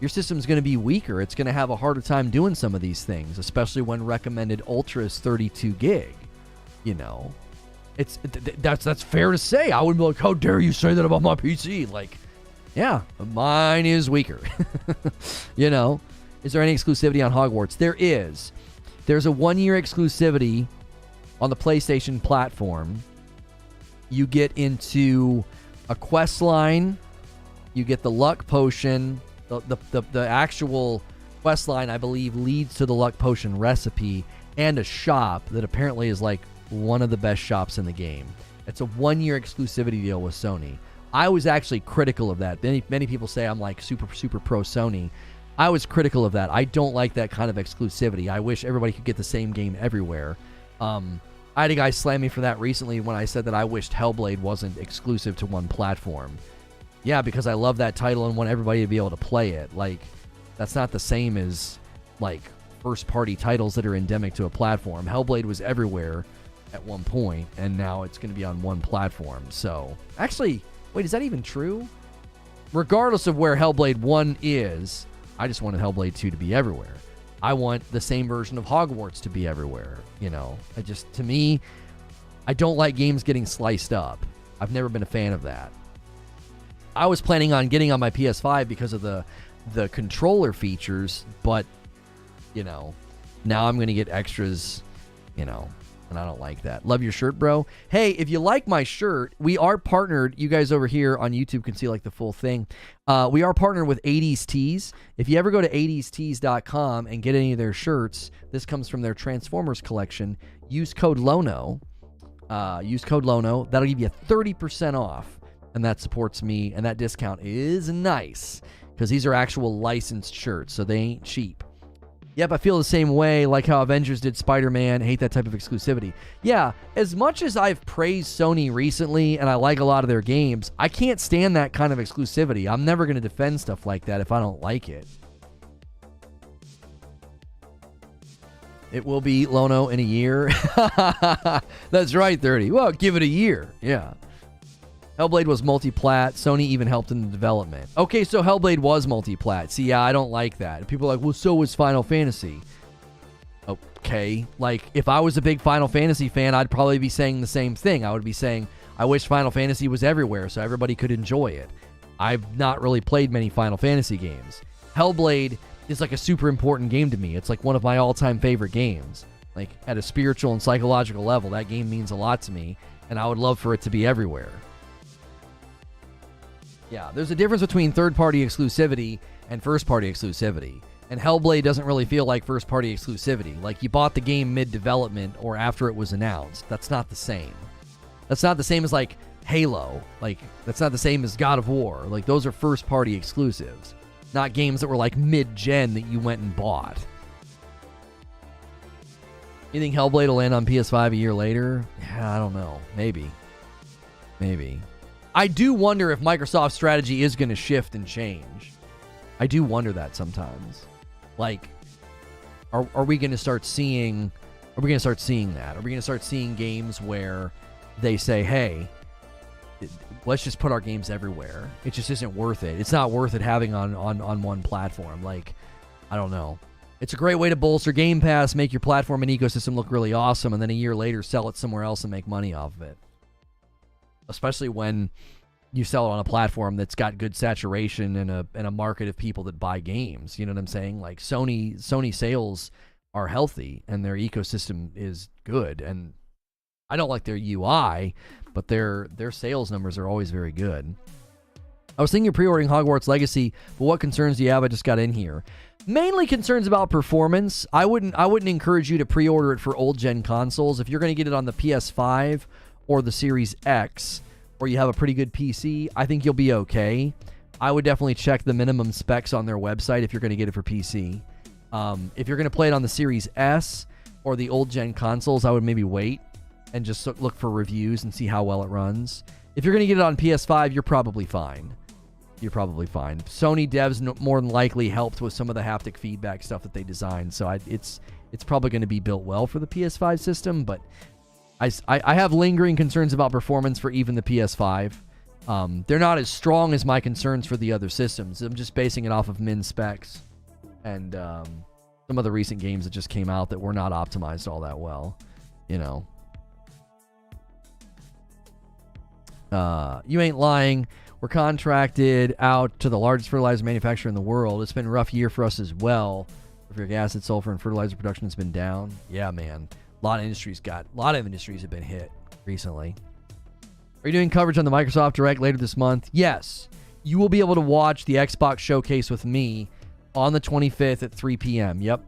system's going to be weaker. It's going to have a harder time doing some of these things, especially when recommended Ultra is 32 gig. You know? That's fair to say. I would be like, how dare you say that about my PC? Like, yeah, mine is weaker. You know, is there any exclusivity on Hogwarts? There is. There's a 1-year exclusivity on the PlayStation platform. You get into a quest line. You get the luck potion. The actual quest line, I believe, leads to the luck potion recipe and a shop that apparently is like one of the best shops in the game. It's a 1-year exclusivity deal with Sony. I was actually critical of that. Many people say I'm like super pro Sony. I was critical of that. I don't like that kind of exclusivity. I wish everybody could get the same game everywhere. I had a guy slam me for that recently when I said that I wished Hellblade wasn't exclusive to one platform. Yeah, because I love that title and want everybody to be able to play it. Like, that's not the same as like first-party titles that are endemic to a platform. Hellblade was everywhere at one point, and now it's going to be on one platform. So, actually, wait, is that even true? Regardless of where Hellblade 1 is, I just wanted Hellblade 2 to be everywhere. I want the same version of Hogwarts to be everywhere, you know. To me, I don't like games getting sliced up. I've never been a fan of that. I was planning on getting on my PS5 because of the controller features, but, you know, now I'm going to get extras, you know, and I don't like that. Love your shirt, bro. Hey, if you like my shirt, we are partnered. You guys over here on YouTube can see like the full thing. We are partnered with 80s Tees. If you ever go to 80stees.com and get any of their shirts, this comes from their Transformers collection. Use code LONO. That'll give you 30% off. And that supports me, and that discount is nice because these are actual licensed shirts, so they ain't cheap. Yep, I feel the same way, like how Avengers did Spider-Man. Hate that type of exclusivity. Yeah, as much as I've praised Sony recently, and I like a lot of their games, I can't stand that kind of exclusivity. I'm never going to defend stuff like that if I don't like it. It will be Lono in a year. That's right, 30. Well, give it a year. Yeah. Hellblade was multi-plat. Sony even helped in the development. Okay, so Hellblade was multi-plat. See, yeah, I don't like that. People are like, well, so was Final Fantasy. Okay, like, if I was a big Final Fantasy fan, I'd probably be saying the same thing. I would be saying, I wish Final Fantasy was everywhere so everybody could enjoy it. I've not really played many Final Fantasy games. Hellblade is like a super important game to me. It's like one of my all-time favorite games. Like at a spiritual and psychological level, that game means a lot to me, and I would love for it to be everywhere. Yeah, there's a difference between third-party exclusivity and first-party exclusivity. And Hellblade doesn't really feel like first-party exclusivity. Like, you bought the game mid-development or after it was announced. That's not the same. That's not the same as, like, Halo. Like, that's not the same as God of War. Like, those are first-party exclusives. Not games that were, like, mid-gen that you went and bought. You think Hellblade will land on PS5 a year later? Yeah, I don't know. Maybe. I do wonder if Microsoft's strategy is going to shift and change. I do wonder that sometimes. Like, are we going to start seeing... Are we going to start seeing that? Are we going to start seeing games where they say, hey, let's just put our games everywhere. It just isn't worth it. It's not worth it having on one platform. Like, I don't know. It's a great way to bolster Game Pass, make your platform and ecosystem look really awesome, and then a year later sell it somewhere else and make money off of it. Especially when you sell it on a platform that's got good saturation and a market of people that buy games. You know what I'm saying? Like Sony sales are healthy and their ecosystem is good. And I don't like their UI, but their sales numbers are always very good. I was thinking of pre-ordering Hogwarts Legacy, but what concerns do you have? I just got in here. Mainly concerns about performance. I wouldn't encourage you to pre-order it for old-gen consoles. If you're going to get it on the PS5 or the Series X, or you have a pretty good PC, I think you'll be okay. I would definitely check the minimum specs on their website if you're going to get it for PC. If you're going to play it on the Series S or the old-gen consoles, I would maybe wait and just look for reviews and see how well it runs. If you're going to get it on PS5, you're probably fine. Sony devs more than likely helped with some of the haptic feedback stuff that they designed, so it's probably going to be built well for the PS5 system, but I have lingering concerns about performance for even the PS5. They're not as strong as my concerns for the other systems. I'm just basing it off of min specs and some of the recent games that just came out that were not optimized all that well, you know. You ain't lying. We're contracted out to the largest fertilizer manufacturer in the world. It's been a rough year for us as well. Sulfuric acid, sulfur, and fertilizer production has been down. Yeah, man. A lot of industries have been hit recently. Are you doing coverage on the Microsoft Direct later this month? Yes. You will be able to watch the Xbox Showcase with me on the 25th at 3 p.m. Yep.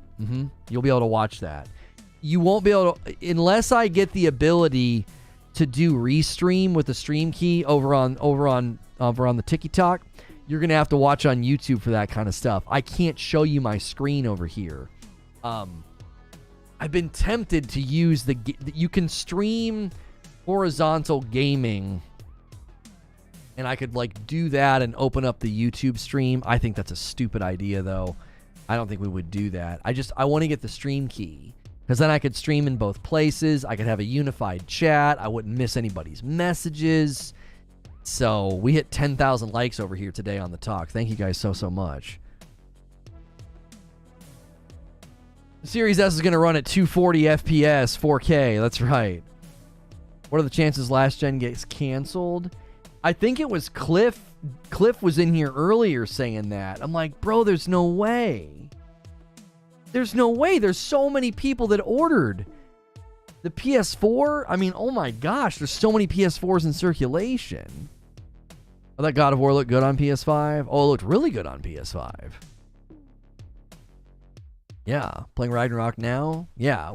You'll be able to watch that. You won't be able to, unless I get the ability to do restream with the stream key over on the TikTok. You're going to have to watch on YouTube for that kind of stuff. I can't show you my screen over here. I've been tempted to use you can stream horizontal gaming, and I could like do that and open up the YouTube stream. I think that's a stupid idea though. I don't think we would do that. I want to get the stream key because then I could stream in both places. I could have a unified chat. I wouldn't miss anybody's messages. So we hit 10,000 likes over here today on the talk. Thank you guys so much. The Series S is going to run at 240 FPS, 4K. That's right. What are the chances last gen gets canceled? I think it was Cliff. Cliff was in here earlier saying that. I'm like, bro, there's no way. There's no way. There's so many people that ordered the PS4. I mean, oh my gosh, there's so many PS4s in circulation. Oh, that God of War looked good on PS5. Oh, it looked really good on PS5. Yeah, playing Ragnarok now. Yeah,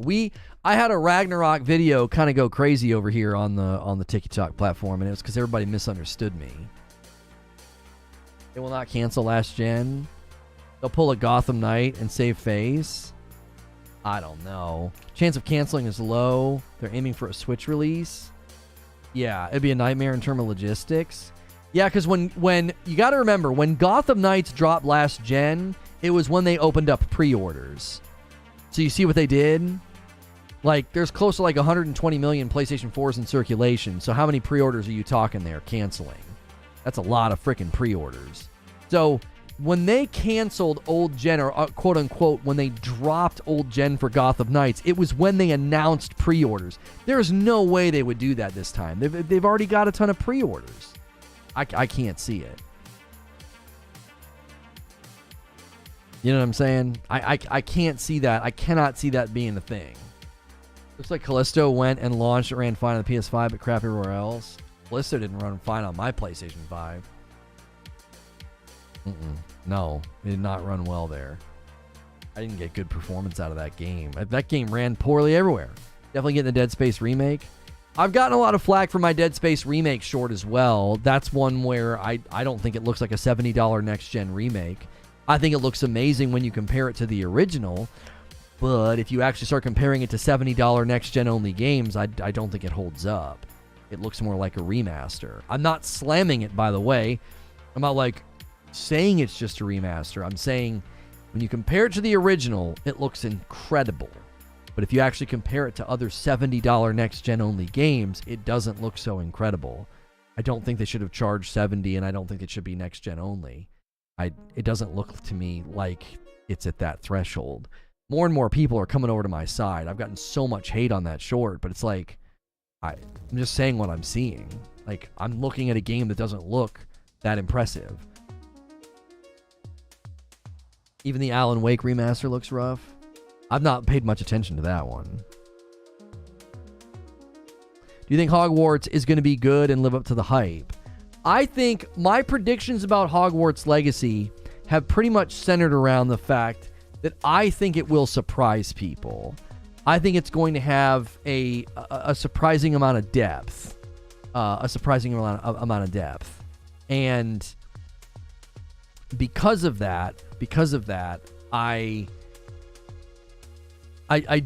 I had a Ragnarok video kind of go crazy over here on the TikTok platform, and it was because everybody misunderstood me. They will not cancel last gen. They'll pull a Gotham Knight and save face. I don't know. Chance of canceling is low. They're aiming for a Switch release. Yeah, it'd be a nightmare in terms of logistics. Yeah, because when you got to remember, when Gotham Knights dropped last gen, it was when they opened up pre-orders. So you see what they did? Like, there's close to like 120 million PlayStation 4s in circulation. So how many pre-orders are you talking there canceling? That's a lot of freaking pre-orders. So when they canceled old gen, or quote unquote, when they dropped old gen for Gotham Knights, it was when they announced pre-orders. There's no way they would do that this time. They've already got a ton of pre-orders. I can't see it. You know what I'm saying? I can't see that. I cannot see that being a thing. Looks like Callisto went and launched. It ran fine on the PS5, but crap everywhere else. Callisto didn't run fine on my PlayStation 5. No, it did not run well there. I didn't get good performance out of that game. That game ran poorly everywhere. Definitely getting the Dead Space remake. I've gotten a lot of flack for my Dead Space remake short as well. That's one where I don't think it looks like a $70 next-gen remake. I think it looks amazing when you compare it to the original. But if you actually start comparing it to $70 next-gen only games, I don't think it holds up. It looks more like a remaster. I'm not slamming it, by the way. I'm not like saying it's just a remaster. I'm saying when you compare it to the original, it looks incredible. But if you actually compare it to other $70 next-gen only games, it doesn't look so incredible. I don't think they should have charged $70, and I don't think it should be next-gen only. It doesn't look to me like it's at that threshold. More and more people are coming over to my side. I've gotten so much hate on that short, but it's like, I'm just saying what I'm seeing. Like, I'm looking at a game that doesn't look that impressive. Even the Alan Wake remaster looks rough. I've not paid much attention to that one. Do you think Hogwarts is going to be good and live up to the hype? I think my predictions about Hogwarts Legacy have pretty much centered around the fact that I think it will surprise people. I think it's going to have a surprising amount of depth. And because of that, I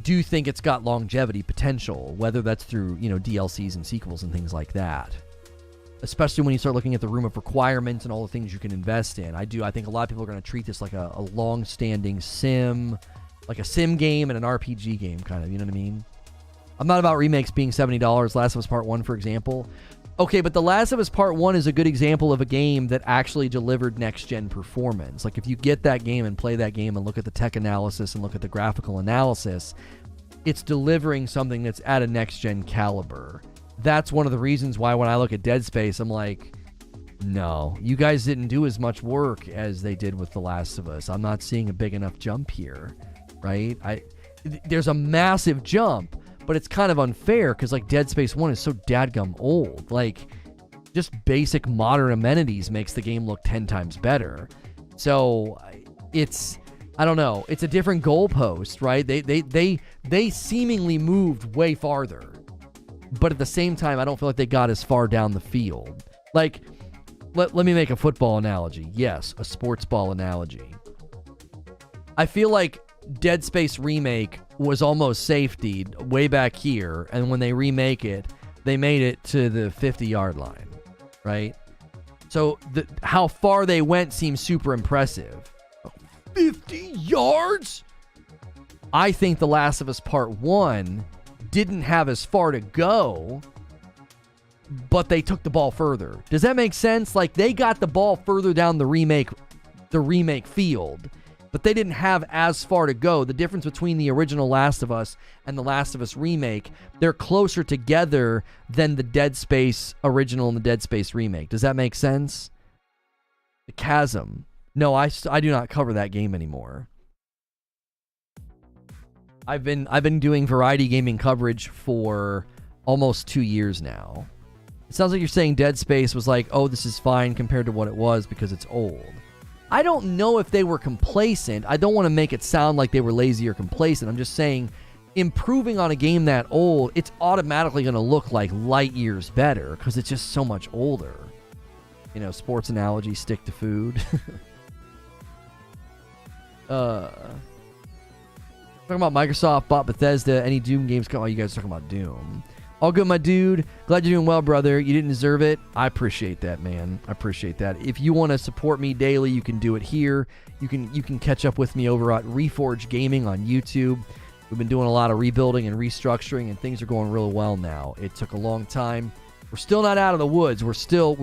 do think it's got longevity potential, whether that's through, DLCs and sequels and things like that. Especially when you start looking at the room of requirements and all the things you can invest in. I think a lot of people are going to treat this like a long-standing sim, like a sim game and an RPG game, kind of, you know what I mean? I'm not about remakes being $70. Last of Us Part 1, for example. Okay, but The Last of Us Part 1 is a good example of a game that actually delivered next-gen performance. Like, if you get that game and play that game and look at the tech analysis and look at the graphical analysis, it's delivering something that's at a next-gen caliber. That's one of the reasons why when I look at Dead Space, I'm like, no, you guys didn't do as much work as they did with The Last of Us. I'm not seeing a big enough jump here, right? There's a massive jump, but it's kind of unfair because, like, Dead Space 1 is so dadgum old. Like, just basic modern amenities makes the game look 10 times better. So I don't know. It's a different goalpost, right? They seemingly moved way farther. But at the same time, I don't feel like they got as far down the field. Like, let me make a football analogy. Yes, a sports ball analogy. I feel like Dead Space Remake was almost safetied way back here, and when they remake it, they made it to the 50-yard line, right? So how far they went seems super impressive. 50 yards? I think The Last of Us Part 1 didn't have as far to go, but they took the ball further. Does that make sense? Like, they got the ball further down the remake field, but they didn't have as far to go. The difference between the original Last of Us and the Last of Us remake, they're closer together than the Dead Space original and the Dead Space remake. Does that make sense? The chasm. No, I do not cover that game anymore. I've been doing variety gaming coverage for almost 2 years now. It sounds like you're saying Dead Space was like, oh, this is fine compared to what it was because it's old. I don't know if they were complacent. I don't want to make it sound like they were lazy or complacent. I'm just saying, improving on a game that old, it's automatically going to look like light years better because it's just so much older. Sports analogy, stick to food. Talking about Microsoft bought Bethesda. Any Doom games come out? You guys are talking about Doom. All good, my dude. Glad you're doing well, brother. You didn't deserve it. I appreciate that, man. I appreciate that. If you want to support me daily, you can do it here. You can catch up with me over at Reforge Gaming on YouTube. We've been doing a lot of rebuilding and restructuring, and things are going really well now. It took a long time. We're still not out of the woods. We're still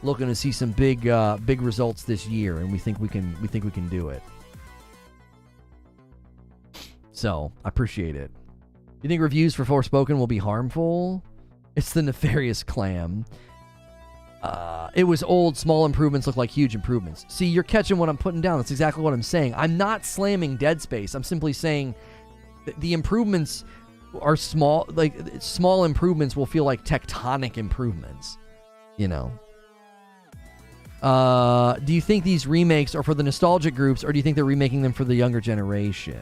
looking to see some big results this year, and we think we can do it. So, I appreciate it. You think reviews for Forspoken will be harmful? It's the nefarious clam. It was old, small improvements look like huge improvements. See, you're catching what I'm putting down. That's exactly what I'm saying. I'm not slamming Dead Space. I'm simply saying the improvements are small. Like, small improvements will feel like tectonic improvements, you know. Do you think these remakes are for the nostalgic groups, or do you think they're remaking them for the younger generation?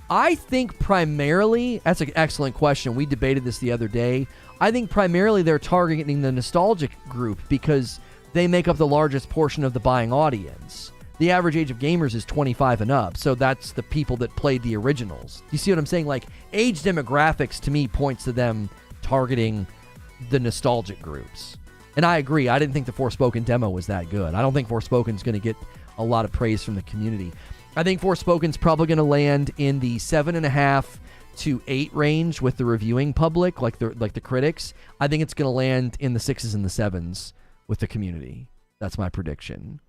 I think primarily, that's an excellent question. We debated this the other day. I think primarily they're targeting the nostalgic group because they make up the largest portion of the buying audience. The average age of gamers is 25 and up, so that's the people that played the originals. You see what I'm saying? Like, age demographics to me points to them targeting the nostalgic groups. And I agree. I didn't think the Forspoken demo was that good. I don't think Forspoken's going to get a lot of praise from the community. I think Forspoken's probably going to land in the 7.5 to 8 range with the reviewing public, like the critics. I think it's going to land in the 6s and the 7s with the community. That's my prediction.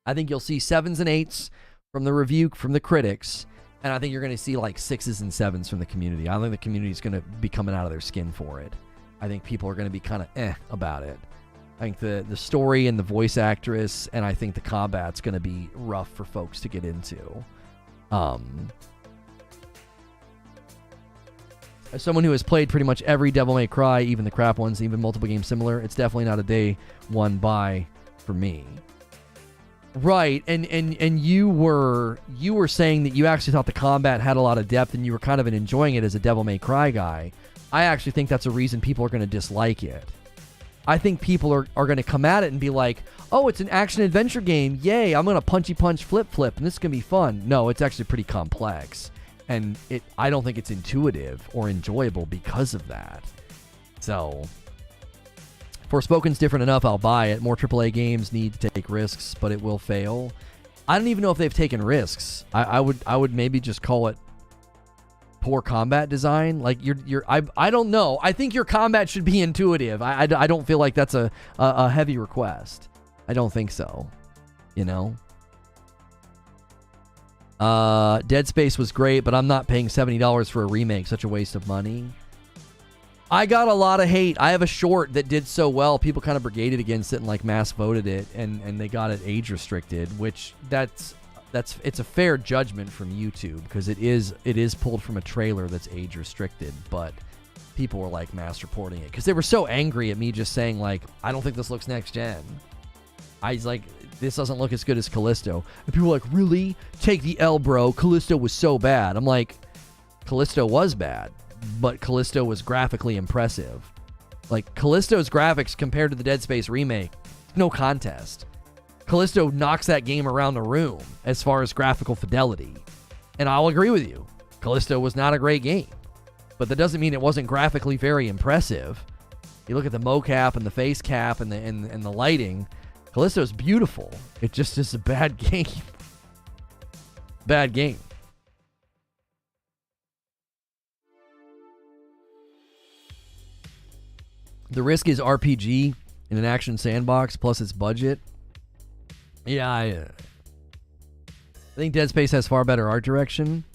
I think you'll see 7s and 8s from the review, from the critics, and I think you're going to see like 6s and 7s from the community. I don't think the community is going to be coming out of their skin for it. I think people are going to be kind of about it. I think the story and the voice actress, and I think the combat's going to be rough for folks to get into. As someone who has played pretty much every Devil May Cry, even the crap ones, even multiple games similar, it's definitely not a day one buy for me. Right, and you were saying that you actually thought the combat had a lot of depth, and you were kind of enjoying it as a Devil May Cry guy. I actually think that's a reason people are going to dislike it. I think people are going to come at it and be like, oh, it's an action-adventure game. Yay, I'm going to punchy-punch, flip-flip, and this is going to be fun. No, it's actually pretty complex. And I don't think it's intuitive or enjoyable because of that. So, Forspoken's different enough, I'll buy it. More AAA games need to take risks, but it will fail. I don't even know if they've taken risks. I would maybe just call it poor combat design. Like I don't know. I think your combat should be intuitive. I don't feel like that's a heavy request. I don't think so. You know? Dead Space was great, but I'm not paying $70 for a remake. Such a waste of money. I got a lot of hate. I have a short that did so well. People kind of brigaded against it and like mass voted it, and they got it age restricted, which it's a fair judgment from YouTube because it is pulled from a trailer that's age restricted, but people were like mass reporting it because they were so angry at me just saying like, I don't think this looks next gen. I was like, this doesn't look as good as Callisto. And people were like, really? Take the L, bro. Callisto was so bad. I'm like, Callisto was bad, but Callisto was graphically impressive. Like, Callisto's graphics compared to the Dead Space remake, no contest. Callisto knocks that game around the room as far as graphical fidelity. And I'll agree with you. Callisto was not a great game. But that doesn't mean it wasn't graphically very impressive. You look at the mocap and the face cap and the lighting, Callisto's beautiful. It just is a bad game. Bad game. The risk is RPG in an action sandbox plus its budget. Yeah, I think Dead Space has far better art direction.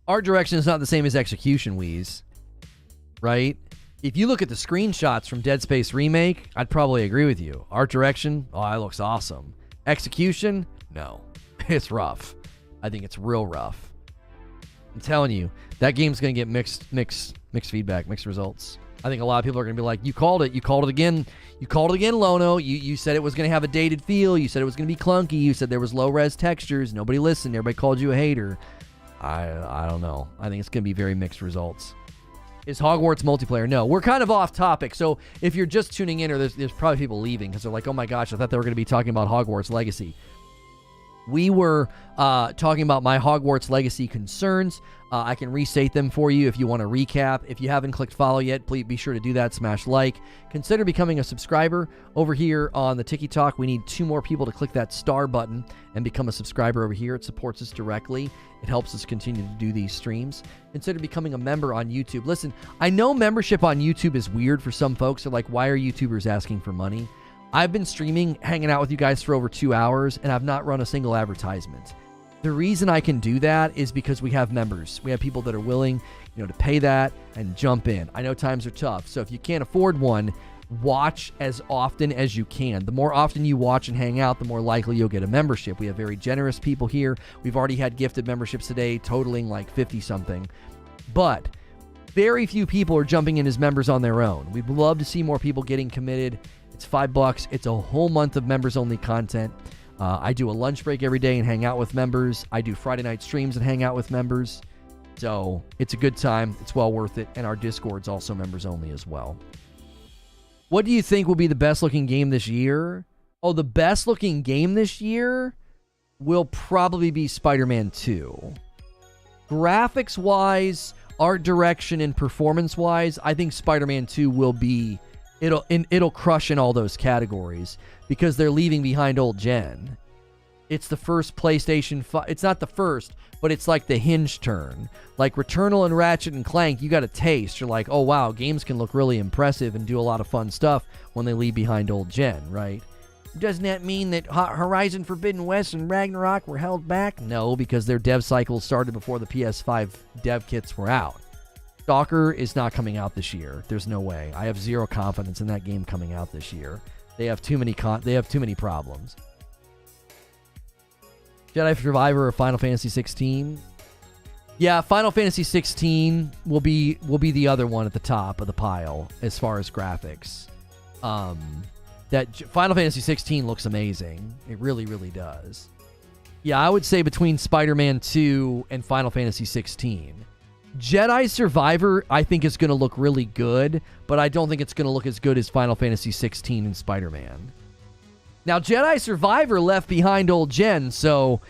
Art direction is not the same as execution, Wheeze. Right? If you look at the screenshots from Dead Space Remake, I'd probably agree with you. Art direction, oh, that looks awesome. Execution, no. It's rough. I think it's real rough. I'm telling you, that game's going to get mixed feedback, mixed results. I think a lot of people are going to be like, you called it again. You called it again, Lono. You said it was going to have a dated feel. You said it was going to be clunky. You said there was low-res textures. Nobody listened. Everybody called you a hater. I don't know. I think it's going to be very mixed results. Is Hogwarts multiplayer? No. We're kind of off topic, so if you're just tuning in, or there's probably people leaving because they're like, oh my gosh, I thought they were going to be talking about Hogwarts Legacy. We were talking about my Hogwarts Legacy concerns. I can restate them for you if you want to recap. If you haven't clicked follow yet, please be sure to do that. Smash like. Consider becoming a subscriber over here on the Tiki Talk. We need 2 more people to click that star button and become a subscriber over here. It supports us directly. It helps us continue to do these streams. Consider becoming a member on YouTube. Listen, I know membership on YouTube is weird for some folks. They're like, why are YouTubers asking for money? I've been streaming, hanging out with you guys for over 2 hours, and I've not run a single advertisement. The reason I can do that is because we have members. We have people that are willing, to pay that and jump in. I know times are tough, so if you can't afford one, watch as often as you can. The more often you watch and hang out, the more likely you'll get a membership. We have very generous people here. We've already had gifted memberships today, totaling like 50-something. But very few people are jumping in as members on their own. We'd love to see more people getting committed. It's $5. It's a whole month of members-only content. I do a lunch break every day and hang out with members. I do Friday night streams and hang out with members. So it's a good time. It's well worth it. And our Discord's also members only as well. What do you think will be the best looking game this year? Oh, the best looking game this year will probably be Spider-Man 2. Graphics-wise, art direction, and performance-wise, I think Spider-Man 2 will be... It'll crush in all those categories because they're leaving behind old gen. It's the first PlayStation 5. It's not the first, but it's like the hinge turn. Like Returnal and Ratchet and Clank, you got a taste. You're like, oh wow, games can look really impressive and do a lot of fun stuff when they leave behind old gen, right? Doesn't that mean that Horizon Forbidden West and Ragnarok were held back? No, because their dev cycle started before the PS5 dev kits were out. Stalker is not coming out this year. There's no way. I have zero confidence in that game coming out this year. They have too many problems. Jedi Survivor or Final Fantasy 16? Yeah, Final Fantasy 16 will be the other one at the top of the pile as far as graphics. That Final Fantasy 16 looks amazing. It really, really does. Yeah, I would say between Spider-Man 2 and Final Fantasy 16. Jedi Survivor, I think, is going to look really good, but I don't think it's going to look as good as Final Fantasy 16 and Spider-Man. Now, Jedi Survivor left behind old gen, so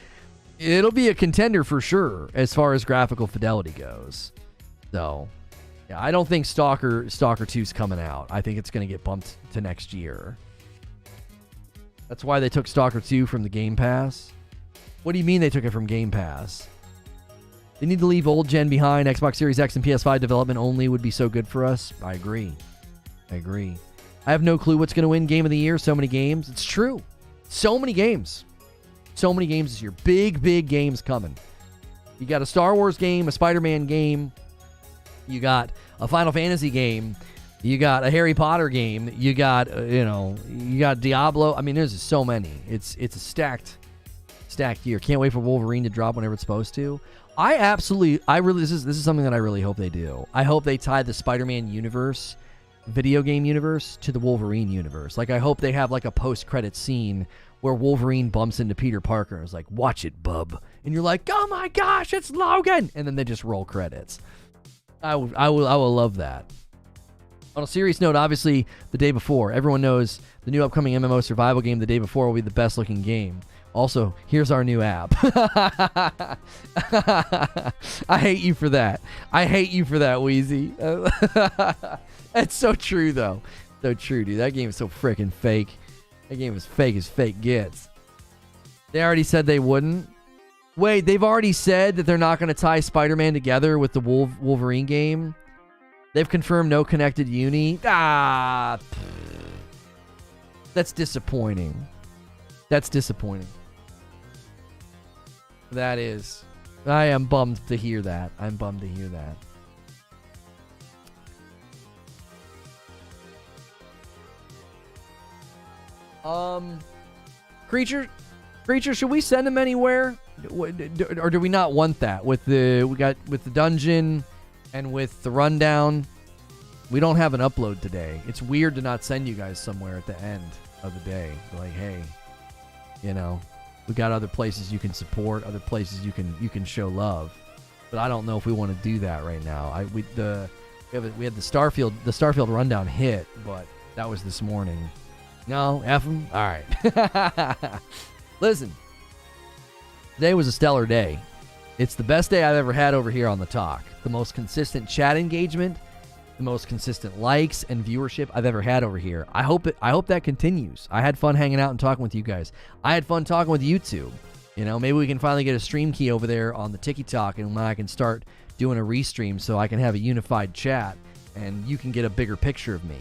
it'll be a contender for sure as far as graphical fidelity goes. So, yeah, I don't think Stalker 2's coming out. I think it's going to get bumped to next year. That's why they took Stalker 2 from the Game Pass. What do you mean they took it from Game Pass? They need to leave old gen behind. Xbox Series X and PS5 development only would be so good for us. I agree. I have no clue what's going to win Game of the Year. So many games. It's true. So many games. So many games this year. Big, big games coming. You got a Star Wars game, a Spider-Man game. You got a Final Fantasy game. You got a Harry Potter game. You got, you got Diablo. I mean, there's so many. It's a stacked year. Can't wait for Wolverine to drop whenever it's supposed to. This is something that I really hope they do. I hope they tie the Spider-Man universe, video game universe, to the Wolverine universe. Like, I hope they have like a post-credit scene where Wolverine bumps into Peter Parker and is like, "Watch it, bub," and you're like, "Oh my gosh, it's Logan!" And then they just roll credits. I will love that. On a serious note, obviously, the day before, everyone knows the new upcoming MMO survival game the day before will be the best looking game. Also, here's our new app. I hate you for that. Wheezy. That's so true, though. So true, dude. That game is so freaking fake. That game is fake as fake gets. They already said they wouldn't. Wait, they've already said that they're not going to tie Spider-Man together with the Wolverine game? They've confirmed no connected uni? That's disappointing. That is. I am bummed to hear that. Creature, should we send him anywhere? Or do we not want that? With the dungeon and with the rundown, we don't have an upload today. It's weird to not send you guys somewhere at the end of the day. Like, hey, we got other places you can support, other places you can show love. But I don't know if we want to do that right now. We had the Starfield rundown hit, but that was this morning. No, F them? All right. Listen, today was a stellar day. It's the best day I've ever had over here on the Talk. The most consistent chat engagement, the most consistent likes and viewership I've ever had over here. I hope that continues. I had fun hanging out and talking with you guys. I had fun talking with YouTube. Maybe we can finally get a stream key over there on the TikTok, and I can start doing a restream so I can have a unified chat and you can get a bigger picture of me,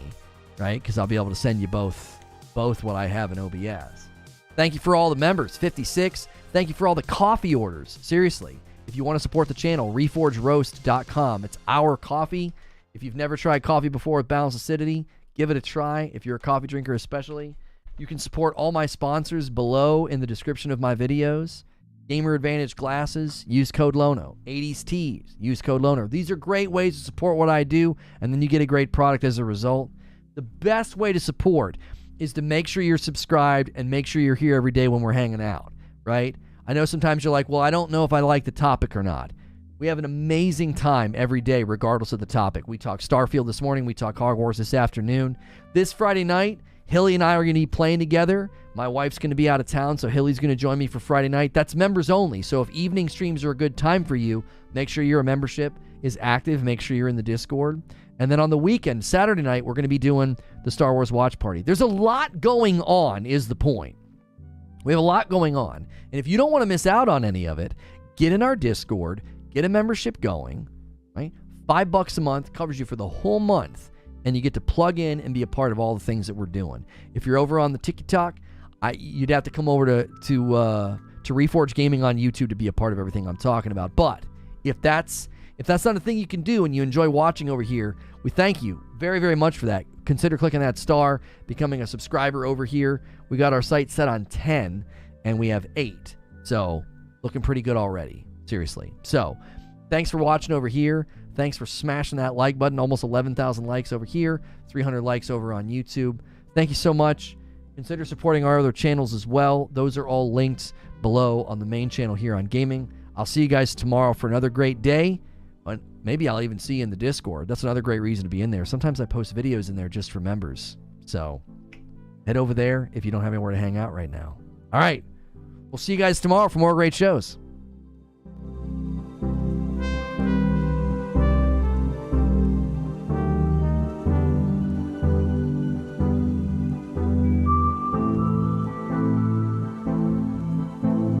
right? Because I'll be able to send you both what I have in OBS. Thank you for all the members, 56. Thank you for all the coffee orders. Seriously, if you want to support the channel, reforgeroast.com. It's our coffee. If you've never tried coffee before with balanced acidity, Give it a try if you're a coffee drinker especially. You can support all my sponsors below in the description of my videos. Gamer Advantage Glasses, use code LONO. 80s Tees, use code LONO. These are great ways to support what I do, and then you get a great product as a result. The best way to support is to make sure you're subscribed and make sure you're here every day when we're hanging out, right? I know sometimes you're like, well, I don't know if I like the topic or not. We have an amazing time every day, regardless of the topic. We talk Starfield this morning. We talk Hogwarts this afternoon. This Friday night, Hilly and I are going to be playing together. My wife's going to be out of town, so Hilly's going to join me for Friday night. That's members only, so if evening streams are a good time for you, make sure your membership is active. Make sure you're in the Discord. And then on the weekend, Saturday night, we're going to be doing the Star Wars Watch Party. There's a lot going on, is the point. We have a lot going on. And if you don't want to miss out on any of it, get in our Discord, get a membership going, right? $5 a month covers you for the whole month, and you get to plug in and be a part of all the things that we're doing. If you're over on the TikTok, you'd have to come over to Reforge Gaming on YouTube to be a part of everything I'm talking about. But if that's not a thing you can do and you enjoy watching over here, we thank you very, very much for that. Consider clicking that star, becoming a subscriber over here. We got our site set on 10, and we have 8. So, looking pretty good already. Seriously. So, thanks for watching over here. Thanks for smashing that like button. Almost 11,000 likes over here. 300 likes over on YouTube. Thank you so much. Consider supporting our other channels as well. Those are all linked below on the main channel here on gaming. I'll see you guys tomorrow for another great day. Maybe I'll even see you in the Discord. That's another great reason to be in there. Sometimes I post videos in there just for members. So head over there if you don't have anywhere to hang out right now. All right. We'll see you guys tomorrow for more great shows.